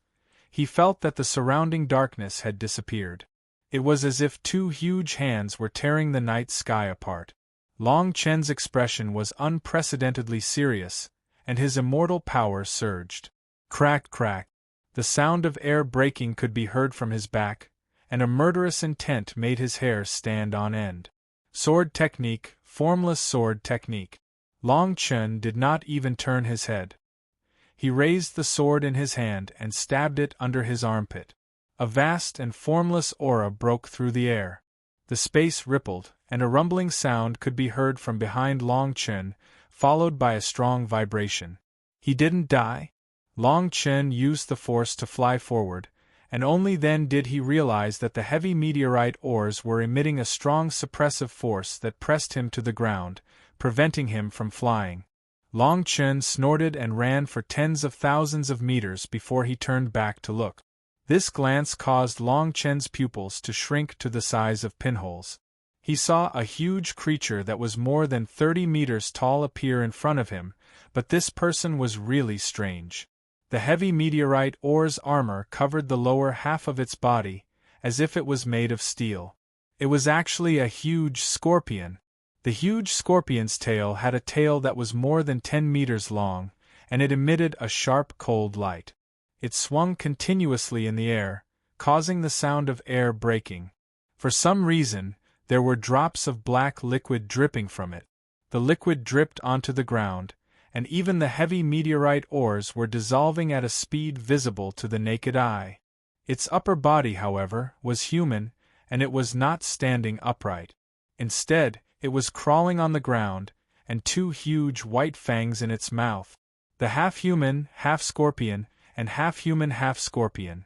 he felt that the surrounding darkness had disappeared. It was as if two huge hands were tearing the night sky apart. Long Chen's expression was unprecedentedly serious, and his immortal power surged. Crack, crack. The sound of air breaking could be heard from his back, and a murderous intent made his hair stand on end. Sword technique, formless sword technique. Long Chen did not even turn his head. He raised the sword in his hand and stabbed it under his armpit. A vast and formless aura broke through the air. The space rippled, and a rumbling sound could be heard from behind Long Chen, followed by a strong vibration. He didn't die? Long Chen used the force to fly forward, and only then did he realize that the heavy meteorite ores were emitting a strong suppressive force that pressed him to the ground, preventing him from flying. Long Chen snorted and ran for tens of thousands of meters before he turned back to look. This glance caused Long Chen's pupils to shrink to the size of pinholes. He saw a huge creature that was more than 30 meters tall appear in front of him, but this person was really strange. The heavy meteorite ore's armor covered the lower half of its body, as if it was made of steel. It was actually a huge scorpion. The huge scorpion's tail had a tail that was more than 10 meters long, and it emitted a sharp cold light. It swung continuously in the air, causing the sound of air breaking. For some reason, there were drops of black liquid dripping from it. The liquid dripped onto the ground, and even the heavy meteorite ores were dissolving at a speed visible to the naked eye. Its upper body, however, was human, and it was not standing upright. Instead, it was crawling on the ground, and two huge white fangs in its mouth. The half-human, half-scorpion, and half-human, half-scorpion.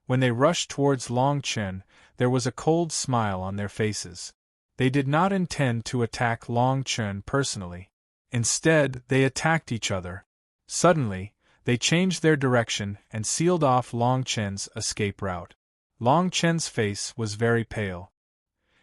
When they rushed towards Long Chen, there was a cold smile on their faces. They did not intend to attack Long Chen personally. Instead, they attacked each other. Suddenly, they changed their direction and sealed off Long Chen's escape route. Long Chen's face was very pale.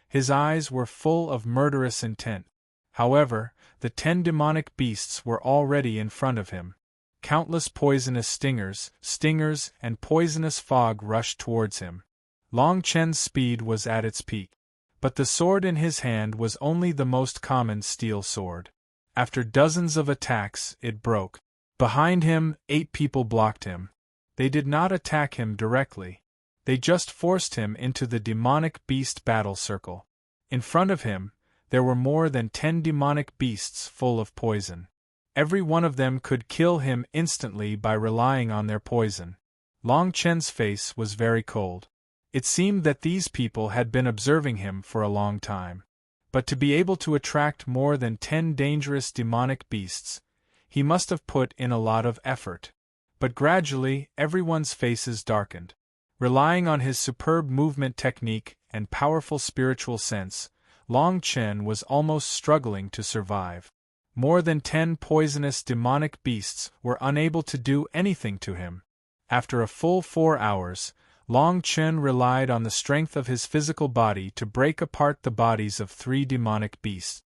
His eyes were full of murderous intent. However, the 10 demonic beasts were already in front of him. Countless poisonous stingers, and poisonous fog rushed towards him. Long Chen's speed was at its peak. But the sword in his hand was only the most common steel sword. After dozens of attacks, it broke. Behind him, 8 people blocked him. They did not attack him directly. They just forced him into the demonic beast battle circle. In front of him, there were more than 10 demonic beasts full of poison. Every one of them could kill him instantly by relying on their poison. Long Chen's face was very cold. It seemed that these people had been observing him for a long time. But to be able to attract more than 10 dangerous demonic beasts, he must have put in a lot of effort. But gradually, everyone's faces darkened. Relying on his superb movement technique and powerful spiritual sense, Long Chen was almost struggling to survive. More than 10 poisonous demonic beasts were unable to do anything to him. After a full 4 hours, Long Chen relied on the strength of his physical body to break apart the bodies of 3 demonic beasts.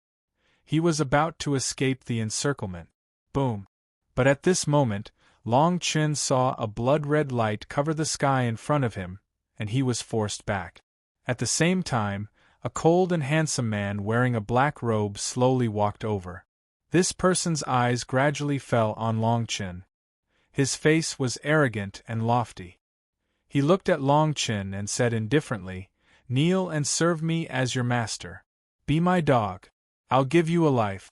He was about to escape the encirclement. Boom! But at this moment, Long Chen saw a blood-red light cover the sky in front of him, and he was forced back. At the same time, a cold and handsome man wearing a black robe slowly walked over. This person's eyes gradually fell on Long Chen. His face was arrogant and lofty. He looked at Long Chen and said indifferently, "Kneel and serve me as your master. Be my dog. I'll give you a life."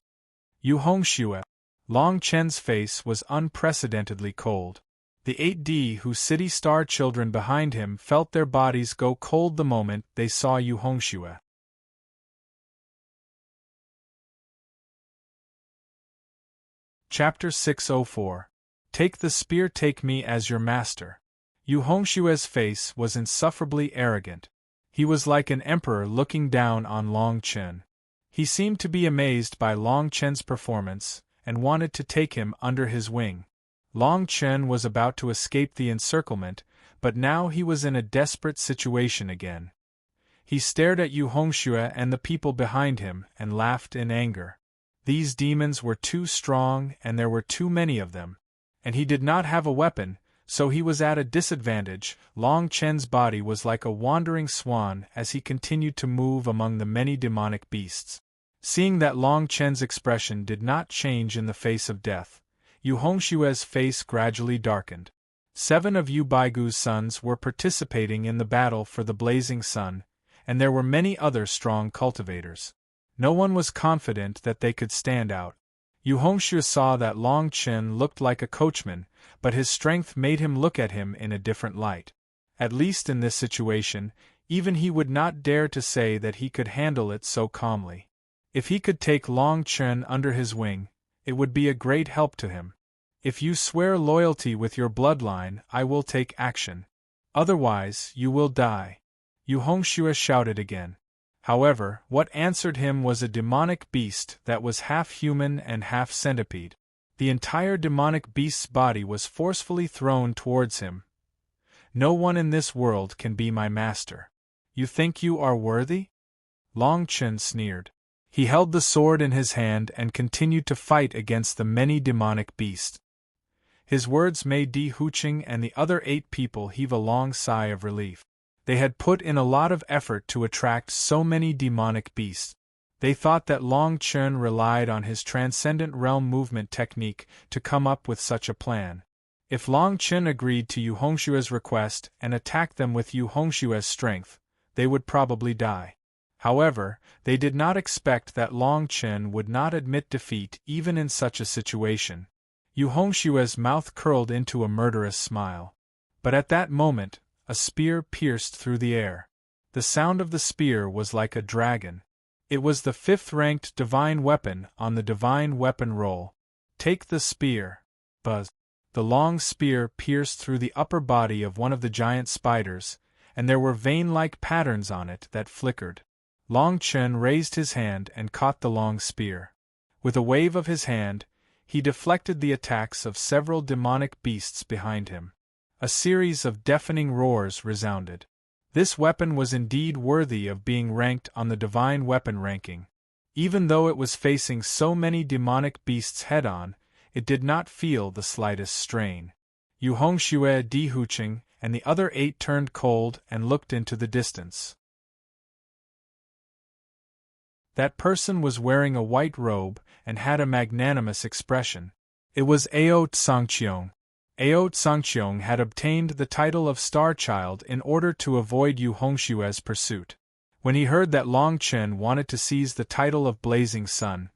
Yu Hongxue. Long Chen's face was unprecedentedly cold. The 8D whose city star children behind him felt their bodies go cold the moment they saw Yu Hongxue. Chapter 604. Take the spear, take me as your master. Yu Hongxue's face was insufferably arrogant. He was like an emperor looking down on Long Chen. He seemed to be amazed by Long Chen's performance, and wanted to take him under his wing. Long Chen was about to escape the encirclement, but now he was in a desperate situation again. He stared at Yu Hongxue and the people behind him, and laughed in anger. These demons were too strong and there were too many of them. And he did not have a weapon, so he was at a disadvantage. Long Chen's body was like a wandering swan as he continued to move among the many demonic beasts. Seeing that Long Chen's expression did not change in the face of death, Yu Hongshue's face gradually darkened. 7 of Yu Baigu's sons were participating in the battle for the Blazing Sun, and there were many other strong cultivators. No one was confident that they could stand out. Yu Hongxue saw that Long Chen looked like a coachman, but his strength made him look at him in a different light. At least in this situation, even he would not dare to say that he could handle it so calmly. If he could take Long Chen under his wing, it would be a great help to him. If you swear loyalty with your bloodline, I will take action. Otherwise, you will die. Yu Hongxue shouted again. However, what answered him was a demonic beast that was half human and half centipede. The entire demonic beast's body was forcefully thrown towards him. No one in this world can be my master. You think you are worthy? Long Chen sneered. He held the sword in his hand and continued to fight against the many demonic beasts. His words made Di Huqing and the other 8 people heave a long sigh of relief. They had put in a lot of effort to attract so many demonic beasts. They thought that Long Chen relied on his transcendent realm movement technique to come up with such a plan. If Long Chen agreed to Yu Hongshue's request and attacked them with Yu Hongshue's strength, they would probably die. However, they did not expect that Long Chen would not admit defeat even in such a situation. Yu Hongshue's mouth curled into a murderous smile. But at that moment, a spear pierced through the air. The sound of the spear was like a dragon. It was the 5th-ranked divine weapon on the divine weapon roll. Take the spear. Buzz. The long spear pierced through the upper body of one of the giant spiders, and there were vein-like patterns on it that flickered. Long Chen raised his hand and caught the long spear. With a wave of his hand, he deflected the attacks of several demonic beasts behind him. A series of deafening roars resounded. This weapon was indeed worthy of being ranked on the divine weapon ranking. Even though it was facing so many demonic beasts head-on, it did not feel the slightest strain. Yu Hongxue, Di Huqing, and the other 8 turned cold and looked into the distance. That person was wearing a white robe and had a magnanimous expression. It was Ao Tsangqiong. Ao Tsangqiong had obtained the title of Star Child in order to avoid Yu Hongshue's pursuit. When he heard that Long Chen wanted to seize the title of Blazing Sun,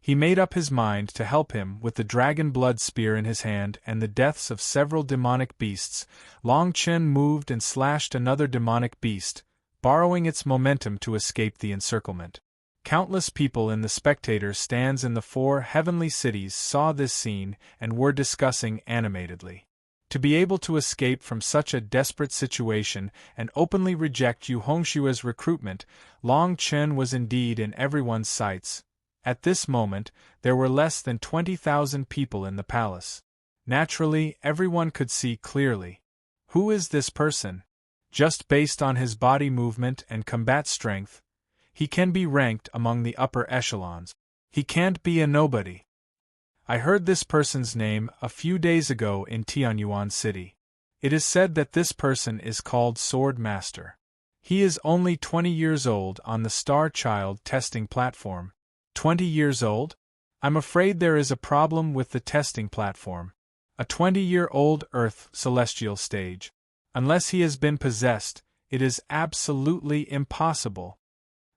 he made up his mind to help him with the dragon blood spear in his hand and the deaths of several demonic beasts. Long Chen moved and slashed another demonic beast, borrowing its momentum to escape the encirclement. Countless people in the spectator stands in the 4 heavenly cities saw this scene and were discussing animatedly. To be able to escape from such a desperate situation and openly reject Yu Hongshue's recruitment, Long Chen was indeed in everyone's sights. At this moment, there were less than 20,000 people in the palace. Naturally, everyone could see clearly. Who is this person? Just based on his body movement and combat strength, he can be ranked among the upper echelons. He can't be a nobody. I heard this person's name a few days ago in Tianyuan City. It is said that this person is called Sword Master. He is only 20 years old on the Star Child testing platform. 20 years old? I'm afraid there is a problem with the testing platform. A 20-year-old Earth celestial stage. Unless he has been possessed, it is absolutely impossible.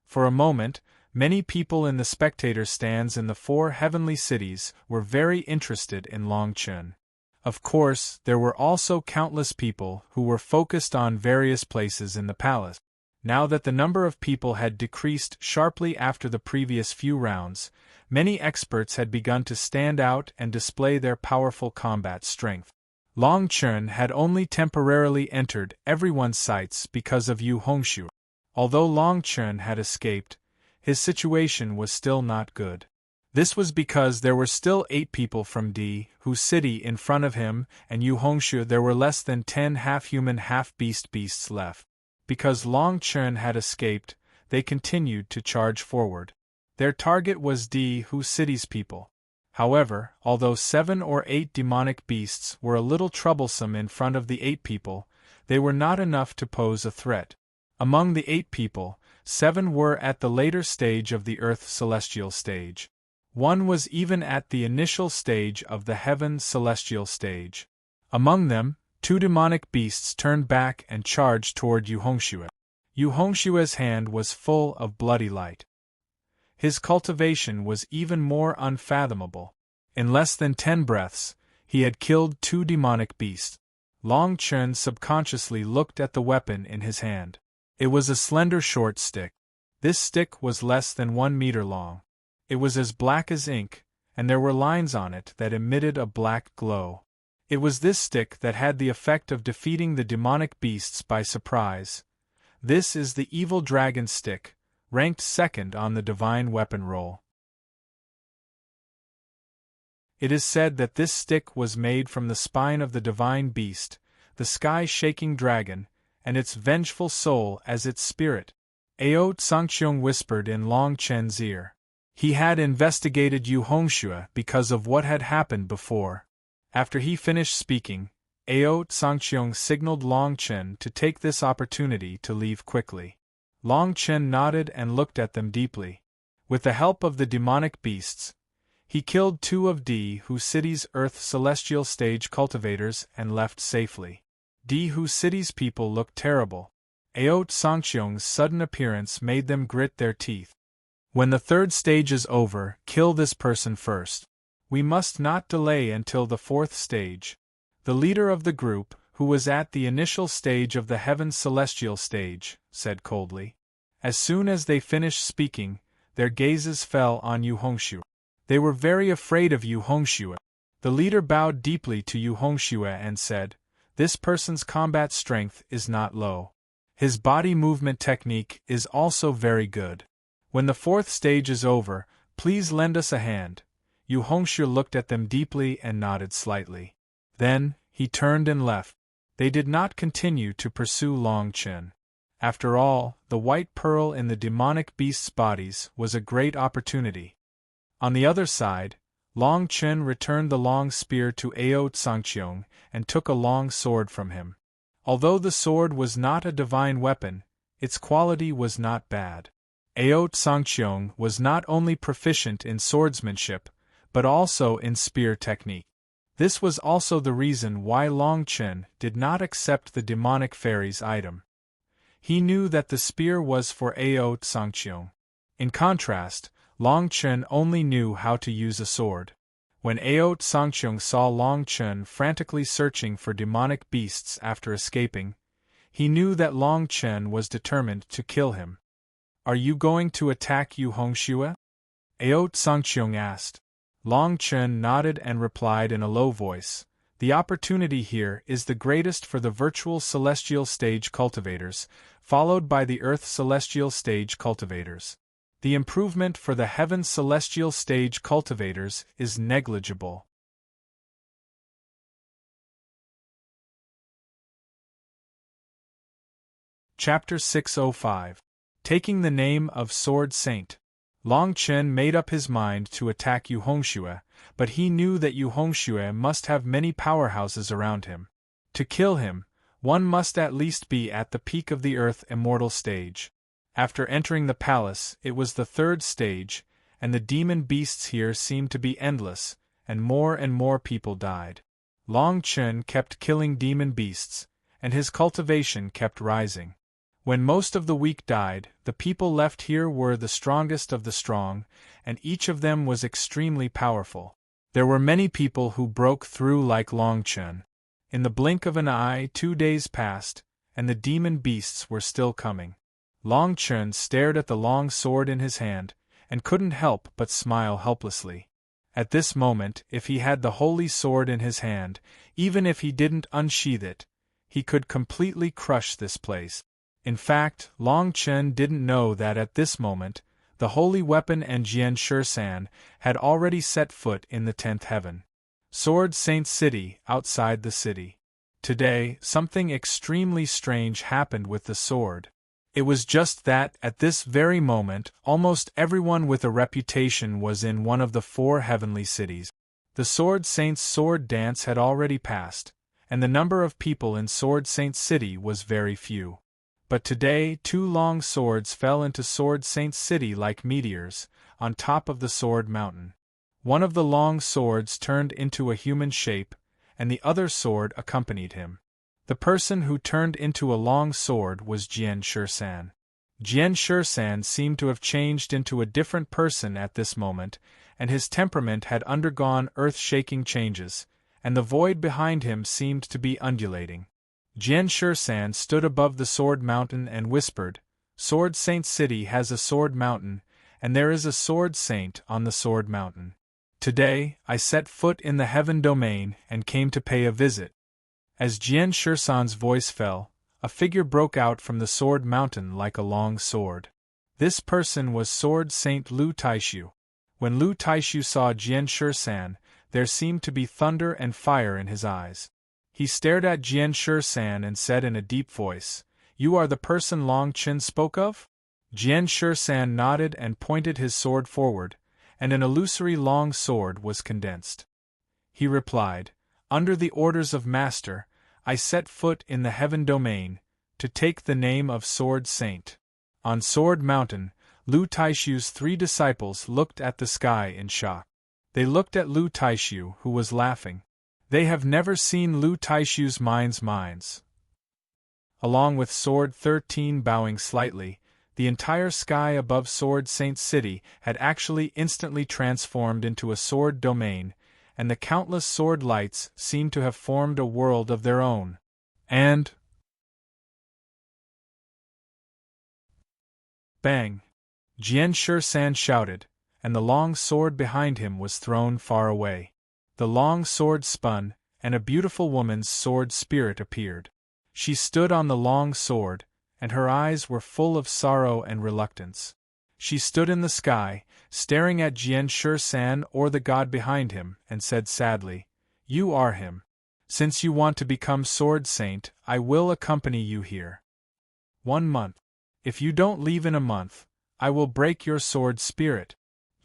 For a moment, many people in the spectator stands in the 4 heavenly cities were very interested in Long Chen. Of course, there were also countless people who were focused on various places in the palace. Now that the number of people had decreased sharply after the previous few rounds, many experts had begun to stand out and display their powerful combat strength. Long Chen had only temporarily entered everyone's sights because of Yu Hongxue. Although Long Chen had escaped, his situation was still not good. This was because there were still 8 people from Di Hu's city in front of him, and Yu Hongxue there were less than 10 half-human half-beast beasts left. Because Long Chen had escaped, they continued to charge forward. Their target was Di Hu's city's people. However, although 7 or 8 demonic beasts were a little troublesome in front of the 8 people, they were not enough to pose a threat. Among the 8 people, 7 were at the later stage of the earth celestial stage. 1 was even at the initial stage of the heaven celestial stage. Among them, 2 demonic beasts turned back and charged toward Yu Hongxue. Yu Hongxue's hand was full of bloody light. His cultivation was even more unfathomable. In less than 10 breaths, he had killed 2 demonic beasts. Long Chen subconsciously looked at the weapon in his hand. It was a slender short stick. This stick was less than 1 meter long. It was as black as ink, and there were lines on it that emitted a black glow. It was this stick that had the effect of defeating the demonic beasts by surprise. This is the evil dragon stick, ranked second on the divine weapon roll. It is said that this stick was made from the spine of the divine beast, the sky-shaking dragon, and its vengeful soul as its spirit. Ao Tsangqiong whispered in Long Chen's ear. He had investigated Yu Hongxue because of what had happened before. After he finished speaking, Ao Tsangqiong signaled Long Chen to take this opportunity to leave quickly. Long Chen nodded and looked at them deeply. With the help of the demonic beasts, he killed 2 of D Hu City's Earth Celestial Stage cultivators and left safely. D Hu City's people looked terrible. Ao Tsangqiong's sudden appearance made them grit their teeth. When the 3rd stage is over, kill this person first. We must not delay until the 4th stage. The leader of the group, who was at the initial stage of the Heaven Celestial stage, said coldly. As soon as they finished speaking, their gazes fell on Yu Hongxue. They were very afraid of Yu Hongxue. The leader bowed deeply to Yu Hongxue and said, "This person's combat strength is not low. His body movement technique is also very good. When the 4th stage is over, please lend us a hand." Yu Hongxue looked at them deeply and nodded slightly. Then, he turned and left. They did not continue to pursue Long Chen. After all, the white pearl in the demonic beasts' bodies was a great opportunity. On the other side, Long Chen returned the long spear to Ao Tsangqiong and took a long sword from him. Although the sword was not a divine weapon, its quality was not bad. Ao Tsangqiong was not only proficient in swordsmanship, but also in spear technique. This was also the reason why Long Chen did not accept the demonic fairy's item. He knew that the spear was for Ao Tsangqiong. In contrast, Long Chen only knew how to use a sword. When Ao Tsangqiong saw Long Chen frantically searching for demonic beasts after escaping, he knew that Long Chen was determined to kill him. "Are you going to attack Yu Hongxue?" Ao Tsangqiong asked. Long Chen nodded and replied in a low voice, "The opportunity here is the greatest for the virtual celestial stage cultivators, followed by the earth celestial stage cultivators. The improvement for the heaven celestial stage cultivators is negligible." Chapter 605. Taking the Name of Sword Saint. Long Chen made up his mind to attack Yu Hongxue, but he knew that Yu Hongxue must have many powerhouses around him. To kill him, one must at least be at the peak of the Earth Immortal stage. After entering the palace, it was the 3rd stage, and the demon beasts here seemed to be endless, and more people died. Long Chen kept killing demon beasts, and his cultivation kept rising. When most of the weak died, the people left here were the strongest of the strong, and each of them was extremely powerful. There were many people who broke through like Long Chen. In the blink of an eye 2 days passed, and the demon beasts were still coming. Long Chen stared at the long sword in his hand, and couldn't help but smile helplessly. At this moment, if he had the holy sword in his hand, even if he didn't unsheath it, he could completely crush this place. In fact, Long Chen didn't know that at this moment, the holy weapon and Jian Shisan had already set foot in the 10th heaven. Sword Saint City, outside the city. Today, something extremely strange happened with the sword. It was just that, at this very moment, almost everyone with a reputation was in one of the 4 heavenly cities. The Sword Saint's sword dance had already passed, and the number of people in Sword Saint's city was very few. But today 2 long swords fell into Sword Saint's city like meteors, on top of the Sword Mountain. One of the long swords turned into a human shape, and the other sword accompanied him. The person who turned into a long sword was Jian Shisan. Jian Shisan seemed to have changed into a different person at this moment, and his temperament had undergone earth-shaking changes, and the void behind him seemed to be undulating. Jian Shisan stood above the Sword Mountain and whispered, "Sword Saint City has a Sword Mountain, and there is a Sword Saint on the Sword Mountain. Today, I set foot in the Heaven Domain and came to pay a visit." As Jian Shisan's voice fell, a figure broke out from the Sword Mountain like a long sword. This person was Sword Saint Lu Taishu. When Lu Taishu saw Jian Shisan, there seemed to be thunder and fire in his eyes. He stared at Jian Shisan and said in a deep voice, "You are the person Long Qin spoke of?" Jian Shisan nodded and pointed his sword forward, and an illusory long sword was condensed. He replied, "Under the orders of Master, I set foot in the Heaven Domain, to take the name of Sword Saint." On Sword Mountain, Lu Taishu's 3 disciples looked at the sky in shock. They looked at Lu Taishu, who was laughing. They have never seen Lu Taishu's minds. Along with Sword 13 bowing slightly, the entire sky above Sword Saint City had actually instantly transformed into a sword domain, and the countless sword lights seemed to have formed a world of their own. And bang! Jian Shisan shouted, and the long sword behind him was thrown far away. The long sword spun, and a beautiful woman's sword spirit appeared. She stood on the long sword, and her eyes were full of sorrow and reluctance. She stood in the sky, staring at Jian Shisan or the god behind him, and said sadly, "You are him. Since you want to become Sword Saint, I will accompany you here. 1 month. If you don't leave in a month, I will break your sword spirit."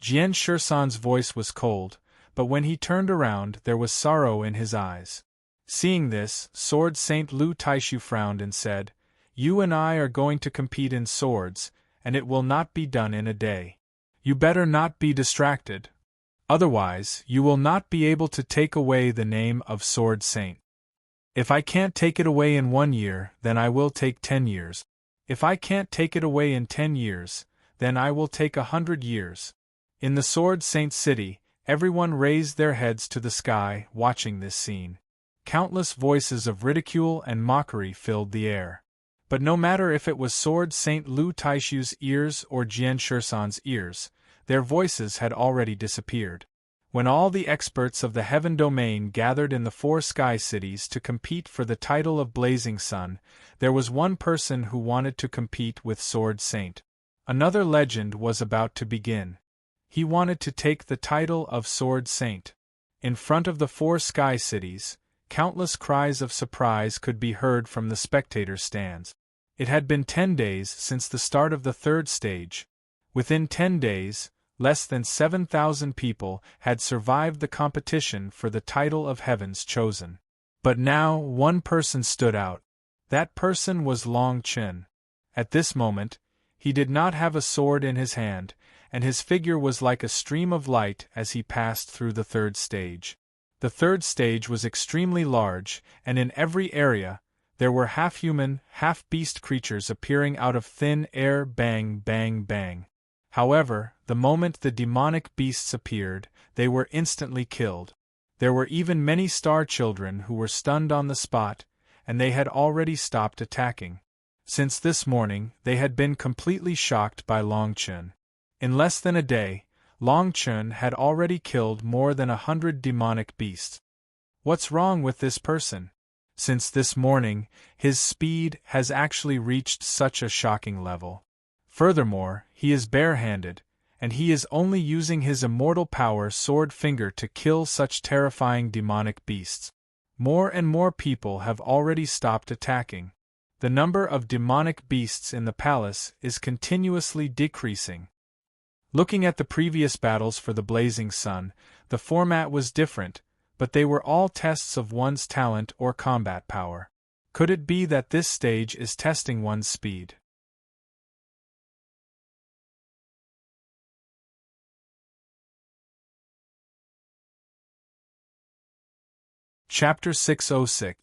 Jian Shisan's voice was cold, but when he turned around there was sorrow in his eyes. Seeing this, Sword Saint Lu Taishu frowned and said, "You and I are going to compete in swords, and it will not be done in a day. You better not be distracted. Otherwise, you will not be able to take away the name of Sword Saint. If I can't take it away in 1 year, then I will take 10 years. If I can't take it away in 10 years, then I will take 100 years. In the Sword Saint City, everyone raised their heads to the sky, watching this scene. Countless voices of ridicule and mockery filled the air. But no matter if it was Sword Saint Lu Taishu's ears or Jian Shisan's ears, their voices had already disappeared. When all the experts of the Heaven Domain gathered in the 4 sky cities to compete for the title of Blazing Sun, there was one person who wanted to compete with Sword Saint. Another legend was about to begin. He wanted to take the title of Sword Saint. In front of the 4 sky cities, countless cries of surprise could be heard from the spectator stands. It had been 10 days since the start of the 3rd stage. Within 10 days, less than 7,000 people had survived the competition for the title of Heaven's Chosen. But now one person stood out. That person was Long Qin. At this moment, he did not have a sword in his hand, and his figure was like a stream of light as he passed through the 3rd stage. The 3rd stage was extremely large, and in every area, there were half-human, half-beast creatures appearing out of thin air. Bang, bang, bang. However, the moment the demonic beasts appeared, they were instantly killed. There were even many star children who were stunned on the spot, and they had already stopped attacking. Since this morning, they had been completely shocked by Long Qin. In less than a day, Long Qin had already killed more than 100 demonic beasts. What's wrong with this person? Since this morning, his speed has actually reached such a shocking level. Furthermore, he is barehanded, and he is only using his immortal power sword finger to kill such terrifying demonic beasts. More and more people have already stopped attacking. The number of demonic beasts in the palace is continuously decreasing. Looking at the previous battles for the Blazing Sun, the format was different, but they were all tests of one's talent or combat power. Could it be that this stage is testing one's speed? Chapter 606.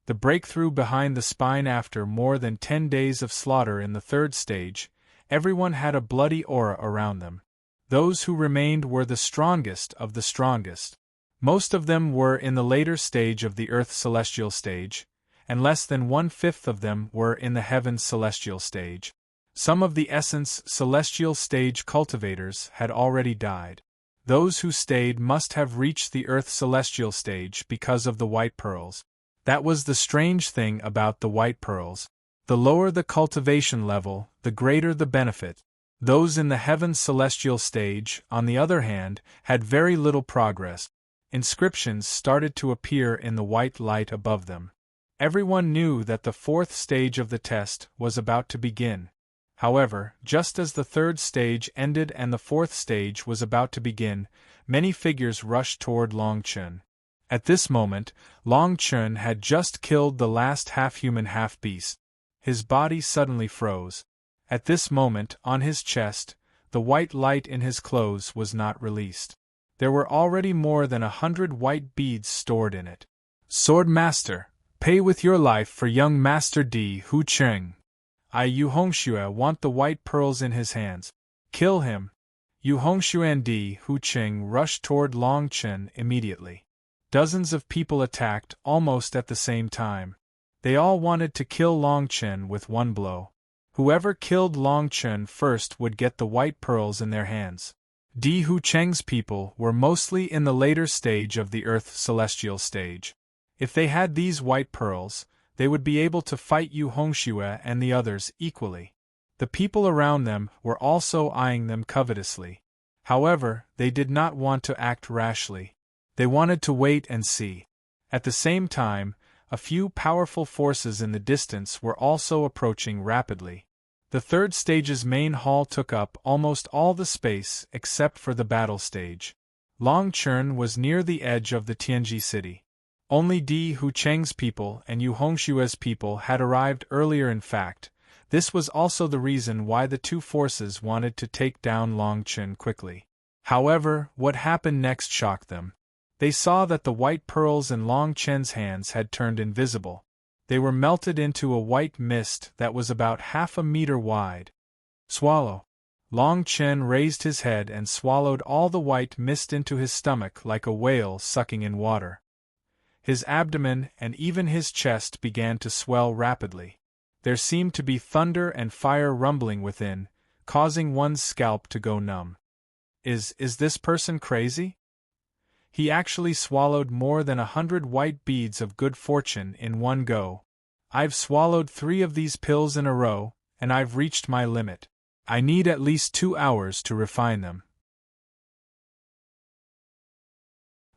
The breakthrough behind the spine. After more than 10 days of slaughter in the third stage, everyone had a bloody aura around them. Those who remained were the strongest of the strongest. Most of them were in the later stage of the Earth celestial stage, and less than 1/5 of them were in the Heavens celestial stage. Some of the Essence celestial stage cultivators had already died. Those who stayed must have reached the Earth celestial stage because of the white pearls. That was the strange thing about the white pearls. The lower the cultivation level, the greater the benefit. Those in the Heavens celestial stage, on the other hand, had very little progress. Inscriptions started to appear in the white light above them. Everyone knew that the fourth stage of the test was about to begin. However, just as the third stage ended and the fourth stage was about to begin, many figures rushed toward Long Chun. At this moment, Long Chun had just killed the last half-human half-beast. His body suddenly froze. At this moment, on his chest, the white light in his clothes was not released. There were already more than 100 white beads stored in it. Sword Master, pay with your life for young Master Di Hu Cheng. Yu Hongxue want the white pearls in his hands. Kill him. Yu Hongxue and Di Hu Cheng rushed toward Long Chun immediately. Dozens of people attacked almost at the same time. They all wanted to kill Long Chun with one blow. Whoever killed Long Chun first would get the white pearls in their hands. Di Hu Cheng's people were mostly in the later stage of the Earth celestial stage. If they had these white pearls, they would be able to fight Yu Hongxue and the others equally. The people around them were also eyeing them covetously. However, they did not want to act rashly. They wanted to wait and see. At the same time, a few powerful forces in the distance were also approaching rapidly. The third stage's main hall took up almost all the space except for the battle stage. Long Chun was near the edge of the Tianji city. Only Di Hu Cheng's people and Yu Hongshue's people had arrived earlier. In fact, this was also the reason why the two forces wanted to take down Long Chun quickly. However, what happened next shocked them. They saw that the white pearls in Long Chun's hands had turned invisible. They were melted into a white mist that was about 1/2 meter wide. Swallow. Long Chun raised his head and swallowed all the white mist into his stomach like a whale sucking in water. His abdomen and even his chest began to swell rapidly. There seemed to be thunder and fire rumbling within, causing one's scalp to go numb. Is this person crazy? He actually swallowed more than 100 white beads of good fortune in one go. I've swallowed 3 of these pills in a row, and I've reached my limit. I need at least 2 hours to refine them.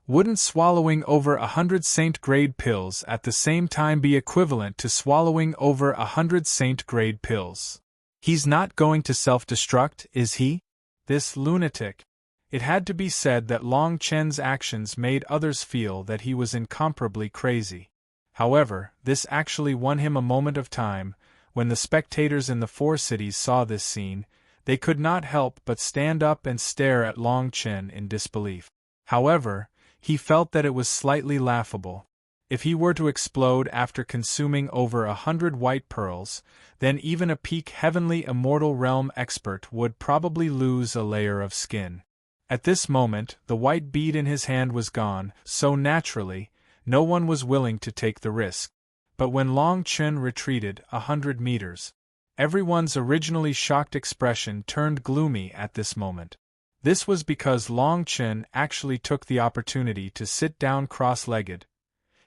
Wouldn't swallowing over 100 Saint-grade pills at the same time be equivalent to swallowing over 100 Saint-grade pills? He's not going to self-destruct, is he? This lunatic. It had to be said that Long Chen's actions made others feel that he was incomparably crazy. However, this actually won him a moment of time. When the spectators in the 4 cities saw this scene, they could not help but stand up and stare at Long Chen in disbelief. However, he felt that it was slightly laughable. If he were to explode after consuming over 100 white pearls, then even a peak heavenly immortal realm expert would probably lose a layer of skin. At this moment, the white bead in his hand was gone, so naturally, no one was willing to take the risk. But when Long Chun retreated 100 meters, everyone's originally shocked expression turned gloomy at this moment. This was because Long Chun actually took the opportunity to sit down cross-legged.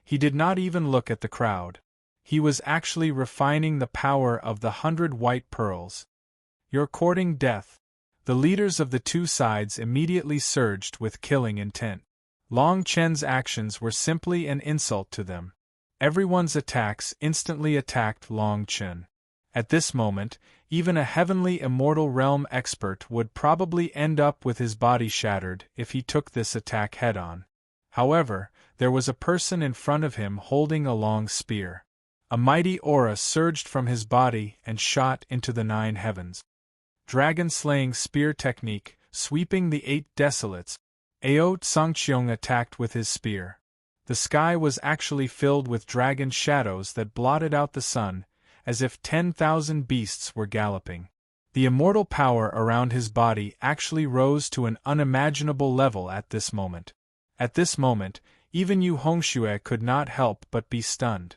He did not even look at the crowd. He was actually refining the power of the 100 white pearls. You're courting death. The leaders of the 2 sides immediately surged with killing intent. Long Chen's actions were simply an insult to them. Everyone's attacks instantly attacked Long Chen. At this moment, even a heavenly immortal realm expert would probably end up with his body shattered if he took this attack head-on. However, there was a person in front of him holding a long spear. A mighty aura surged from his body and shot into the 9 heavens. Dragon-slaying spear technique, sweeping the 8 desolates. Ao Tsangqiong attacked with his spear. The sky was actually filled with dragon shadows that blotted out the sun, as if 10,000 beasts were galloping. The immortal power around his body actually rose to an unimaginable level at this moment. At this moment, even Yu Hongxue could not help but be stunned.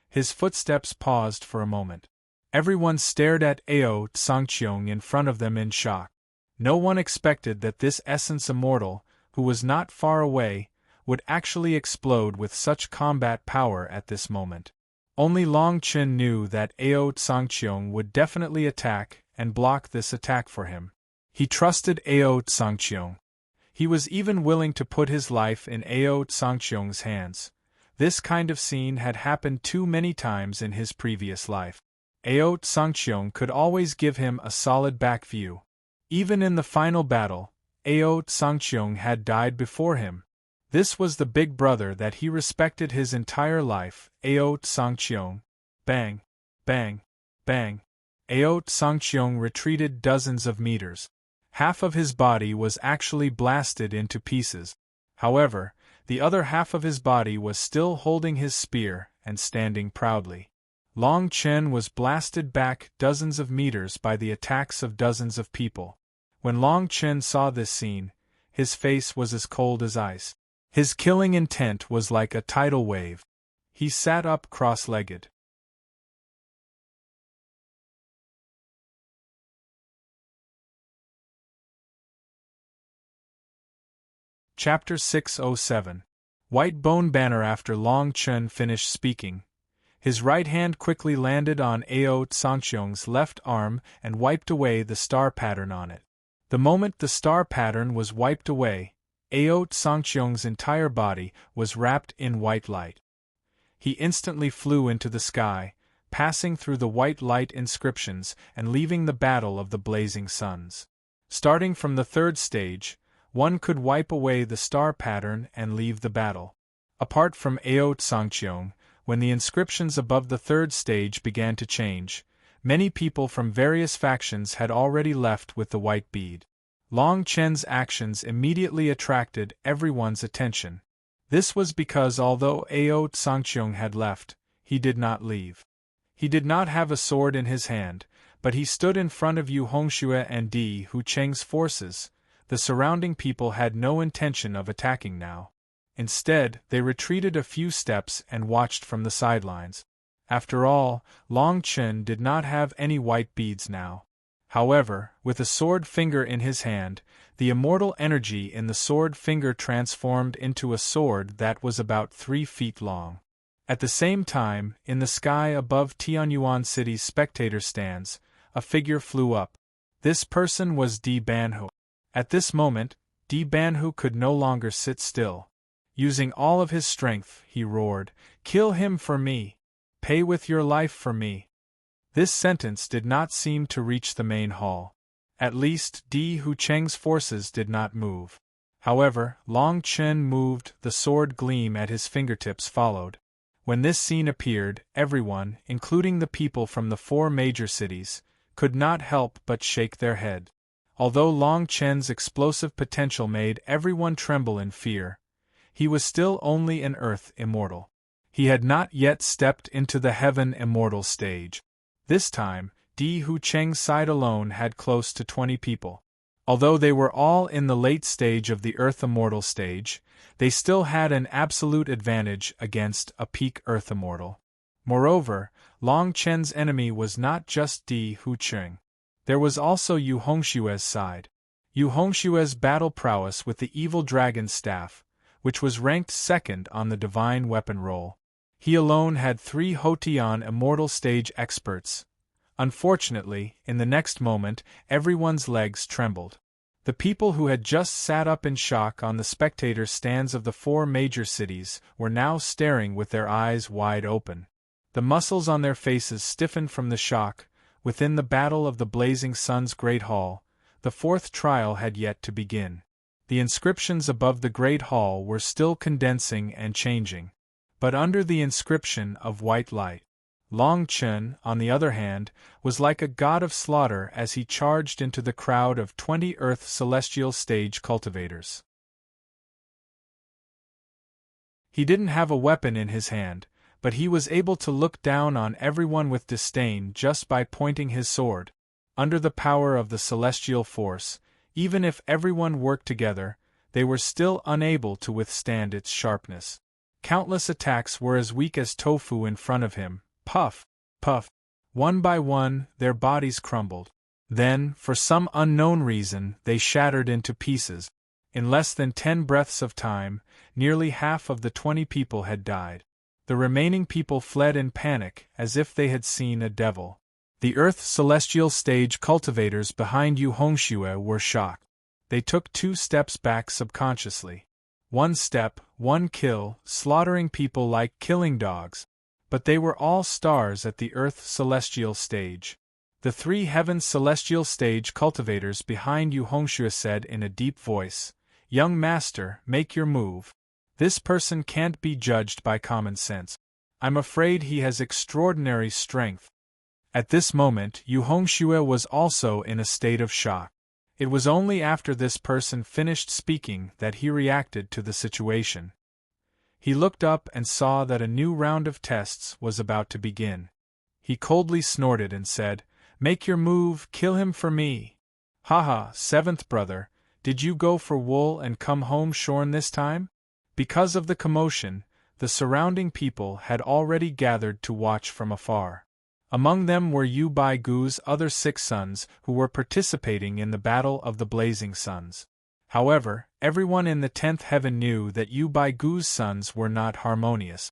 His footsteps paused for a moment. Everyone stared at Ao Tsangqiong in front of them in shock. No one expected that this essence immortal, who was not far away, would actually explode with such combat power at this moment. Only Long Chen knew that Ao Tsangqiong would definitely attack and block this attack for him. He trusted Ao Tsangqiong. He was even willing to put his life in Ao Tsangqiong's hands. This kind of scene had happened too many times in his previous life. Ao Tsangqiong could always give him a solid back view. Even in the final battle, Ao Tsangqiong had died before him. This was the big brother that he respected his entire life. Ao Tsangqiong. Bang, bang, bang. Ao Tsangqiong retreated dozens of meters. Half of his body was actually blasted into pieces. However, the other half of his body was still holding his spear and standing proudly. Long Chen was blasted back dozens of meters by the attacks of dozens of people. When Long Chen saw this scene, his face was as cold as ice. His killing intent was like a tidal wave. He sat up cross-legged. Chapter 607. White Bone Banner. After Long Chen finished speaking, his right hand quickly landed on Ao Tsangqiong's left arm and wiped away the star pattern on it. The moment the star pattern was wiped away, Ao Tsangqiong's entire body was wrapped in white light. He instantly flew into the sky, passing through the white light inscriptions and leaving the Battle of the Blazing Suns. Starting from the 3rd stage, one could wipe away the star pattern and leave the battle. Apart from Ao Tsangqiong, when the inscriptions above the 3rd stage began to change, many people from various factions had already left with the white bead. Long Chen's actions immediately attracted everyone's attention. This was because although Ao Tsangqiong had left, he did not leave. He did not have a sword in his hand, but he stood in front of Yu Hongxue and Di Hu Cheng's forces. The surrounding people had no intention of attacking now. Instead, they retreated a few steps and watched from the sidelines. After all, Long Chen did not have any white beads now. However, with a sword finger in his hand, the immortal energy in the sword finger transformed into a sword that was about 3 feet long. At the same time, in the sky above Tianyuan City's spectator stands, a figure flew up. This person was Di Banhu. At this moment, Di Banhu could no longer sit still. Using all of his strength, he roared, "Kill him for me! Pay with your life for me!" This sentence did not seem to reach the main hall. At least, Di Hu Cheng's forces did not move. However, Long Chen moved, the sword gleam at his fingertips followed. When this scene appeared, everyone, including the people from the 4 major cities, could not help but shake their head. Although Long Chen's explosive potential made everyone tremble in fear, he was still only an Earth Immortal. He had not yet stepped into the Heaven Immortal stage. This time, Di Hu Cheng's side alone had close to 20 people. Although they were all in the late stage of the Earth Immortal stage, they still had an absolute advantage against a peak Earth Immortal. Moreover, Long Chen's enemy was not just Di Hu Cheng. There was also Yu Hongxue's side. Yu Hongxue's battle prowess with the evil dragon staff, which was ranked 2nd on the divine weapon roll. He alone had 3 Hotian immortal stage experts. Unfortunately, in the next moment, everyone's legs trembled. The people who had just sat up in shock on the spectator stands of the 4 major cities were now staring with their eyes wide open. The muscles on their faces stiffened from the shock. Within the battle of the blazing sun's great hall, the 4th trial had yet to begin. The inscriptions above the great hall were still condensing and changing. But under the inscription of white light, Long Chen, on the other hand, was like a god of slaughter as he charged into the crowd of 20 Earth celestial stage cultivators. He didn't have a weapon in his hand, but he was able to look down on everyone with disdain just by pointing his sword. Under the power of the celestial force, even if everyone worked together, they were still unable to withstand its sharpness. Countless attacks were as weak as tofu in front of him. Puff, puff. One by one, their bodies crumbled. Then, for some unknown reason, they shattered into pieces. In less than 10 breaths of time, nearly half of the 20 people had died. The remaining people fled in panic, as if they had seen a devil. The Earth celestial stage cultivators behind Yu Hongxue were shocked. They took 2 steps back subconsciously. 1 step, 1 kill, slaughtering people like killing dogs. But they were all stars at the Earth celestial stage. The 3 heaven celestial stage cultivators behind Yu Hongxue said in a deep voice, "Young master, make your move. This person can't be judged by common sense. I'm afraid he has extraordinary strength." At this moment, Yu Hongxue was also in a state of shock. It was only after this person finished speaking that he reacted to the situation. He looked up and saw that a new round of tests was about to begin. He coldly snorted and said, "Make your move, kill him for me." "Haha, 7th brother, did you go for wool and come home shorn this time?" Because of the commotion, the surrounding people had already gathered to watch from afar. Among them were Yu Baigu's other 6 sons who were participating in the Battle of the Blazing Suns. However, everyone in the 10th heaven knew that Yu Baigu's sons were not harmonious.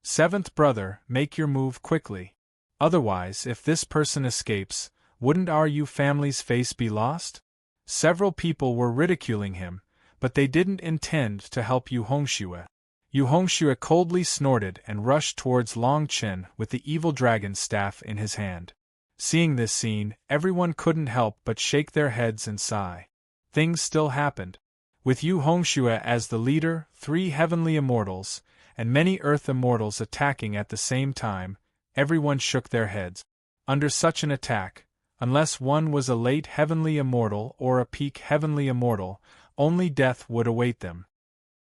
"7th brother, make your move quickly. Otherwise, if this person escapes, wouldn't our Yu family's face be lost?" Several people were ridiculing him, but they didn't intend to help Yu Hongxue. Yu Hongxue coldly snorted and rushed towards Long Chen with the evil dragon's staff in his hand. Seeing this scene, everyone couldn't help but shake their heads and sigh. Things still happened. With Yu Hongxue as the leader, 3 heavenly immortals, and many earth immortals attacking at the same time, everyone shook their heads. Under such an attack, unless one was a late heavenly immortal or a peak heavenly immortal, only death would await them.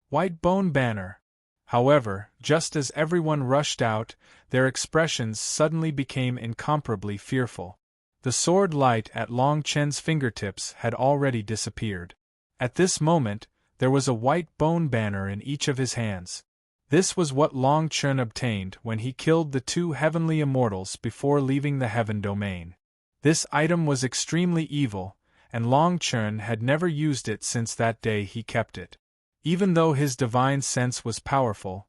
White Bone Banner. However, just as everyone rushed out, their expressions suddenly became incomparably fearful. The sword light at Long Chen's fingertips had already disappeared. At this moment, there was a white bone banner in each of his hands. This was what Long Chen obtained when he killed the 2 heavenly immortals before leaving the heaven domain. This item was extremely evil, and Long Chen had never used it since that day he kept it. Even though his divine sense was powerful,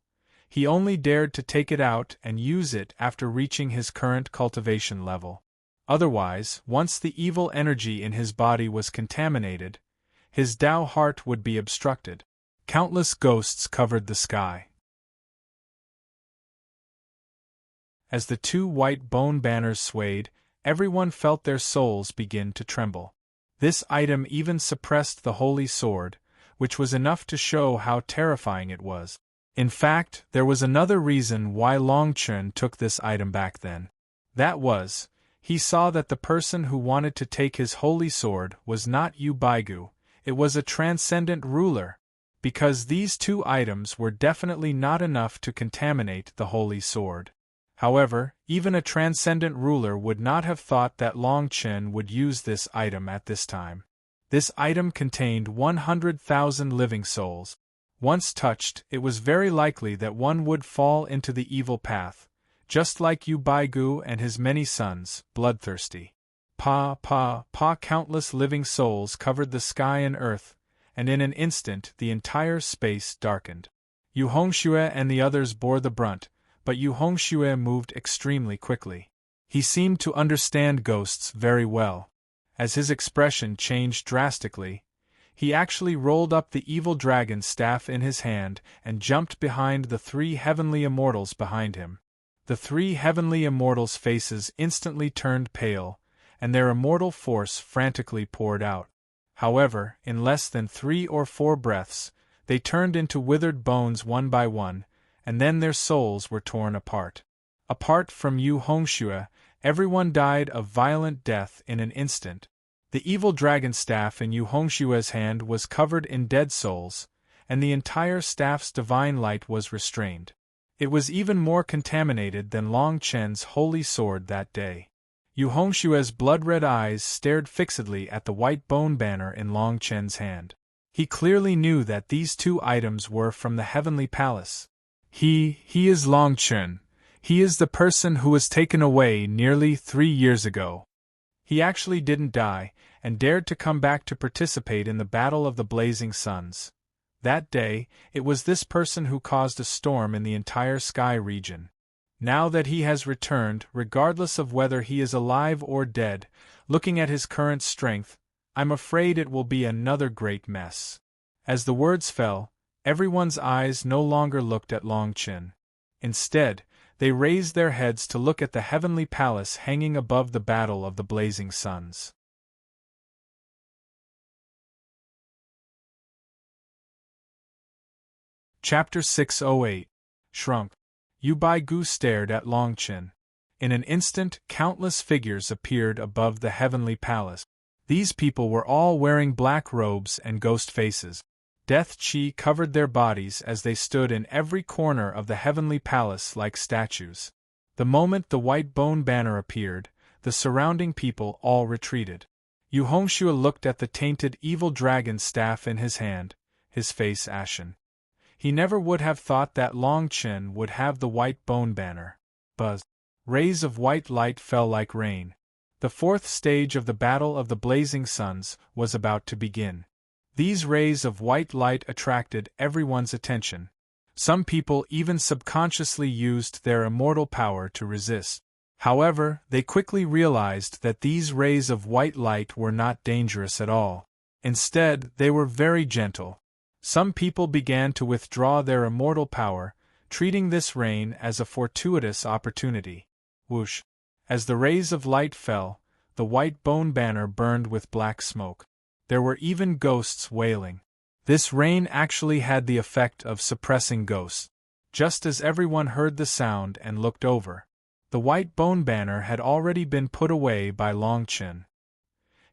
he only dared to take it out and use it after reaching his current cultivation level. Otherwise, once the evil energy in his body was contaminated, his Tao heart would be obstructed. Countless ghosts covered the sky. As the 2 white bone banners swayed, everyone felt their souls begin to tremble. This item even suppressed the holy sword, which was enough to show how terrifying it was. In fact, there was another reason why Long Chen took this item back then. That was, he saw that the person who wanted to take his holy sword was not Yu Baigu, it was a transcendent ruler, because these 2 items were definitely not enough to contaminate the holy sword. However, even a transcendent ruler would not have thought that Long Chen would use this item at this time. This item contained 100,000 living souls. Once touched, it was very likely that one would fall into the evil path, just like Yu Baigu and his many sons, bloodthirsty. Countless living souls covered the sky and earth, and in an instant the entire space darkened. Yu Hongxue and the others bore the brunt, but Yu Hongxue moved extremely quickly. He seemed to understand ghosts very well. As his expression changed drastically, He actually rolled up the evil dragon's staff in his hand and jumped behind the 3 heavenly immortals behind him. The 3 heavenly immortals' faces instantly turned pale, and their immortal force frantically poured out. However, in less than 3 or 4 breaths, they turned into withered bones one by one, and then their souls were torn apart. Apart from Yu Hongxue, everyone died a violent death in an instant. The evil dragon staff in Yu Hongxue's hand was covered in dead souls, and the entire staff's divine light was restrained. It was even more contaminated than Long Chen's holy sword that day. Yu Hongxue's blood-red eyes stared fixedly at the white bone banner in Long Chen's hand. He clearly knew that these 2 items were from the heavenly palace. He is Long Chen. He is the person who was taken away nearly 3 years ago. He actually didn't die, and dared to come back to participate in the Battle of the Blazing Suns. That day, it was this person who caused a storm in the entire sky region. Now that he has returned, regardless of whether he is alive or dead, looking at his current strength, I'm afraid it will be another great mess. As the words fell, everyone's eyes no longer looked at Long Chen. Instead, they raised their heads to look at the heavenly palace hanging above the Battle of the Blazing Suns. Chapter 608. Shrunk. Yu Baigu stared at Long Chen. In an instant, countless figures appeared above the heavenly palace. These people were all wearing black robes and ghost faces. Death Qi covered their bodies as they stood in every corner of the heavenly palace like statues. The moment the white bone banner appeared, the surrounding people all retreated. Yu Hongxue looked at the tainted evil dragon staff in his hand, his face ashen. He never would have thought that Long Chen would have the white bone banner. Buzz. Rays of white light fell like rain. The 4th stage of the Battle of the Blazing Suns was about to begin. These rays of white light attracted everyone's attention. Some people even subconsciously used their immortal power to resist. However, they quickly realized that these rays of white light were not dangerous at all. Instead, they were very gentle. Some people began to withdraw their immortal power, treating this rain as a fortuitous opportunity. Whoosh! As the rays of light fell, the white bone banner burned with black smoke. There were even ghosts wailing. This rain actually had the effect of suppressing ghosts. Just as everyone heard the sound and looked over, the white bone banner had already been put away by Long Chen.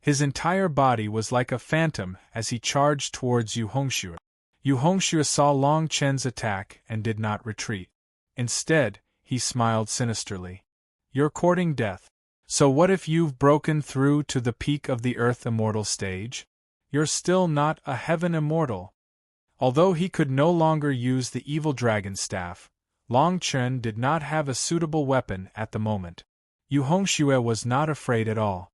His entire body was like a phantom as he charged towards Yu Hongxue. Yu Hongxue saw Long Chen's attack and did not retreat. Instead, he smiled sinisterly. You're courting death. So what if you've broken through to the peak of the Earth Immortal stage? You're still not a Heaven Immortal. Although he could no longer use the evil dragon staff, Long Chen did not have a suitable weapon at the moment. Yu Hongxue was not afraid at all.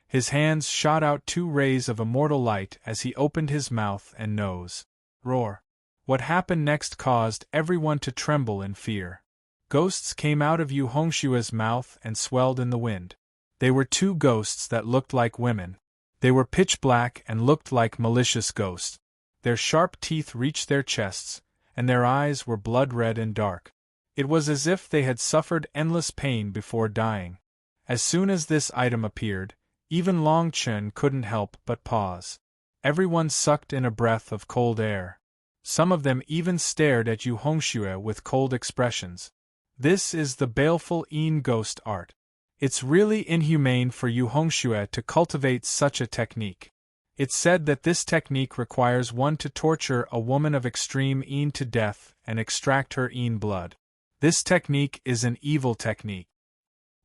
His hands shot out 2 rays of immortal light as he opened his mouth and nose. Roar! What happened next caused everyone to tremble in fear. Ghosts came out of Yu Hongxue's mouth and swelled in the wind. They were 2 ghosts that looked like women. They were pitch black and looked like malicious ghosts. Their sharp teeth reached their chests, and their eyes were blood-red and dark. It was as if they had suffered endless pain before dying. As soon as this item appeared, even Long Chen couldn't help but pause. Everyone sucked in a breath of cold air. Some of them even stared at Yu Hongxue with cold expressions. This is the baleful Yin ghost art. It's really inhumane for Yu Hongxue to cultivate such a technique. It's said that this technique requires one to torture a woman of extreme Yin to death and extract her Yin blood. This technique is an evil technique.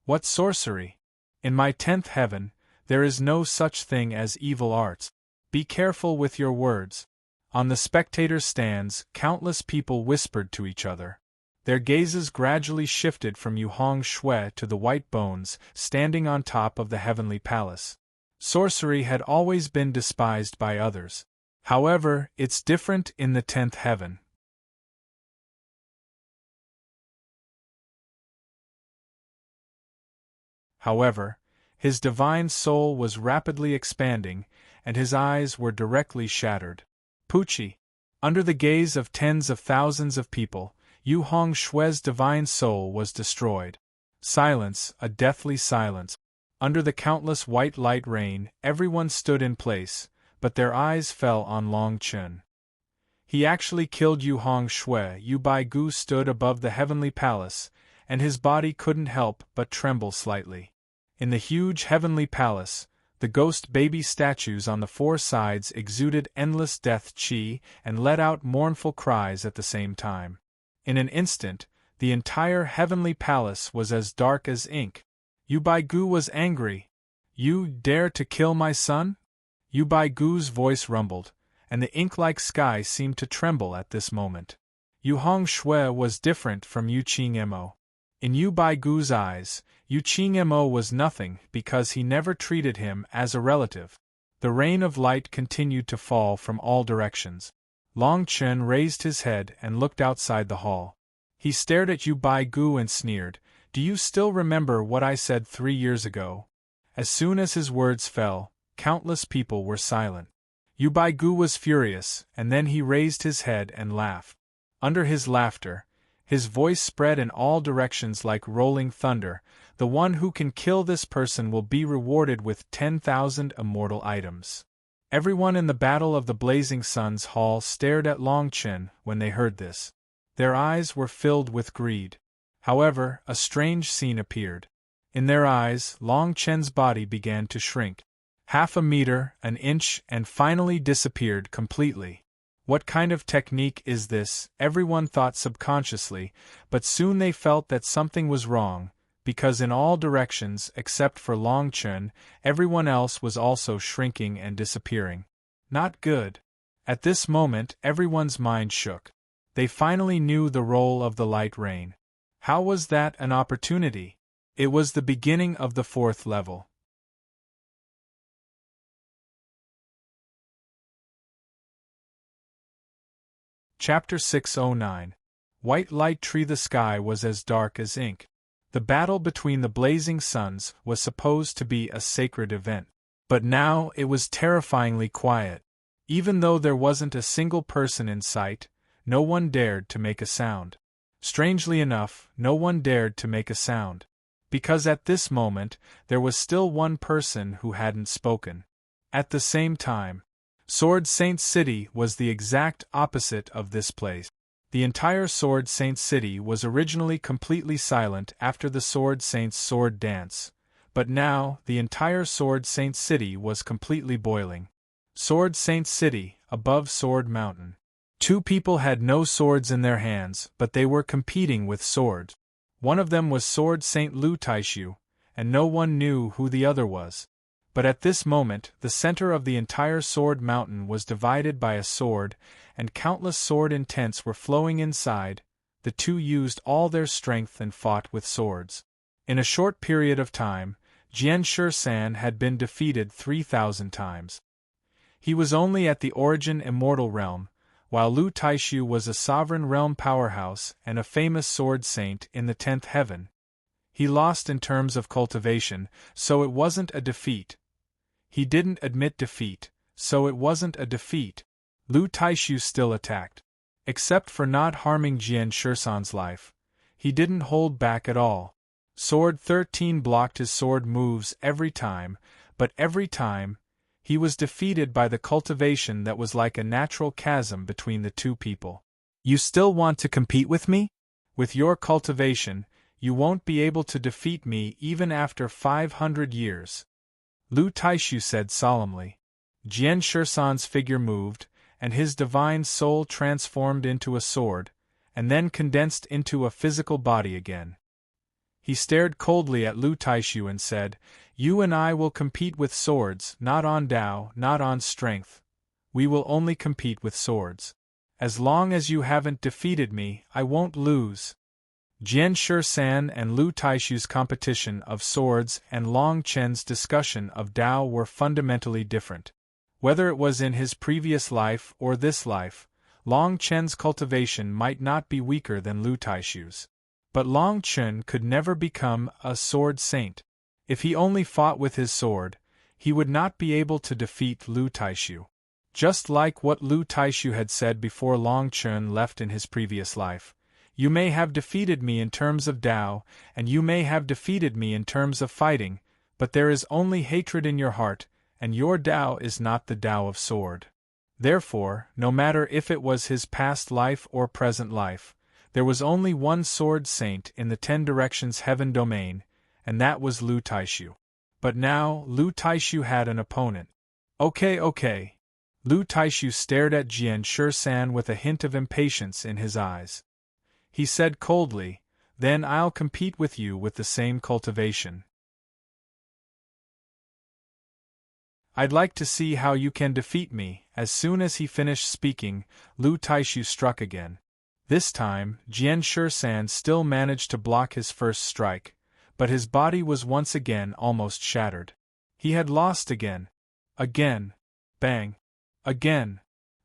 What sorcery! In my 10th heaven, there is no such thing as evil arts. Be careful with your words. On the spectator stands, countless people whispered to each other. Their gazes gradually shifted from Yu Hongxue to the white bones standing on top of the heavenly palace. Sorcery had always been despised by others. However, it's different in the 10th heaven. However, His divine soul was rapidly expanding, and his eyes were directly shattered. Pucci. Under the gaze of tens of thousands of people, Yu Hongshue's divine soul was destroyed. Silence, a deathly silence. Under the countless white light rain, everyone stood in place, but their eyes fell on Long Chen. He actually killed Yu Hongxue. Yu Baigu stood above the heavenly palace, and his body couldn't help but tremble slightly. In the huge heavenly palace, the ghost baby statues on the four sides exuded endless death qi and let out mournful cries at the same time. In an instant, the entire heavenly palace was as dark as ink. Yu Baigu was angry. You dare to kill my son? Yu Baigu's voice rumbled, and the ink-like sky seemed to tremble at this moment. Yu Hongxue was different from Yu Qingmo. In Yu Baigu's eyes, Yu Qingmo was nothing because he never treated him as a relative. The rain of light continued to fall from all directions. Long Chen raised his head and looked outside the hall. He stared at Yu Baigu and sneered, "Do you still remember what I said 3 years ago?" As soon as his words fell, countless people were silent. Yu Baigu was furious, and then he raised his head and laughed. Under his laughter, his voice spread in all directions like rolling thunder. "The one who can kill this person will be rewarded with 10,000 immortal items." Everyone in the Battle of the Blazing Suns Hall stared at Long Chen when they heard this. Their eyes were filled with greed. However, a strange scene appeared. In their eyes, Long Chen's body began to shrink. Half a meter, an inch, and finally disappeared completely. What kind of technique is this? Everyone thought subconsciously, but soon they felt that something was wrong, because in all directions except for Long Chen, everyone else was also shrinking and disappearing. Not good. At this moment, everyone's mind shook. They finally knew the role of the light rain. How was that an opportunity? It was the beginning of the 4th level. Chapter 609. White Light Tree. The sky was as dark as ink. The battle between the blazing suns was supposed to be a sacred event. But now it was terrifyingly quiet. Even though there wasn't a single person in sight, no one dared to make a sound. Strangely enough, no one dared to make a sound. Because at this moment, there was still one person who hadn't spoken. At the same time, Sword Saint City was the exact opposite of this place. The entire Sword Saint City was originally completely silent after the Sword Saint's sword dance, but now the entire Sword Saint City was completely boiling. Sword Saint City, above Sword Mountain. 2 people had no swords in their hands, but they were competing with swords. One of them was Sword Saint Lu Taishu, and no one knew who the other was. But at this moment, the center of the entire Sword Mountain was divided by a sword, and countless sword intents were flowing inside. The two used all their strength and fought with swords. In a short period of time, Jian Shisan had been defeated 3,000 times. He was only at the origin immortal realm, while Lu Taishu was a sovereign realm powerhouse and a famous sword saint in the 10th heaven. He lost in terms of cultivation, so it wasn't a defeat. He didn't admit defeat, so it wasn't a defeat. Lu Taishu still attacked. Except for not harming Jian Shisan's life, he didn't hold back at all. Sword 13 blocked his sword moves every time, but every time, he was defeated by the cultivation that was like a natural chasm between the two people. You still want to compete with me? With your cultivation, you won't be able to defeat me even after 500 years. Lu Taishu said solemnly. Jian Shisan's figure moved, and his divine soul transformed into a sword, and then condensed into a physical body again. He stared coldly at Lu Taishu and said, "You and I will compete with swords, not on Dao, not on strength. We will only compete with swords. As long as you haven't defeated me, I won't lose." Jian Shisan and Lu Taishu's competition of swords and Long Chen's discussion of Dao were fundamentally different. Whether it was in his previous life or this life, Long Chen's cultivation might not be weaker than Lu Taishu's. But Long Chen could never become a sword saint. If he only fought with his sword, he would not be able to defeat Lu Taishu. Just like what Lu Taishu had said before Long Chen left in his previous life. You may have defeated me in terms of Tao, and you may have defeated me in terms of fighting, but there is only hatred in your heart, and your Tao is not the Tao of sword. Therefore, no matter if it was his past life or present life, there was only one sword saint in the 10 directions heaven domain, and that was Lu Taishu. But now, Lu Taishu had an opponent. Okay. Lu Taishu stared at Jian Shisan with a hint of impatience in his eyes. He said coldly, "Then I'll compete with you with the same cultivation. I'd like to see how you can defeat me." As soon as he finished speaking, Lu Taishu struck again. This time, Jian Shisan still managed to block his first strike, but his body was once again almost shattered. He had lost again. Again. Bang. Again.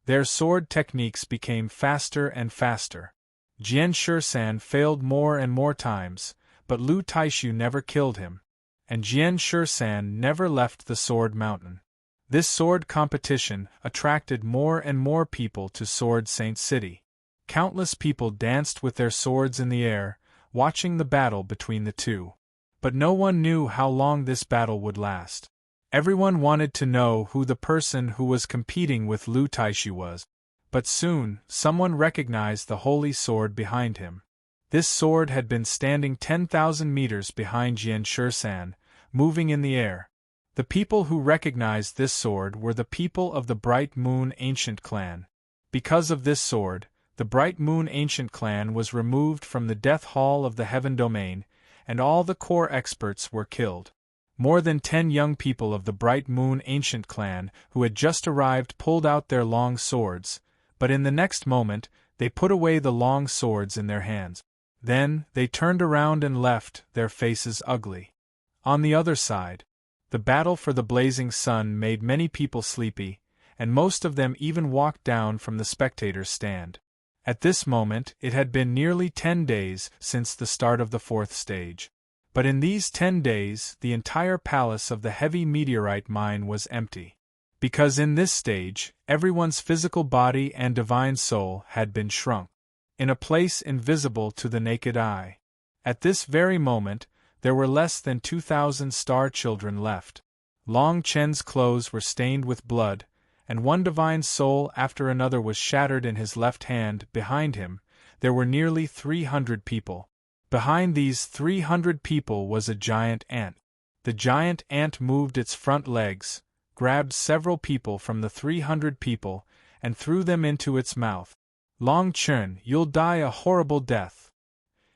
Their sword techniques became faster and faster. Jian Shisan failed more and more times, but Lu Taishu never killed him. And Jian Shisan never left the Sword Mountain. This sword competition attracted more and more people to Sword Saint City. Countless people danced with their swords in the air, watching the battle between the two. But no one knew how long this battle would last. Everyone wanted to know who the person who was competing with Lu Taishu was. But soon, someone recognized the holy sword behind him. This sword had been standing 10,000 meters behind Jian Shisan, moving in the air. The people who recognized this sword were the people of the Bright Moon Ancient Clan. Because of this sword, the Bright Moon Ancient Clan was removed from the Death Hall of the Heaven Domain, and all the core experts were killed. More than 10 young people of the Bright Moon Ancient Clan who had just arrived pulled out their long swords, but in the next moment, they put away the long swords in their hands. Then, they turned around and left, their faces ugly. On the other side, the battle for the blazing sun made many people sleepy, and most of them even walked down from the spectators' stand. At this moment, it had been nearly 10 days since the start of the 4th stage. But in these 10 days, the entire palace of the heavy meteorite mine was empty. Because in this stage, everyone's physical body and divine soul had been shrunk, in a place invisible to the naked eye. At this very moment, there were less than 2,000 star children left. Long Chen's clothes were stained with blood, and one divine soul after another was shattered in his left hand. Behind him, there were nearly 300 people. Behind these 300 people was a giant ant. The giant ant moved its front legs, grabbed several people from the 300 people, and threw them into its mouth. "Long Chen, you'll die a horrible death."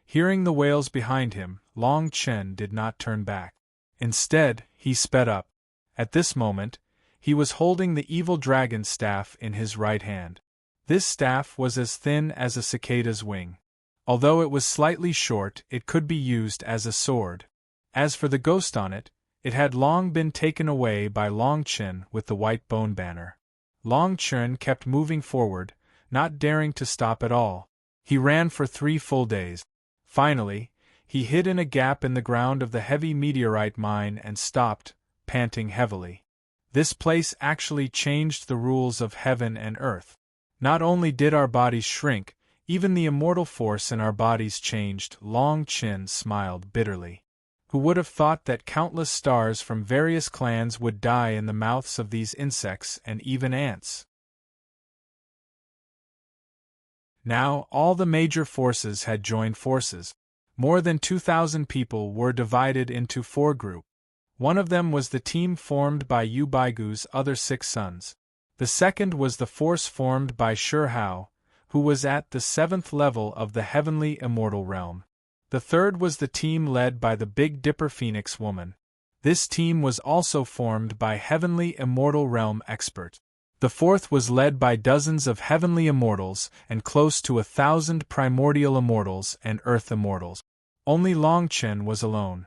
Hearing the wails behind him, Long Chen did not turn back. Instead, he sped up. At this moment, he was holding the evil dragon staff in his right hand. This staff was as thin as a cicada's wing. Although it was slightly short, it could be used as a sword. As for the ghost on it, it had long been taken away by Long Chen with the white bone banner. Long Chen kept moving forward, not daring to stop at all. He ran for 3 full days. Finally, he hid in a gap in the ground of the heavy meteorite mine and stopped, panting heavily. This place actually changed the rules of heaven and earth. Not only did our bodies shrink, even the immortal force in our bodies changed. Long Chen smiled bitterly. Who would have thought that countless stars from various clans would die in the mouths of these insects and even ants? Now, all the major forces had joined forces. More than 2,000 people were divided into 4 groups. One of them was the team formed by Yu Baigu's other 6 sons. The second was the force formed by Shi Hao, who was at the 7th level of the heavenly immortal realm. The third was the team led by the Big Dipper Phoenix woman. This team was also formed by heavenly immortal realm experts. The fourth was led by dozens of heavenly immortals and close to 1,000 primordial immortals and earth immortals. Only Long Chen was alone.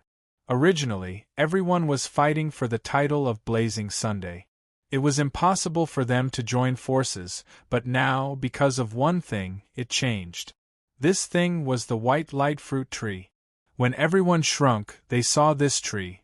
Originally, everyone was fighting for the title of Blazing Sunday. It was impossible for them to join forces, but now, because of one thing, it changed. This thing was the white light fruit tree. When everyone shrunk, they saw this tree,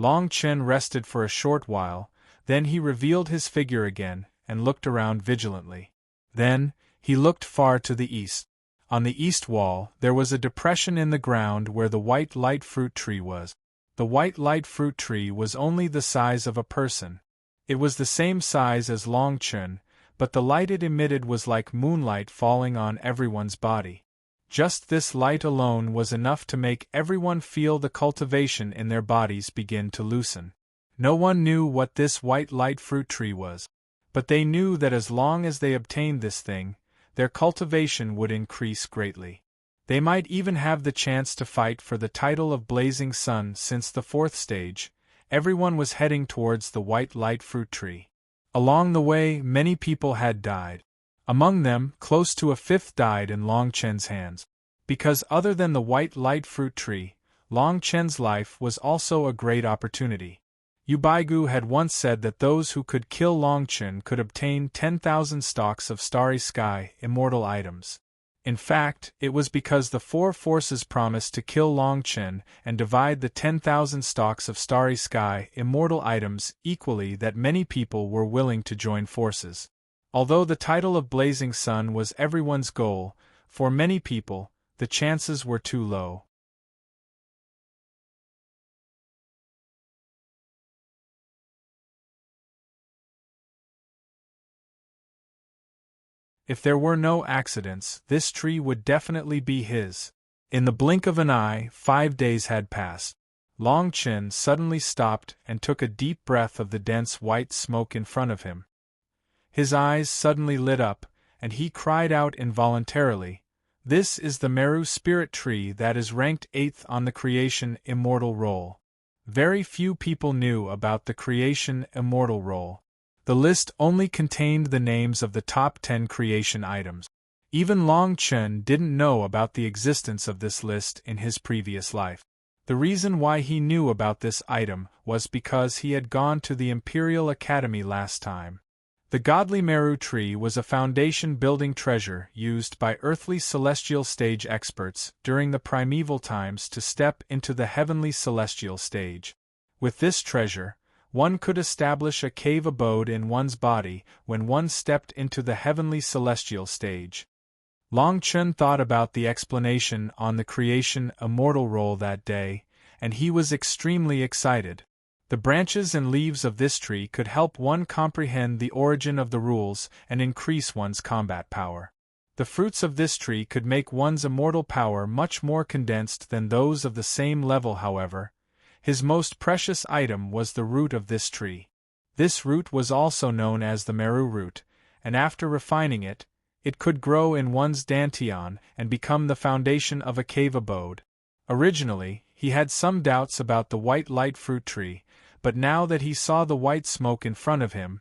Long Chen rested for a short while, then he revealed his figure again and looked around vigilantly. Then, he looked far to the east. On the east wall, there was a depression in the ground where the white light fruit tree was. The white light fruit tree was only the size of a person. It was the same size as Long Chen, but the light it emitted was like moonlight falling on everyone's body. Just this light alone was enough to make everyone feel the cultivation in their bodies begin to loosen. No one knew what this white light fruit tree was, but they knew that as long as they obtained this thing, their cultivation would increase greatly. They might even have the chance to fight for the title of Blazing Sun. Since the fourth stage, everyone was heading towards the white light fruit tree. Along the way, many people had died. Among them, close to a fifth died in Long Chen's hands. Because other than the white light fruit tree, Long Chen's life was also a great opportunity. Yu Baigu had once said that those who could kill Long Chen could obtain 10,000 stalks of starry sky, immortal items. In fact, it was because the four forces promised to kill Long Chen and divide the 10,000 stalks of starry sky, immortal items, equally that many people were willing to join forces. Although the title of Blazing Sun was everyone's goal, for many people, the chances were too low. If there were no accidents, this tree would definitely be his. In the blink of an eye, 5 days had passed. Long Chen suddenly stopped and took a deep breath of the dense white smoke in front of him. His eyes suddenly lit up, and he cried out involuntarily, "This is the Meru spirit tree that is ranked 8th on the Creation Immortal roll." Very few people knew about the Creation Immortal roll. The list only contained the names of the top 10 creation items. Even Long Chen didn't know about the existence of this list in his previous life. The reason why he knew about this item was because he had gone to the Imperial Academy last time. The godly Meru tree was a foundation-building treasure used by earthly celestial stage experts during the primeval times to step into the heavenly celestial stage. With this treasure, one could establish a cave abode in one's body when one stepped into the heavenly celestial stage. Long Chen thought about the explanation on the Creation Immortal roll that day, and he was extremely excited. The branches and leaves of this tree could help one comprehend the origin of the rules and increase one's combat power. The fruits of this tree could make one's immortal power much more condensed than those of the same level. However, his most precious item was the root of this tree. This root was also known as the Meru root, and after refining it, it could grow in one's dantian and become the foundation of a cave abode. Originally, he had some doubts about the white light fruit tree, but now that he saw the white smoke in front of him,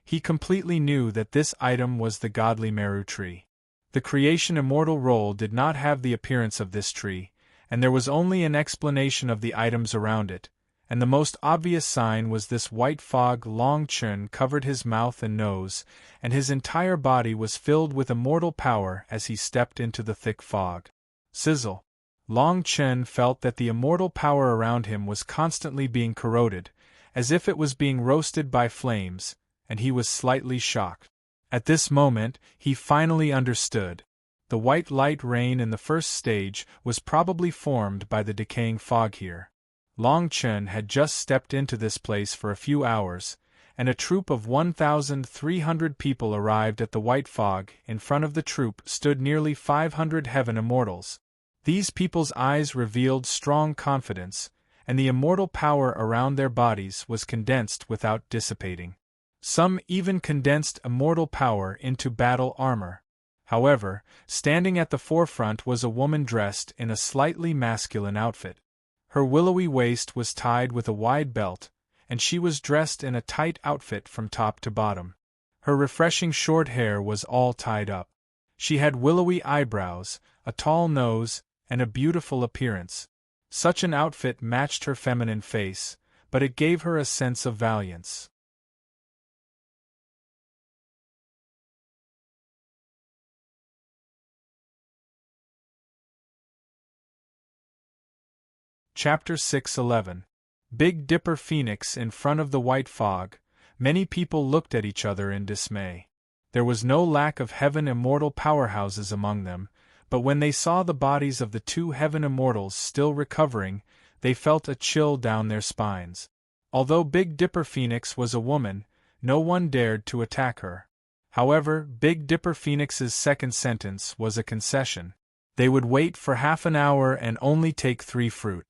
he completely knew that this item was the godly Meru tree. The Creation Immortal roll did not have the appearance of this tree, and there was only an explanation of the items around it, and the most obvious sign was this white fog. Long Chen covered his mouth and nose, and his entire body was filled with immortal power as he stepped into the thick fog. Sizzle! Long Chen felt that the immortal power around him was constantly being corroded, as if it was being roasted by flames, and he was slightly shocked. At this moment, he finally understood. The white light rain in the first stage was probably formed by the decaying fog here. Long Chen had just stepped into this place for a few hours, and a troop of 1,300 people arrived at the white fog. In front of the troop stood nearly 500 heaven immortals. These people's eyes revealed strong confidence, and the immortal power around their bodies was condensed without dissipating. Some even condensed immortal power into battle armor. However, standing at the forefront was a woman dressed in a slightly masculine outfit. Her willowy waist was tied with a wide belt, and she was dressed in a tight outfit from top to bottom. Her refreshing short hair was all tied up. She had willowy eyebrows, a tall nose, and a beautiful appearance. Such an outfit matched her feminine face, but it gave her a sense of valiance. Chapter 6:11. Big Dipper Phoenix in front of the white fog, many people looked at each other in dismay. There was no lack of heaven immortal powerhouses among them, but when they saw the bodies of the two heaven immortals still recovering, they felt a chill down their spines. Although Big Dipper Phoenix was a woman, no one dared to attack her. However, Big Dipper Phoenix's second sentence was a concession. They would wait for half an hour and only take 3 fruit.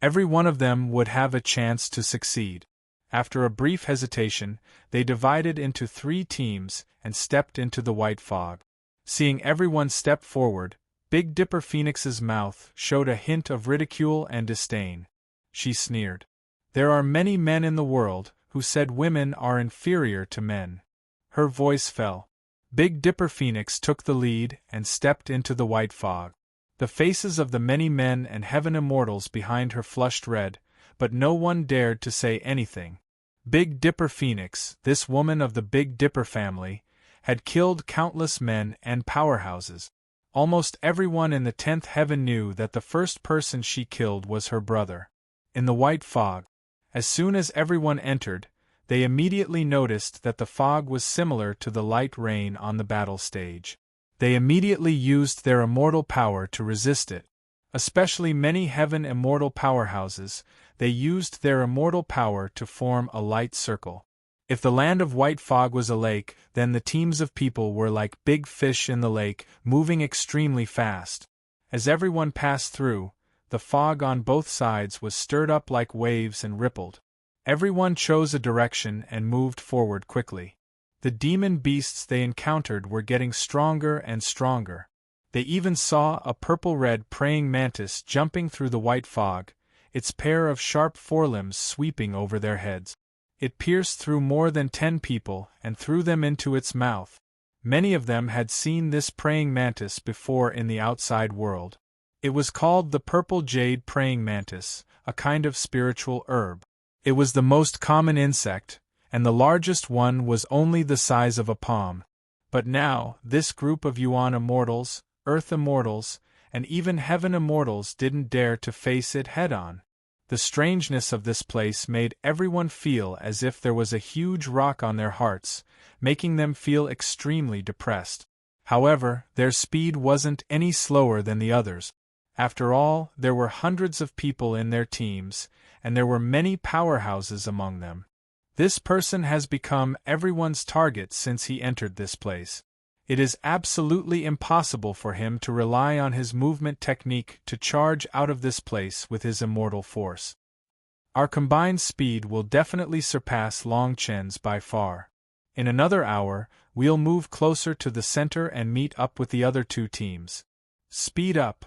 Every one of them would have a chance to succeed. After a brief hesitation, they divided into 3 teams and stepped into the white fog. Seeing everyone step forward, Big Dipper Phoenix's mouth showed a hint of ridicule and disdain. She sneered. There are many men in the world who said women are inferior to men. Her voice fell. Big Dipper Phoenix took the lead and stepped into the white fog. The faces of the many men and heaven immortals behind her flushed red, but no one dared to say anything. Big Dipper Phoenix, this woman of the Big Dipper family, had killed countless men and powerhouses. Almost everyone in the 10th heaven knew that the first person she killed was her brother. In the white fog, as soon as everyone entered, they immediately noticed that the fog was similar to the light rain on the battle stage. They immediately used their immortal power to resist it. Especially many heaven immortal powerhouses, they used their immortal power to form a light circle. If the land of white fog was a lake, then the teams of people were like big fish in the lake, moving extremely fast. As everyone passed through, the fog on both sides was stirred up like waves and rippled. Everyone chose a direction and moved forward quickly. The demon beasts they encountered were getting stronger and stronger. They even saw a purple-red praying mantis jumping through the white fog, its pair of sharp forelimbs sweeping over their heads. It pierced through more than 10 people and threw them into its mouth. Many of them had seen this praying mantis before in the outside world. It was called the purple jade praying mantis, a kind of spiritual herb. It was the most common insect, and the largest one was only the size of a palm. But now, this group of Yuan immortals, earth immortals, and even heaven immortals didn't dare to face it head-on. The strangeness of this place made everyone feel as if there was a huge rock on their hearts, making them feel extremely depressed. However, their speed wasn't any slower than the others. After all, there were hundreds of people in their teams, and there were many powerhouses among them. This person has become everyone's target since he entered this place. It is absolutely impossible for him to rely on his movement technique to charge out of this place with his immortal force. Our combined speed will definitely surpass Long Chen's by far. In another hour, we'll move closer to the center and meet up with the other 2 teams. Speed up.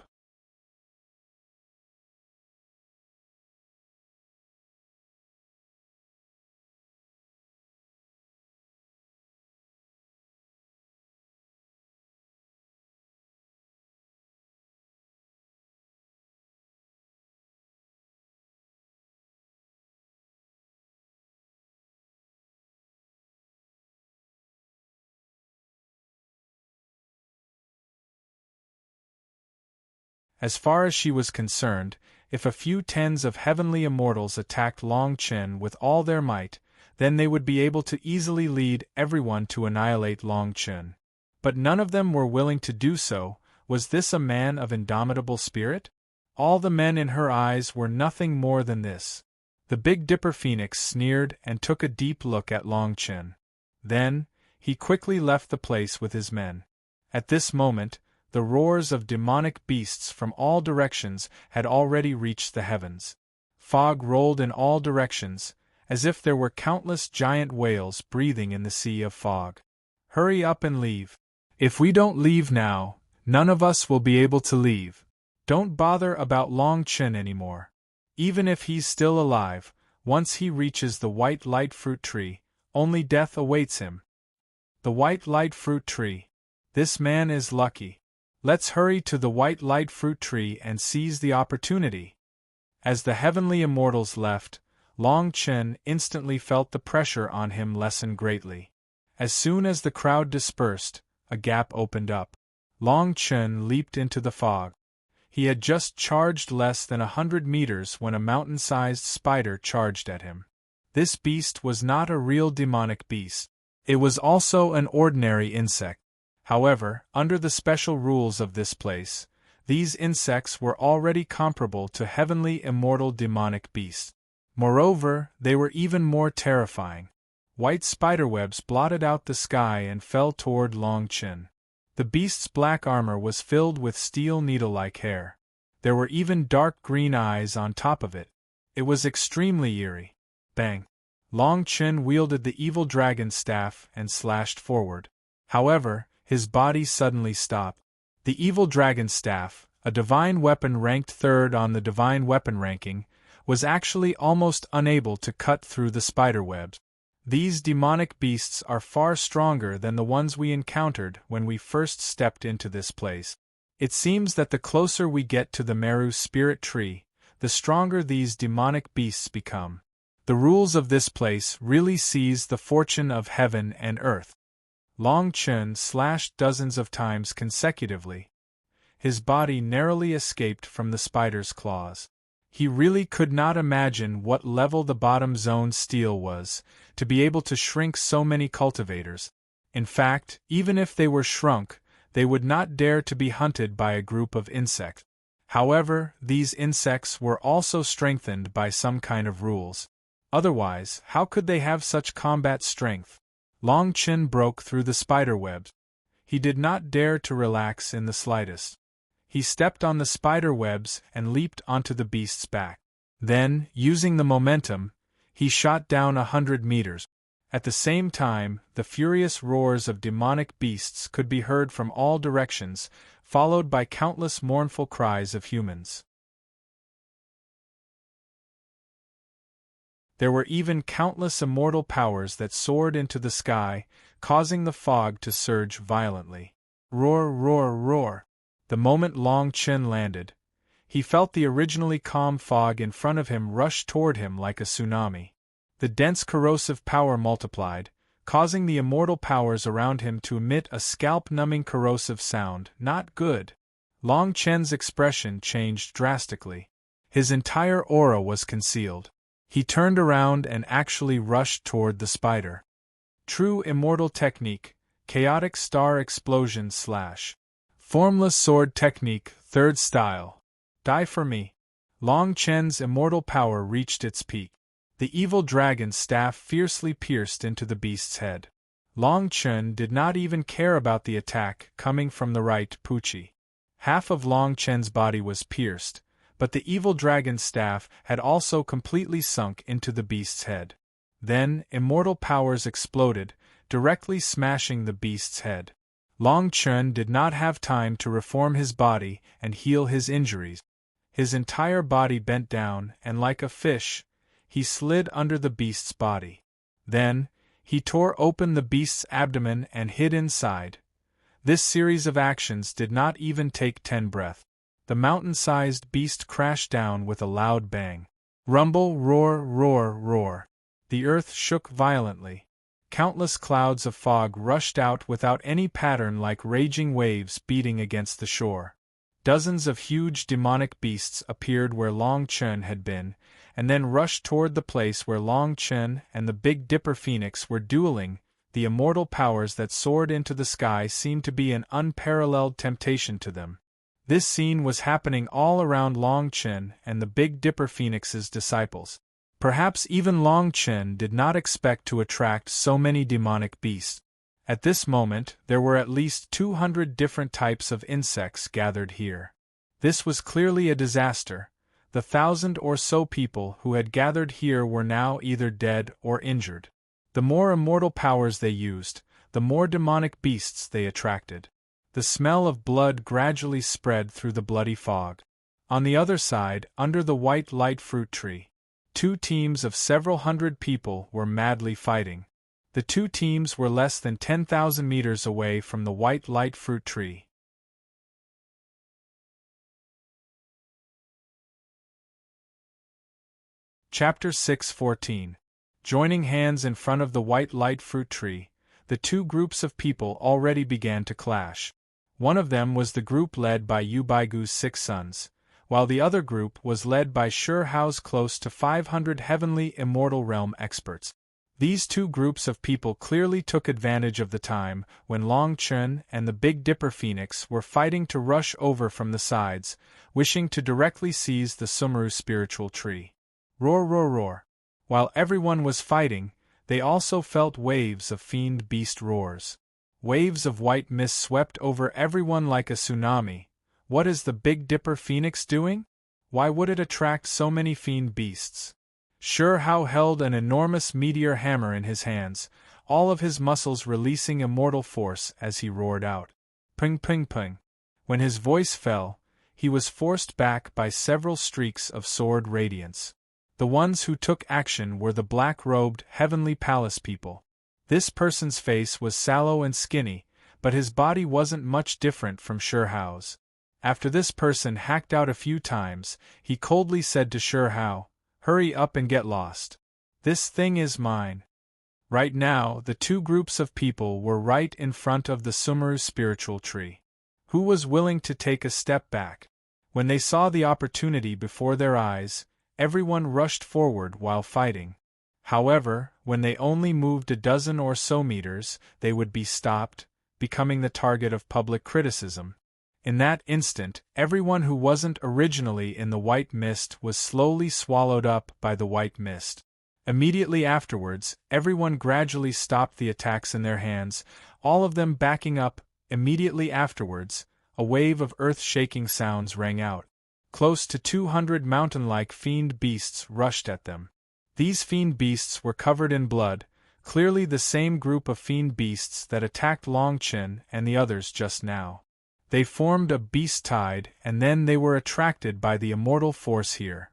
As far as she was concerned, if a few tens of heavenly immortals attacked Long Chen with all their might, then they would be able to easily lead everyone to annihilate Long Chen. But none of them were willing to do so. Was this a man of indomitable spirit? All the men in her eyes were nothing more than this. The Big Dipper Phoenix sneered and took a deep look at Long Chen. Then, he quickly left the place with his men. At this moment, the roars of demonic beasts from all directions had already reached the heavens. Fog rolled in all directions, as if there were countless giant whales breathing in the sea of fog. Hurry up and leave. If we don't leave now, none of us will be able to leave. Don't bother about Long Chen anymore. Even if he's still alive, once he reaches the white light fruit tree, only death awaits him. The white light fruit tree. This man is lucky. Let's hurry to the white light fruit tree and seize the opportunity. As the heavenly immortals left, Long Chen instantly felt the pressure on him lessen greatly. As soon as the crowd dispersed, a gap opened up. Long Chen leaped into the fog. He had just charged less than 100 meters when a mountain-sized spider charged at him. This beast was not a real demonic beast. It was also an ordinary insect. However, under the special rules of this place, these insects were already comparable to heavenly immortal demonic beasts. Moreover, they were even more terrifying. White spiderwebs blotted out the sky and fell toward Long Chen. The beast's black armor was filled with steel needle-like hair. There were even dark green eyes on top of it. It was extremely eerie. Bang! Long Chen wielded the evil dragon's staff and slashed forward. However, his body suddenly stopped. The evil dragon's staff, a divine weapon ranked third on the divine weapon ranking, was actually almost unable to cut through the spiderwebs. These demonic beasts are far stronger than the ones we encountered when we first stepped into this place. It seems that the closer we get to the Meru spirit tree, the stronger these demonic beasts become. The rules of this place really seize the fortune of heaven and earth. Long Chen slashed dozens of times consecutively. His body narrowly escaped from the spider's claws. He really could not imagine what level the bottom zone steel was, to be able to shrink so many cultivators. In fact, even if they were shrunk, they would not dare to be hunted by a group of insects. However, these insects were also strengthened by some kind of rules. Otherwise, how could they have such combat strength? Long Chen broke through the spiderwebs. He did not dare to relax in the slightest. He stepped on the spider webs and leaped onto the beast's back. Then, using the momentum, he shot down 100 meters. At the same time, the furious roars of demonic beasts could be heard from all directions, followed by countless mournful cries of humans. There were even countless immortal powers that soared into the sky, causing the fog to surge violently. Roar, roar, roar! The moment Long Chen landed, he felt the originally calm fog in front of him rush toward him like a tsunami. The dense corrosive power multiplied, causing the immortal powers around him to emit a scalp-numbing corrosive sound. Not good. Long Chen's expression changed drastically. His entire aura was concealed. He turned around and actually rushed toward the spider. True immortal technique, chaotic star explosion / formless sword technique, third style. Die for me. Long Chen's immortal power reached its peak. The evil dragon's staff fiercely pierced into the beast's head. Long Chen did not even care about the attack coming from the right Puchi. Half of Long Chen's body was pierced, but the evil dragon's staff had also completely sunk into the beast's head. Then, immortal powers exploded, directly smashing the beast's head. Long Chen did not have time to reform his body and heal his injuries. His entire body bent down, and like a fish, he slid under the beast's body. Then, he tore open the beast's abdomen and hid inside. This series of actions did not even take 10 breaths. The mountain-sized beast crashed down with a loud bang. Rumble, roar, roar, roar. The earth shook violently. Countless clouds of fog rushed out without any pattern, like raging waves beating against the shore. Dozens of huge demonic beasts appeared where Long Chen had been, and then rushed toward the place where Long Chen and the Big Dipper Phoenix were dueling. The immortal powers that soared into the sky seemed to be an unparalleled temptation to them. This scene was happening all around Long Chen and the Big Dipper Phoenix's disciples. Perhaps even Long Chen did not expect to attract so many demonic beasts. At this moment, there were at least 200 different types of insects gathered here. This was clearly a disaster. The 1,000 or so people who had gathered here were now either dead or injured. The more immortal powers they used, the more demonic beasts they attracted. The smell of blood gradually spread through the bloody fog. On the other side, under the white light fruit tree, 2 teams of several hundred people were madly fighting. The 2 teams were less than 10,000 meters away from the white light fruit tree. Chapter 6:14. Joining hands in front of the white light fruit tree, the 2 groups of people already began to clash. One of them was the group led by Ubigu's 6 sons, while the other group was led by Sure Hao's close to 500 heavenly immortal realm experts. These two groups of people clearly took advantage of the time when Long Chen and the Big Dipper Phoenix were fighting to rush over from the sides, wishing to directly seize the Sumeru spiritual tree. Roar, roar, roar. While everyone was fighting, they also felt waves of fiend beast roars. Waves of white mist swept over everyone like a tsunami. What is the Big Dipper Phoenix doing? Why would it attract so many fiend beasts? Sure Hao held an enormous meteor hammer in his hands, all of his muscles releasing immortal force as he roared out. Ping, ping, ping. When his voice fell, he was forced back by several streaks of sword radiance. The ones who took action were the black-robed Heavenly Palace people. This person's face was sallow and skinny, but his body wasn't much different from Sure Hao's. After this person hacked out a few times, he coldly said to Sure Hao, "Hurry up and get lost. This thing is mine." Right now, the two groups of people were right in front of the Sumeru spiritual tree. Who was willing to take a step back? When they saw the opportunity before their eyes, everyone rushed forward while fighting. However, when they only moved a dozen or so meters, they would be stopped, becoming the target of public criticism. In that instant, everyone who wasn't originally in the white mist was slowly swallowed up by the white mist. Immediately afterwards, everyone gradually stopped the attacks in their hands, all of them backing up. Immediately afterwards, a wave of earth-shaking sounds rang out. Close to 200 mountain-like fiend beasts rushed at them. These fiend beasts were covered in blood, clearly the same group of fiend beasts that attacked Long Chen and the others just now. They formed a beast tide, and then they were attracted by the immortal force here.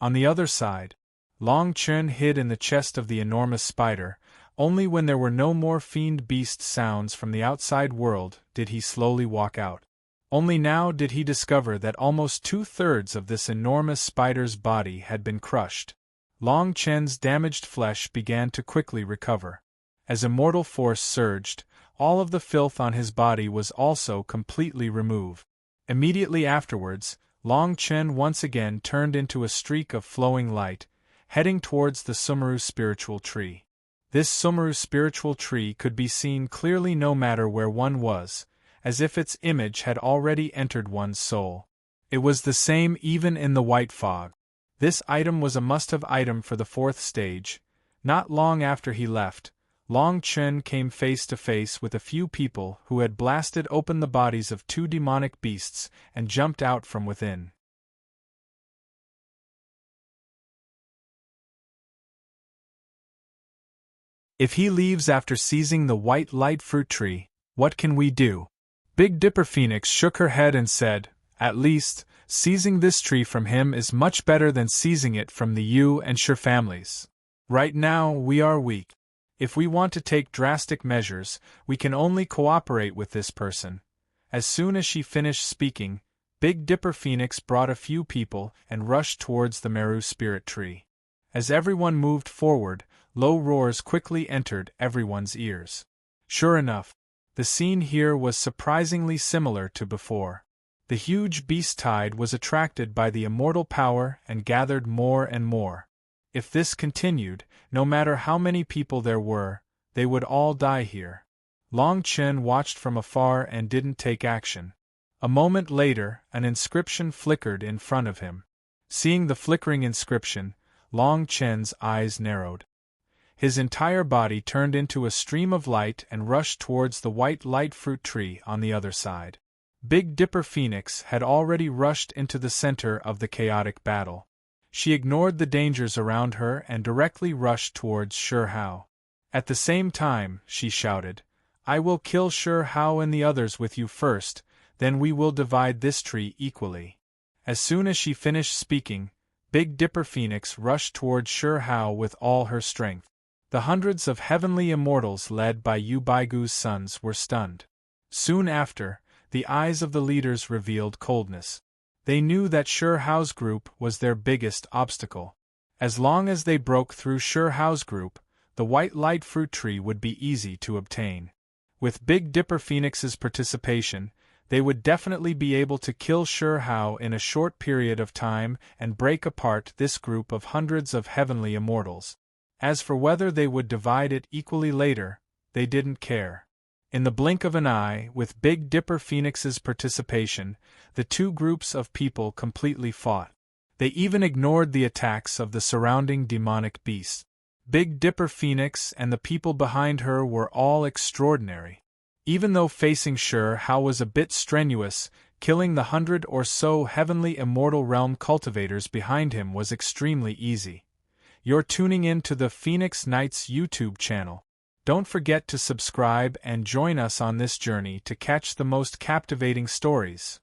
On the other side, Long Chen hid in the chest of the enormous spider. Only when there were no more fiend beast sounds from the outside world did he slowly walk out. Only now did he discover that almost 2/3 of this enormous spider's body had been crushed. Long Chen's damaged flesh began to quickly recover. As immortal force surged, all of the filth on his body was also completely removed. Immediately afterwards, Long Chen once again turned into a streak of flowing light, heading towards the Sumeru spiritual tree. This Sumeru spiritual tree could be seen clearly no matter where one was, as if its image had already entered one's soul. It was the same even in the white fog. This item was a must-have item for the 4th stage. Not long after he left, Long Chen came face to face with a few people who had blasted open the bodies of 2 demonic beasts and jumped out from within. If he leaves after seizing the white light fruit tree, what can we do? Big Dipper Phoenix shook her head and said, "At least, seizing this tree from him is much better than seizing it from the Yu and Sure families. Right now, we are weak. If we want to take drastic measures, we can only cooperate with this person." As soon as she finished speaking, Big Dipper Phoenix brought a few people and rushed towards the Meru spirit tree. As everyone moved forward, low roars quickly entered everyone's ears. Sure enough, the scene here was surprisingly similar to before. The huge beast tide was attracted by the immortal power and gathered more and more. If this continued, no matter how many people there were, they would all die here. Long Chen watched from afar and didn't take action. A moment later, an inscription flickered in front of him. Seeing the flickering inscription, Long Chen's eyes narrowed. His entire body turned into a stream of light and rushed towards the white light fruit tree on the other side. Big Dipper Phoenix had already rushed into the center of the chaotic battle. She ignored the dangers around her and directly rushed towards Sure Hao. At the same time, she shouted, "I will kill Sure Hao and the others with you first, then we will divide this tree equally." As soon as she finished speaking, Big Dipper Phoenix rushed towards Sure Hao with all her strength. The hundreds of heavenly immortals led by Ubigu's sons were stunned. Soon after, the eyes of the leaders revealed coldness. They knew that Sure Hao's group was their biggest obstacle. As long as they broke through Sure Hao's group, the white light fruit tree would be easy to obtain. With Big Dipper Phoenix's participation, they would definitely be able to kill Sure How in a short period of time and break apart this group of hundreds of heavenly immortals. As for whether they would divide it equally later, they didn't care. In the blink of an eye, with Big Dipper Phoenix's participation, the two groups of people completely fought. They even ignored the attacks of the surrounding demonic beasts. Big Dipper Phoenix and the people behind her were all extraordinary. Even though facing Sure How was a bit strenuous, killing the 100 or so heavenly immortal realm cultivators behind him was extremely easy. You're tuning in to the Phoenix Knights YouTube channel. Don't forget to subscribe and join us on this journey to catch the most captivating stories.